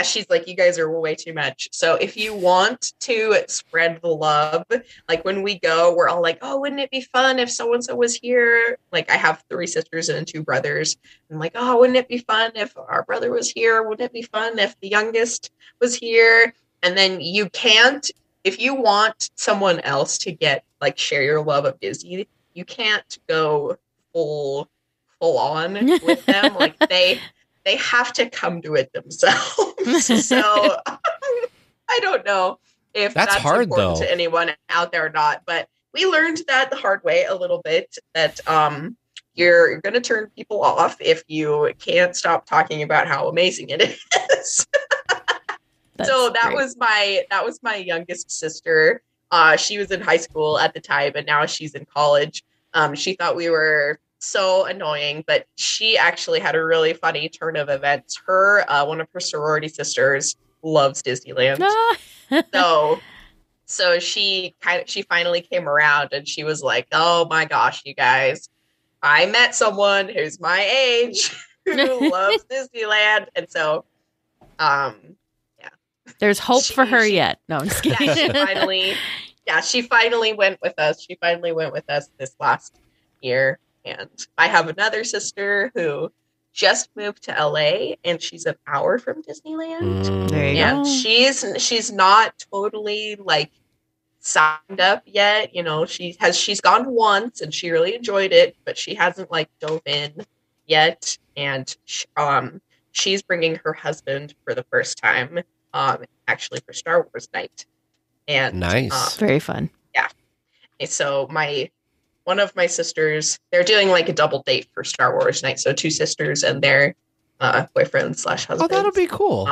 She's like, you guys are way too much. So if you want to spread the love, like when we go, we're all like, oh, wouldn't it be fun if so-and-so was here? Like, I have 3 sisters and 2 brothers. I'm like, oh, wouldn't it be fun if our brother was here? Wouldn't it be fun if the youngest was here? And then you can't, if you want someone else to share your love of Disney, you can't go full on with them. Like, they have to come to it themselves. So I don't know if that's hard, important though, to anyone out there or not. But we learned that the hard way a little bit, that you're going to turn people off if you can't stop talking about how amazing it is. So that was my youngest sister. She was in high school at the time, and now she's in college. She thought we were so annoying, but she actually had a really funny turn of events. One of her sorority sisters loves Disneyland. So she finally came around, and she was like, oh my gosh, you guys, I met someone who's my age who loves Disneyland. And so, There's hope for her yet. No, I'm just kidding. She finally went with us. She finally went with us this last year. And I have another sister who just moved to LA, and she's an hour from Disneyland. There you And go. she's not totally like signed up yet. You know, she's gone once and she really enjoyed it, but she hasn't like dove in yet. And she's bringing her husband for the first time, actually for Star Wars night. And nice, very fun. Yeah. And so one of my sisters, they're doing like a double date for Star Wars night. So two sisters and their boyfriend/husband. Oh, that'll be cool.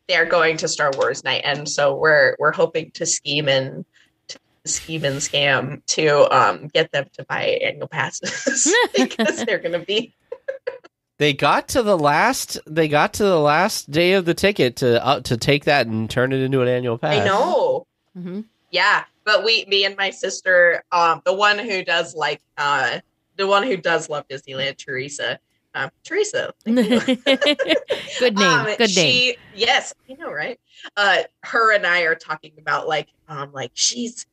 They're going to Star Wars night, and so we're hoping to scheme and scam to get them to buy annual passes because they're going to be. They got to the last day of the ticket to take that and turn it into an annual pass. I know. Mm-hmm. Yeah, but me and my sister, the one who does love Disneyland, Teresa. Teresa. Thank you. Good name. Good name. Yes, you know, right? Her and I are talking about like she's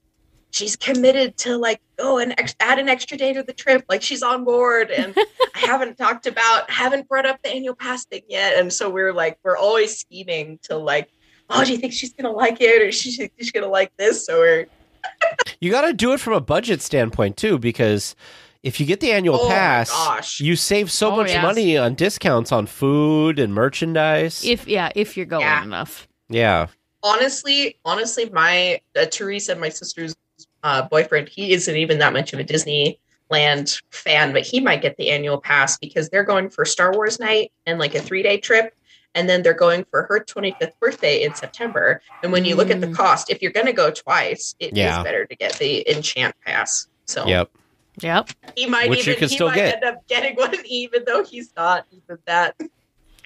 committed to like go and add an extra day to the trip. Like she's on board, and I haven't brought up the annual pass thing yet. And so we're always scheming to like, oh, do you think she's gonna like it, or she's gonna like this? So you got to do it from a budget standpoint too, because if you get the annual pass, you save so much money on discounts on food and merchandise. If you're going enough. Yeah. Honestly, my Teresa, my sister's boyfriend, he isn't even that much of a Disneyland fan, but he might get the annual pass because they're going for Star Wars night and like a 3-day trip. And then they're going for her 25th birthday in September. And when you look at the cost, if you're going to go twice, it is better to get the Enchant pass. So Yep. He might end up getting one, even though he's not even that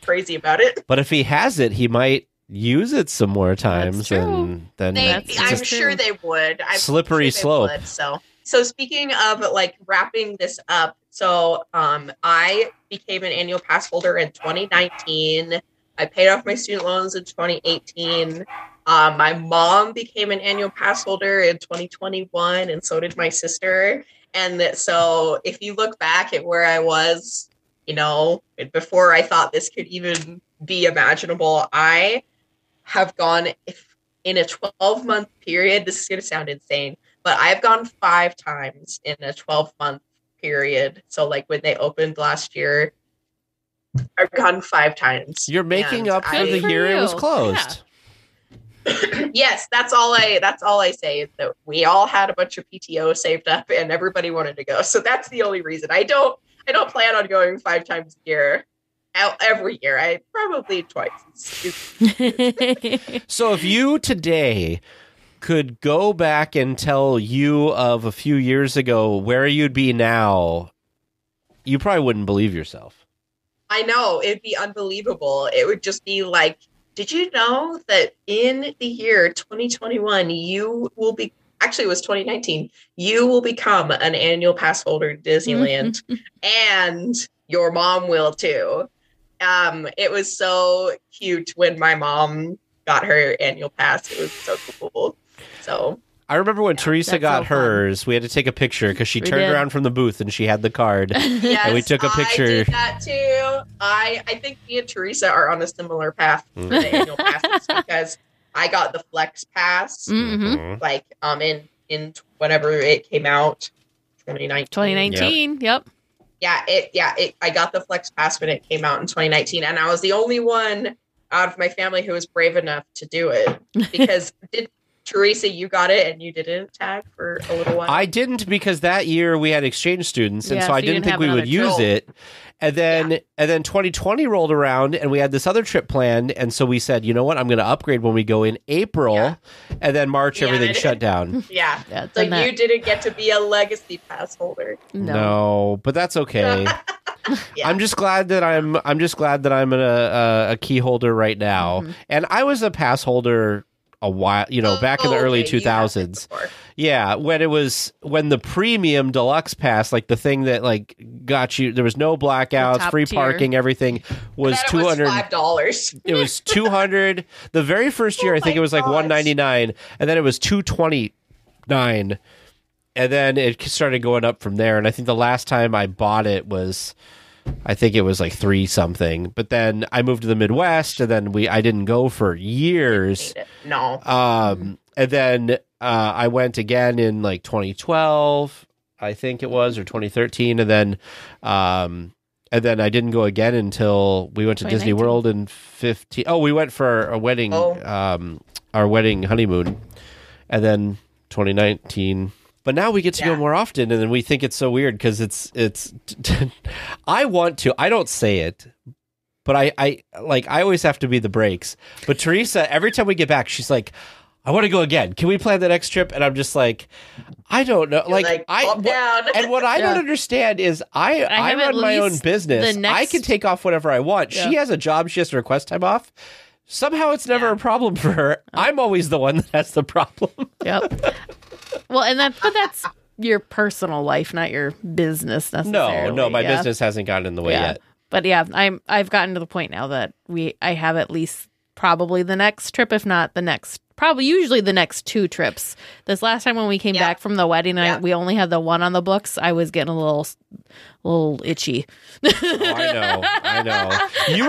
crazy about it. But if he has it, he might use it some more times, and then I'm sure they would. Slippery slope. So speaking of like wrapping this up, so I became an annual pass holder in 2019. I paid off my student loans in 2018. My mom became an annual pass holder in 2021, and so did my sister. And so if you look back at where I was, you know, before I thought this could even be imaginable, I have gone in a 12-month period. This is going to sound insane, but I've gone 5 times in a 12-month period. So like when they opened last year, I've gone 5 times. You're making up for the year it was closed. Yes, that's all I say is that we all had a bunch of PTO saved up and everybody wanted to go. So that's the only reason. I don't plan on going 5 times a year. Every year. I probably twice. So if you today could go back and tell you of a few years ago where you'd be now, you probably wouldn't believe yourself. I know. It'd be unbelievable. It would just be like, did you know that in the year 2021, you will be, actually it was 2019, you will become an annual pass holder to Disneyland and your mom will too. It was so cute when my mom got her annual pass. It was so cool. So I remember when Teresa got hers, we had to take a picture because she turned around from the booth and she had the card. Yes, and we took a picture. I did that too. I think me and Teresa are on a similar path for the annual passes because I got the Flex Pass like in whenever it came out, 2019. Yep. I got the Flex Pass when it came out in 2019, and I was the only one out of my family who was brave enough to do it because Teresa, you got it and you didn't tag for a little while. I didn't because that year we had exchange students, and so I didn't think we would use it. And then 2020 rolled around, and we had this other trip planned, and so we said, you know what, I'm going to upgrade when we go in April, and then March everything shut down. Yeah, so you didn't get to be a legacy pass holder. No, but that's okay. I'm just glad that I'm a key holder right now, and I was a pass holder a while, back in the early 2000s. Yeah, when the premium deluxe pass, like the thing that like got you, there was no blackouts, free tier. parking, everything was $5. It was 200. The very first year, I think it was like $199, and then it was $229, and then it started going up from there. And I think the last time I bought it was, I think it was like $3 something. But then I moved to the Midwest, and then I didn't go for years. No. And then I went again in like 2012, I think it was, or 2013, and then I didn't go again until we went to Disney World in 15. Oh, we went for a wedding, our wedding honeymoon, and then 2019. But now we get to go more often, and then we think it's so weird because it's. I want to. I don't say it. But I always have to be the brakes. But Teresa, every time we get back, she's like, I want to go again. Can we plan the next trip? And I'm just like, I don't know. And what I don't understand is I run my own business. I can take off whatever I want. Yeah. She has a job. She has to request time off. Somehow it's never a problem for her. I'm always the one that has the problem. Yep. Well, but that's your personal life, not your business necessarily. No, my business hasn't gotten in the way yet. But yeah, I've gotten to the point now that I have at least probably the next trip, if not the next, probably usually the next 2 trips. This last time when we came back from the wedding, we only had the one on the books. I was getting a little itchy. I know. You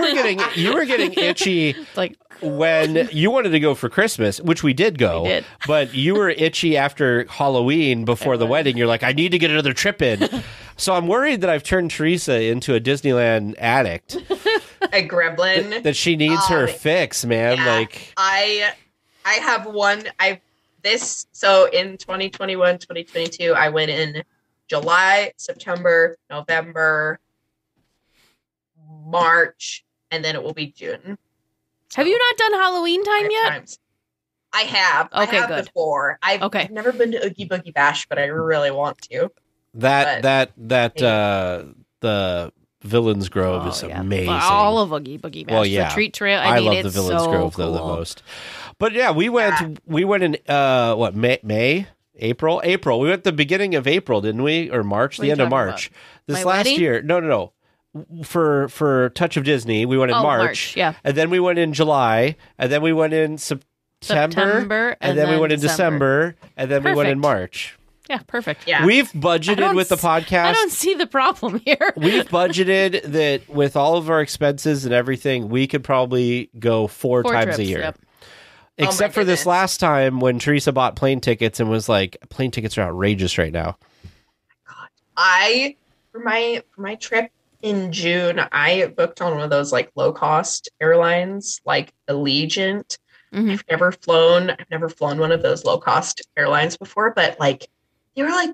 were getting itchy like when you wanted to go for Christmas, which we did go. We did. But you were itchy after Halloween before the wedding. You're like, I need to get another trip in. So I'm worried that I've turned Teresa into a Disneyland addict. A gremlin. That she needs her fix, man. Yeah, like I have one. So in 2021, 2022, I went in July, September, November, March, and then it will be June. Have you not done Halloween time yet? Times. I have. Okay, I have good. Before. I've never been to Oogie Boogie Bash, but I really want to. The Villain's Grove is amazing. All of Oogie Boogie Bash. Well, yeah. The treat trail. I love it's the Villain's Grove cool. though the most. But yeah, we went in May, April. We went the beginning of April, didn't we? Or March, the end of March. About? This My last wedding? year. No. For Touch of Disney, we went in March. Yeah. And then we went in July, and then we went in September, and then we went in December, and then we went in March. Yeah, perfect. Yeah. We've budgeted with the podcast. I don't see the problem here. We've budgeted that with all of our expenses and everything, we could probably go 4 times trips, a year. Yep. Except for this last time when Teresa bought plane tickets and was like, plane tickets are outrageous right now. God. For my trip in June, I booked on one of those like low cost airlines, like Allegiant. Mm-hmm. I've never flown one of those low cost airlines before, but like they were like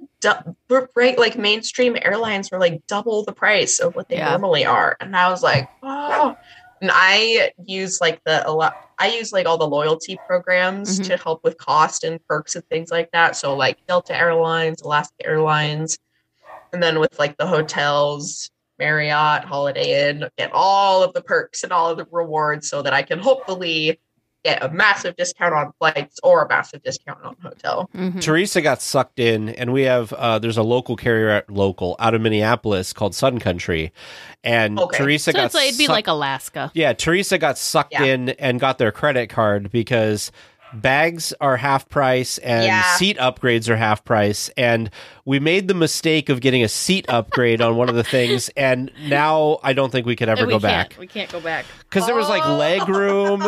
like mainstream airlines were like double the price of what they normally are, and I was like, oh. And I use like all the loyalty programs to help with cost and perks and things like that. So like Delta Airlines, Alaska Airlines, and then with like the hotels, Marriott, Holiday Inn, get all of the perks and all of the rewards so that I can hopefully get a massive discount on flights or a massive discount on hotel. Mm-hmm. Teresa got sucked in, and we have there's a local carrier out of Minneapolis called Sun Country, and Teresa got it'd be like Alaska. Yeah, Teresa got sucked in and got their credit card because bags are half price and seat upgrades are half price, and we made the mistake of getting a seat upgrade on one of the things, and now I don't think we could ever go back. We can't go back because there was like leg room,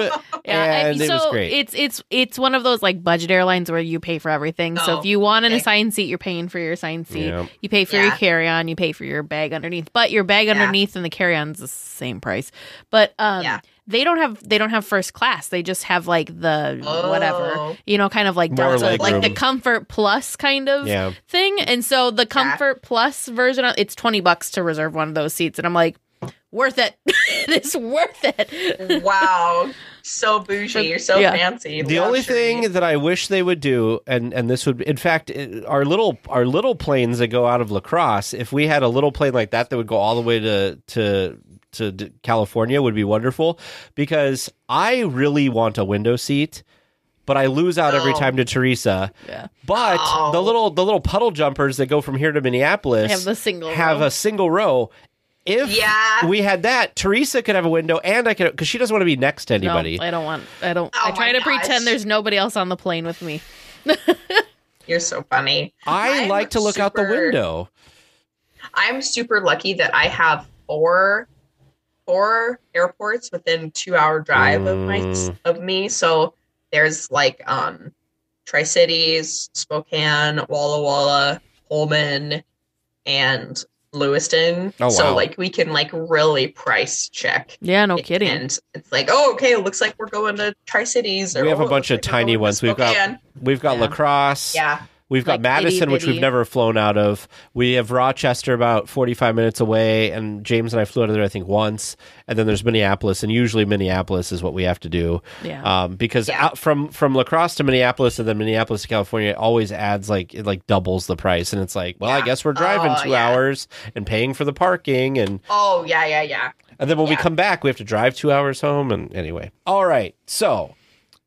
and it was great. It's one of those like budget airlines where you pay for everything. So if you want an assigned seat, you're paying for your assigned seat. Yeah. You pay for your carry-on, you pay for your bag underneath, but your bag underneath and the carry-on's the same price. But They don't have first class. They just have like the whatever, kind of like Delta, like the Comfort Plus kind of thing. And so the Comfort Plus version, it's $20 to reserve one of those seats. And I'm like, worth it. It's worth it. Wow. So bougie. You're so fancy. The only thing that I wish they would do, and this would, in fact, our little planes that go out of La Crosse, if we had a little plane like that would go all the way to California would be wonderful, because I really want a window seat, but I lose out every time to Teresa. Yeah. But the little puddle jumpers that go from here to Minneapolis have a single row. If we had that, Teresa could have a window, and I could, because she doesn't want to be next to anybody. No, I don't. I try to pretend there's nobody else on the plane with me. You're so funny. I like to look out the window. I'm super lucky that I have four airports within 2-hour drive of me. So there's like Tri-Cities, Spokane, Walla Walla, Pullman, and Lewiston. Oh, wow. So like we can like really price check. Yeah, no kidding. And it's like, oh, okay, it looks like we're going to Tri-Cities. We have a bunch of tiny ones. We've got La Crosse. Yeah. We've got Madison, which we've never flown out of. We have Rochester about 45 minutes away, and James and I flew out of there, I think, once. And then there's Minneapolis, and usually Minneapolis is what we have to do. Yeah. Because out from La Crosse to Minneapolis and then Minneapolis to California, it always adds it doubles the price. And it's like, well, I guess we're driving 2 hours and paying for the parking. And And then when we come back, we have to drive 2 hours home. And anyway. All right. So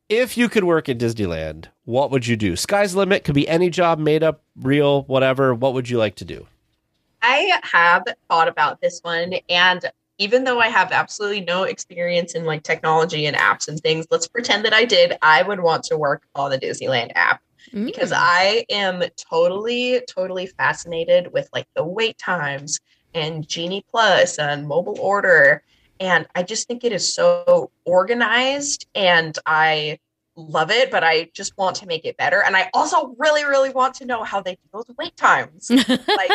if you could work at Disneyland, what would you do? Sky's the limit. Could be any job, made up, real, whatever. What would you like to do? I have thought about this one, and even though I have absolutely no experience in like technology and apps and things, let's pretend that I did. I would want to work on the Disneyland app because I am totally fascinated with like the wait times and Genie Plus and mobile order. And I just think it is so organized, and I love it, but I just want to make it better. And I also really, really want to know how they do those wait times. Like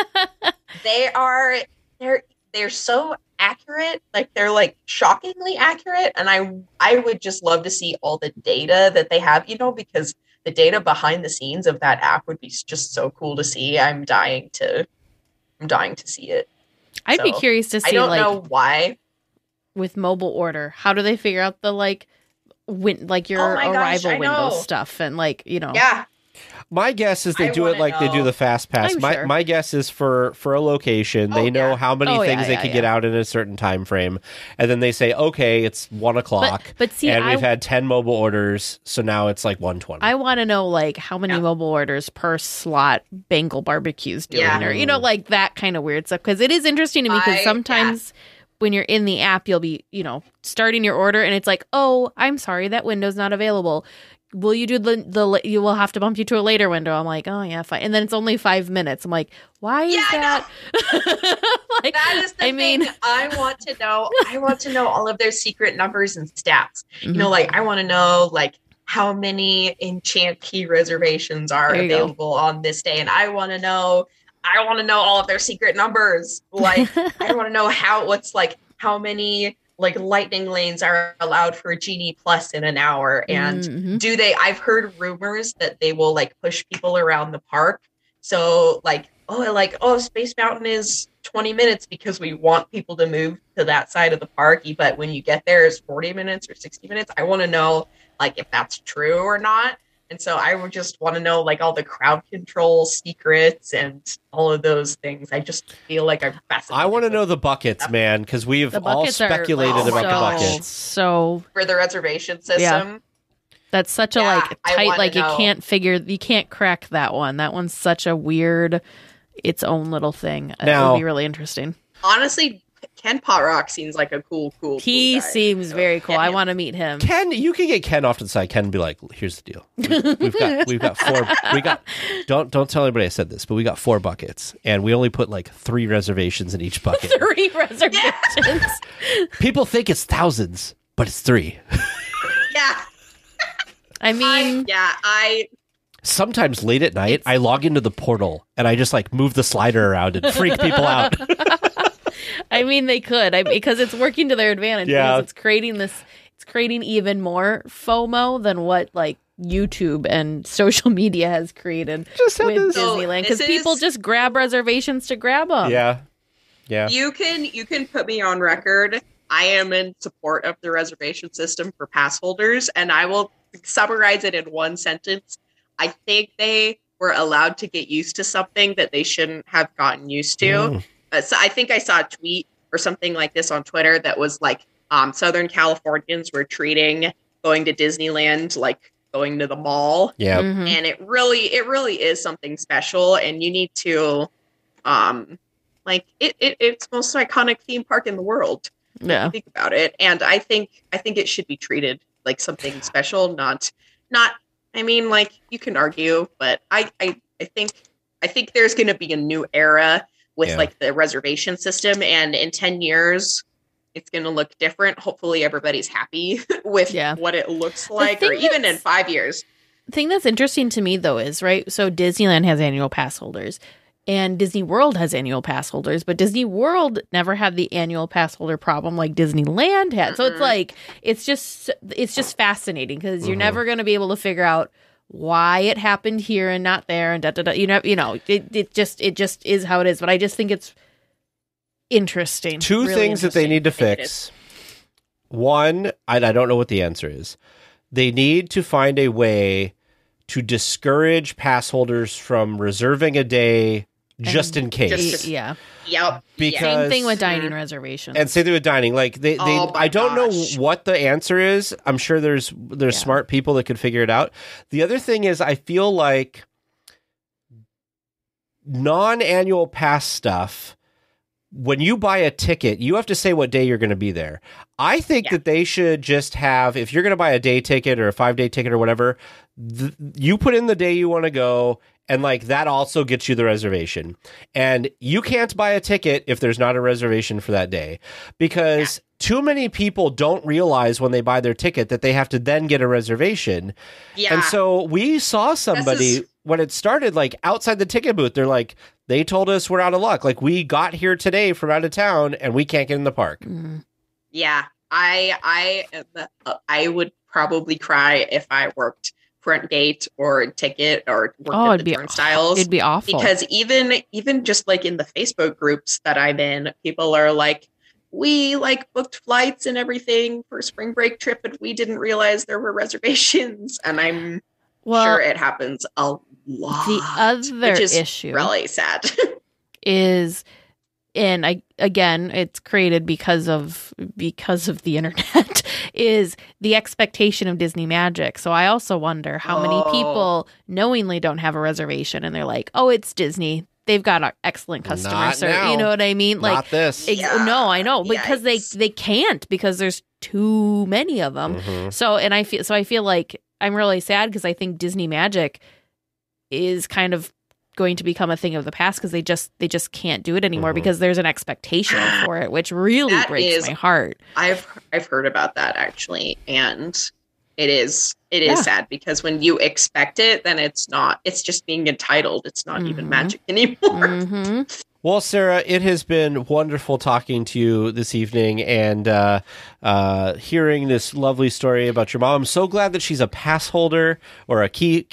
they're so accurate. Like they're like shockingly accurate. And I would just love to see all the data that they have, because the data behind the scenes of that app would be just so cool to see. I'm dying to see it. I'd be curious to see. I don't know why. With mobile order, how do they figure out the your arrival window stuff and Yeah. My guess is they do it like they do the fast pass. My guess is for a location, they know how many things they can get out in a certain time frame, and then they say, okay, it's 1 o'clock, but see, and we've had 10 mobile orders, so now it's like 1:20. I want to know how many mobile orders per slot Bengal Barbecue's doing, or that kind of weird stuff, because it is interesting to me because sometimes. When you're in the app, you'll be, starting your order and it's like, oh, I'm sorry, that window's not available. Will you do you will have to bump you to a later window. I'm like, oh yeah, fine. And then it's only 5 minutes. I'm like, why is that? That is the thing. I want to know all of their secret numbers and stats. I want to know how many enchant key reservations are available on this day. And I want to know all of their secret numbers. I want to know how many lightning lanes are allowed for Genie Plus in an hour. And I've heard rumors that they will push people around the park. So Space Mountain is 20 minutes because we want people to move to that side of the park. But when you get there, it's 40 minutes or 60 minutes. I want to know if that's true or not. And so I would just want to know all the crowd control secrets and all of those things. I just feel like I'm fascinated. I want to know the buckets, man, because we've all speculated about the buckets. So for the reservation system. Yeah. That's such a tight, you can't crack that one. That one's such a weird, its own little thing. It would be really interesting. Honestly, Ken Potrock seems like a cool He guy. seems very cool. I want to meet him. Ken, you can get Ken off to the side. Ken and be like, here's the deal. We've got four. Don't tell anybody I said this, but we got 4 buckets, and we only put 3 reservations in each bucket. 3 reservations. People think it's thousands, but it's 3. Yeah. I mean, sometimes late at night, I log into the portal and I just move the slider around and freak people out. I mean, they could, because it's working to their advantage. Yeah. Because it's creating even more FOMO than what YouTube and social media has created with Disneyland. Because people just grab reservations to grab them. Yeah. You can put me on record. I am in support of the reservation system for pass holders, and I will summarize it in one sentence. I think they were allowed to get used to something that they shouldn't have gotten used to. So I think I saw a tweet or something like this on Twitter that was Southern Californians were treating going to Disneyland like going to the mall. Yeah. Mhm. And it really is something special, and you need to it's most iconic theme park in the world. Yeah. If you think about it. And I think it should be treated like something special, not I mean, like, you can argue, but I think there's going to be a new era with like the reservation system, and in 10 years it's going to look different. Hopefully everybody's happy with what it looks like, or even in 5 years. The thing that's interesting to me, though, is, right, so Disneyland has annual pass holders and Disney World has annual pass holders, but Disney World never had the annual pass holder problem like Disneyland had. So it's like, it's just fascinating, because you're never going to be able to figure out why it happened here and not there, and it just is how it is. But I just think it's interesting. Two really things that they interesting. need to fix. One, I don't know what the answer is. They need to find a way to discourage pass holders from reserving a day just in case. Yeah. Yep. Because Same thing with dining reservations. And same thing with dining. Like they I don't know what the answer is. I'm sure there's smart people that could figure it out. The other thing is, I feel like non-annual pass stuff, when you buy a ticket, you have to say what day you're going to be there. I think that they should just have, if you're going to buy a day ticket or a 5-day ticket or whatever, you put in the day you want to go, and like that also gets you the reservation. And you can't buy a ticket if there's not a reservation for that day, because too many people don't realize when they buy their ticket that they have to then get a reservation. Yeah. And so we saw somebody when it started, like outside the ticket booth, they're like, they told us we're out of luck. Like, we got here today from out of town and we can't get in the park. Yeah. I would probably cry if I worked front gate or ticket or worked at the turnstiles. It'd be awful. Because even just like in the Facebook groups that I'm in, people are like, we like booked flights and everything for a spring break trip, and we didn't realize there were reservations. And I'm sure it happens a lot. The other which is issue really sad is, and again, it's created because of the internet, is the expectation of Disney magic. So I also wonder how many people knowingly don't have a reservation, and they're like, oh, it's Disney, they've got excellent customer service. You know what I mean? Like, not this. No, I know, because they can't, because there's too many of them. So I feel like I'm really sad, because I think Disney magic is kind of going to become a thing of the past, because they just can't do it anymore, because there's an expectation for it, which really breaks my heart. I've heard about that, actually, and it is sad, because when you expect it, then it's just being entitled. It's not even magic anymore. Well, Sarah, it has been wonderful talking to you this evening and hearing this lovely story about your mom. I'm so glad that she's a pass holder or a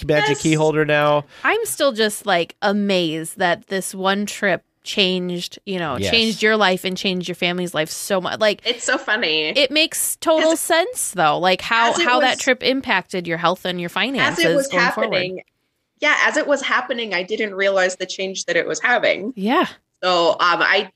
magic key holder now. I'm still just like amazed that this one trip changed your life and changed your family's life so much. Like, it's so funny. It makes total sense, though, like how that trip impacted your health and your finances as it was going happening. forward. Yeah, as it was happening, I didn't realize the change that it was having. Yeah. So I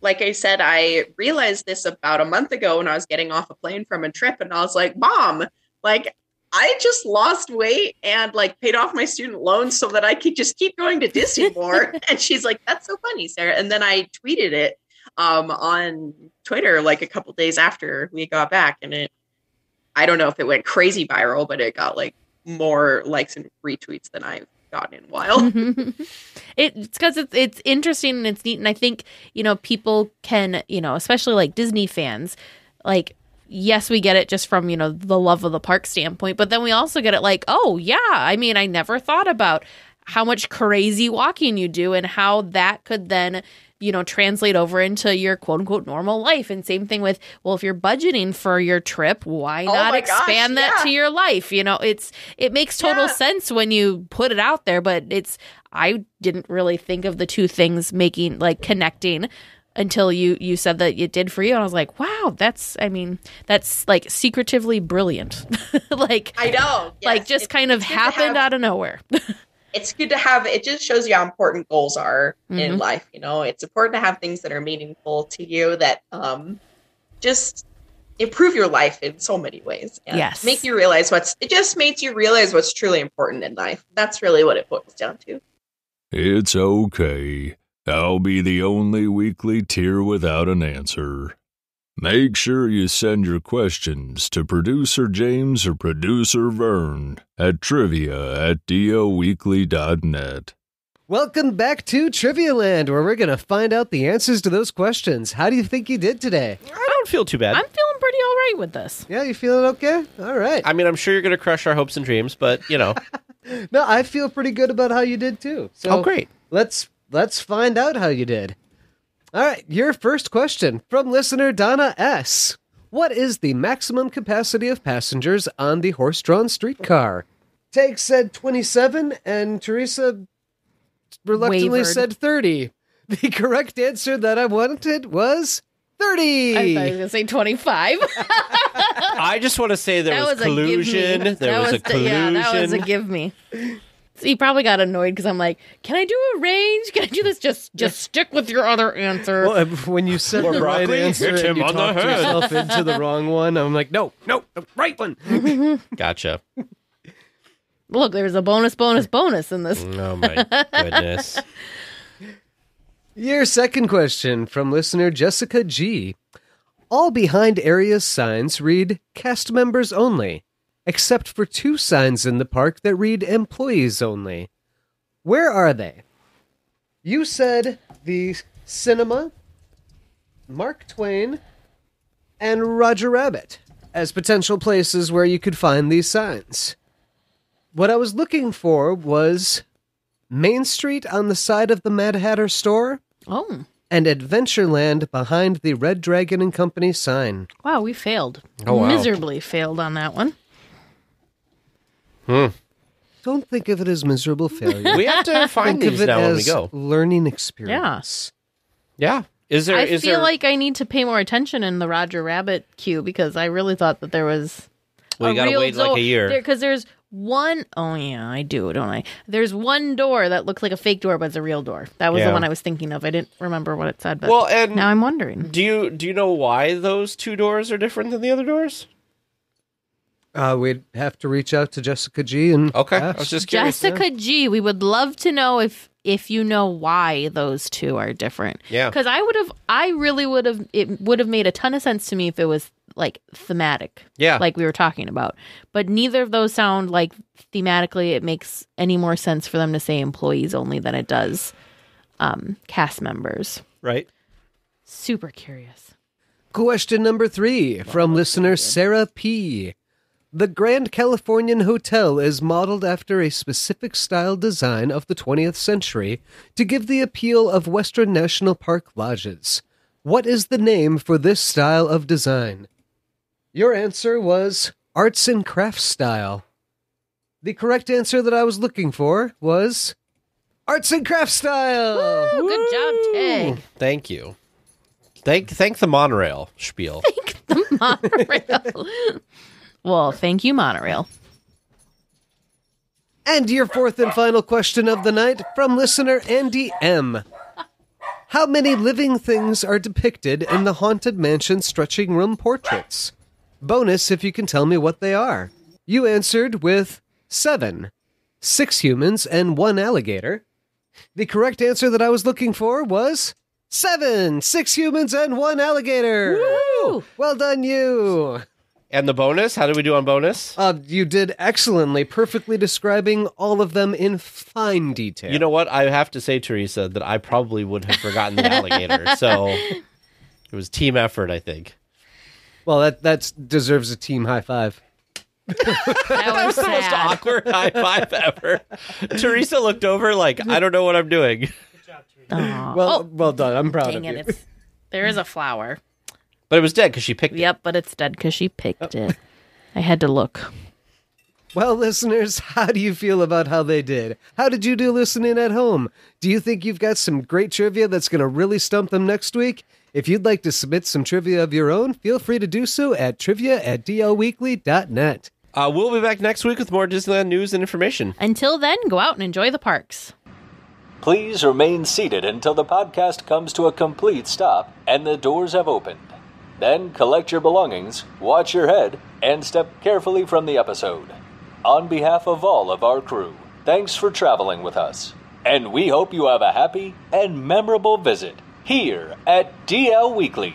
like I said, I realized this about a month ago when I was getting off a plane from a trip, and I was like, Mom, like, I just lost weight and like paid off my student loans so that I could just keep going to Disney more. And she's like, that's so funny, Sarah. And then I tweeted it on Twitter like a couple days after we got back, and I don't know if it went crazy viral, but it got like more likes and retweets than I've gotten in a while. It's because it's interesting and it's neat, and I think people can, especially like Disney fans, like, yes, we get it just from the love of the park standpoint, but then we also get it like, oh yeah, I mean, I never thought about how much crazy walking you do and how that could then translate over into your quote unquote normal life. And same thing with, well, if you're budgeting for your trip, why not expand that to your life? It makes total sense when you put it out there, but I didn't really think of the two things connecting until you said that it did for you. And I was like, wow, that's like secretively brilliant. Like, I know. Yes. Like, just kind of happened out of nowhere. It's good to have, it just shows you how important goals are in life. It's important to have things that are meaningful to you that improve your life in so many ways. And Yes. make you realize it just makes you realize what's truly important in life. That's really what it boils down to. It's okay. I'll be the only weekly tier without an answer. Make sure you send your questions to Producer James or Producer Vern at trivia@DLWeekly.net. Welcome back to Trivia Land, where we're going to find out the answers to those questions. How do you think you did today? I don't feel too bad. I'm feeling pretty all right with this. Yeah, you feeling okay? All right. I mean, I'm sure you're going to crush our hopes and dreams, but, you know. No, I feel pretty good about how you did, too. So Oh, great. Let's find out how you did. All right, your first question from listener Donna S. What is the maximum capacity of passengers on the horse-drawn streetcar? Tag said 27, and Teresa reluctantly Wavered. said 30. The correct answer that I wanted was 30. I thought he was going to say 25. I just want to say there was collusion. There was a collusion. Yeah, that was a give me. So he probably got annoyed because I'm like, can I do a range? Can I do this? Just stick with your other answer. Well, when you said Or the right broccoli, answer hit and him you on the talked head. yourself into the wrong one, I'm like, no, the right one. Gotcha. Look, there's a bonus in this. Oh, my goodness. Your second question from listener Jessica G. All behind areas signs read cast members only, except for 2 signs in the park that read employees only. Where are they? You said the cinema, Mark Twain, and Roger Rabbit as potential places where you could find these signs. What I was looking for was Main Street on the side of the Mad Hatter store Oh, and Adventureland behind the Red Dragon and Company sign. wow, we failed. Oh, wow. Miserably failed on that one. Don't think of it as miserable failure. We have to find Think of these it now when we as go. learning experience. Yeah. Is there? I feel like I need to pay more attention in the Roger Rabbit queue because I really thought that there was. Well, you gotta wait like a year. Because there's one oh yeah, I do, don't I? There's one door that looks like a fake door, but it's a real door. That was Yeah. the one I was thinking of. I didn't remember what it said, but Well, and now I'm wondering. do you know why those 2 doors are different than the other doors? We'd have to reach out to Jessica G. and Okay, ask. I was just curious. Jessica G, we would love to know if you know why those 2 are different. Yeah. Because it would have made a ton of sense to me if it was like thematic. Yeah. Like we were talking about. But neither of those sound like thematically it makes any more sense for them to say employees only than it does cast members. Right. Super curious. Question number 3 from listener Sarah P. The Grand Californian Hotel is modeled after a specific style design of the 20th century to give the appeal of Western National Park lodges. What is the name for this style of design? Your answer was arts and crafts style. The correct answer that I was looking for was arts and crafts style. Oh, good job, Tig. Thank you. Thank the monorail spiel. Monorail. Well, thank you, Monorail. And your fourth and final question of the night from listener Andy M. How many living things are depicted in the Haunted Mansion stretching room portraits? Bonus if you can tell me what they are. You answered with 7. 6 humans and 1 alligator. The correct answer that I was looking for was 7. 6 humans and 1 alligator. Woo! Well done, you. And the bonus? How did we do on bonus? You did excellently, perfectly describing all of them in fine detail. You know what? I have to say, Teresa, that I probably would have forgotten the alligator. So it was team effort, I think. Well, that deserves a team high five. That was The most sad. awkward high five ever. Teresa looked over like, I don't know what I'm doing. Aw. Well done. I'm proud Dang of it. you. There is a flower. But it was dead because she picked it. Yep, but it's dead because she picked it. I had to look. Well, listeners, how do you feel about how they did? How did you do listening at home? Do you think you've got some great trivia that's going to really stump them next week? If you'd like to submit some trivia of your own, feel free to do so at trivia@dlweekly.net. We'll be back next week with more Disneyland news and information. Until then, go out and enjoy the parks. Please remain seated until the podcast comes to a complete stop and the doors have opened. Then collect your belongings, watch your head, and step carefully from the episode. On behalf of all of our crew, thanks for traveling with us. And we hope you have a happy and memorable visit here at DL Weekly.